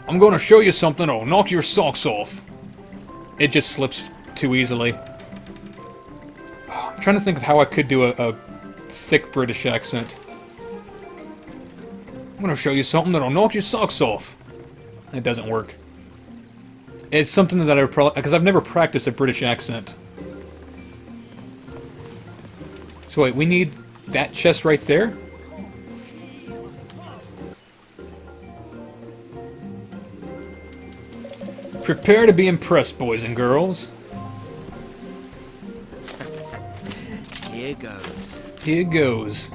I'm gonna show you something that'll knock your socks off. It just slips too easily. I'm trying to think of how I could do a thick British accent. I'm gonna show you something that'll knock your socks off. It doesn't work. It's something that I would probably... because I've never practiced a British accent. So wait, we need that chest right there? Prepare to be impressed, boys and girls. Here goes. Here goes.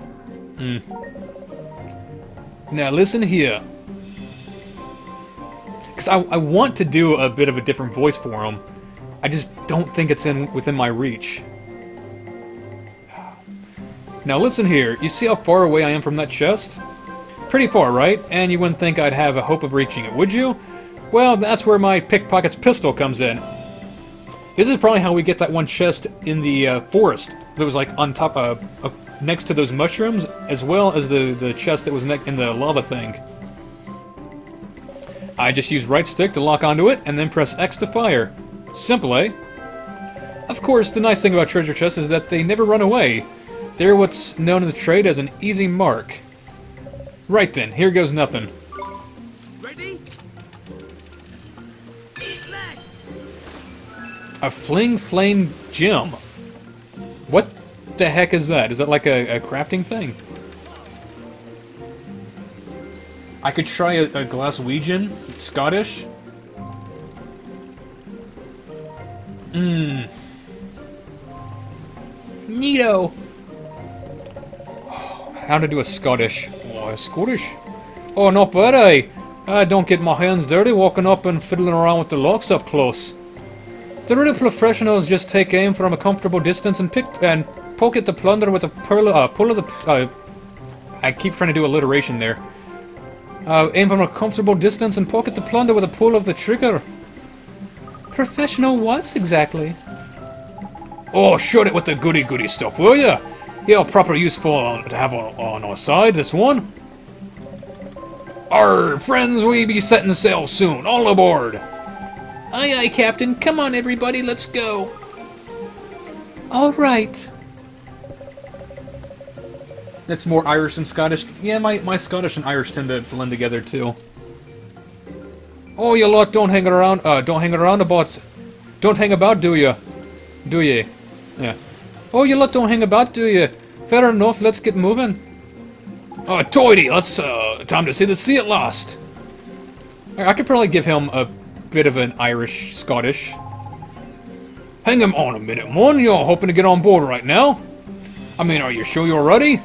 Now listen here. Because I want to do a bit of a different voice for him. I just don't think it's within my reach. Now listen here. You see how far away I am from that chest? Pretty far, right? And you wouldn't think I'd have a hope of reaching it, would you? Well, that's where my pickpocket's pistol comes in. This is probably how we get that one chest in the forest that was like on top of, next to those mushrooms, as well as the chest that was in the lava thing. I just use right stick to lock onto it, and then press X to fire. Simple, eh? Of course, the nice thing about treasure chests is that they never run away. They're what's known in the trade as an easy mark. Right then, here goes nothing. Ready? A fling flame gem. What the heck is that? Is that like a crafting thing? I could try a Glaswegian, Scottish. Neato. How to do a Scottish? Oh, a Scottish? Oh, not bad, eh? I don't get my hands dirty walking up and fiddling around with the locks up close. The real professionals just take aim from a comfortable distance and pocket the plunder with a pull of the. I keep trying to do alliteration there. Aim from a comfortable distance and pocket the plunder with a pull of the trigger. Professional what exactly? Oh, shoot it with the goody stuff, will ya? Yeah, proper useful to have on our side, this one. Arr, friends, we be setting sail soon. All aboard. Aye, aye, Captain. Come on, everybody, let's go. All right. That's more Irish than Scottish. Yeah, my Scottish and Irish tend to blend together too. Oh, you lot don't hang around. Don't hang about, do ya? Do ye? Yeah. Oh, you lot don't hang about, do ye? Fair enough. Let's get moving. Toity, let's time to see the sea at last. I could probably give him a bit of an Irish Scottish. Hang him on a minute, mon. You're hoping to get on board right now. I mean, are you sure you're ready?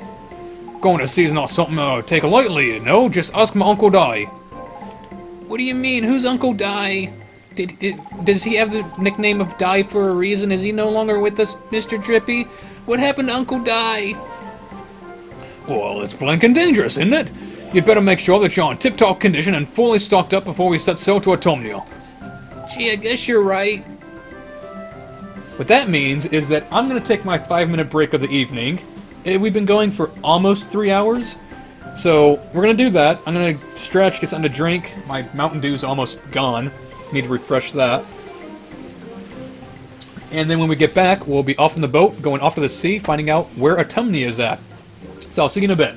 Going to sea's not something to take lightly, you know. Just ask my Uncle Di. What do you mean? Who's Uncle Di? Does he have the nickname of Di for a reason? Is he no longer with us, Mr. Drippy? What happened to Uncle Di? Well, it's blanking dangerous, isn't it? You'd better make sure that you're in tip-top condition and fully stocked up before we set sail to Autumnal. Gee, I guess you're right. What that means is that I'm going to take my 5-minute break of the evening. We've been going for almost 3 hours, so we're going to do that. I'm going to stretch, get something to drink. My Mountain Dew's almost gone. Need to refresh that. And then when we get back, we'll be off in the boat, going off to the sea, finding out where Autumnal is at. So I'll see you in a bit.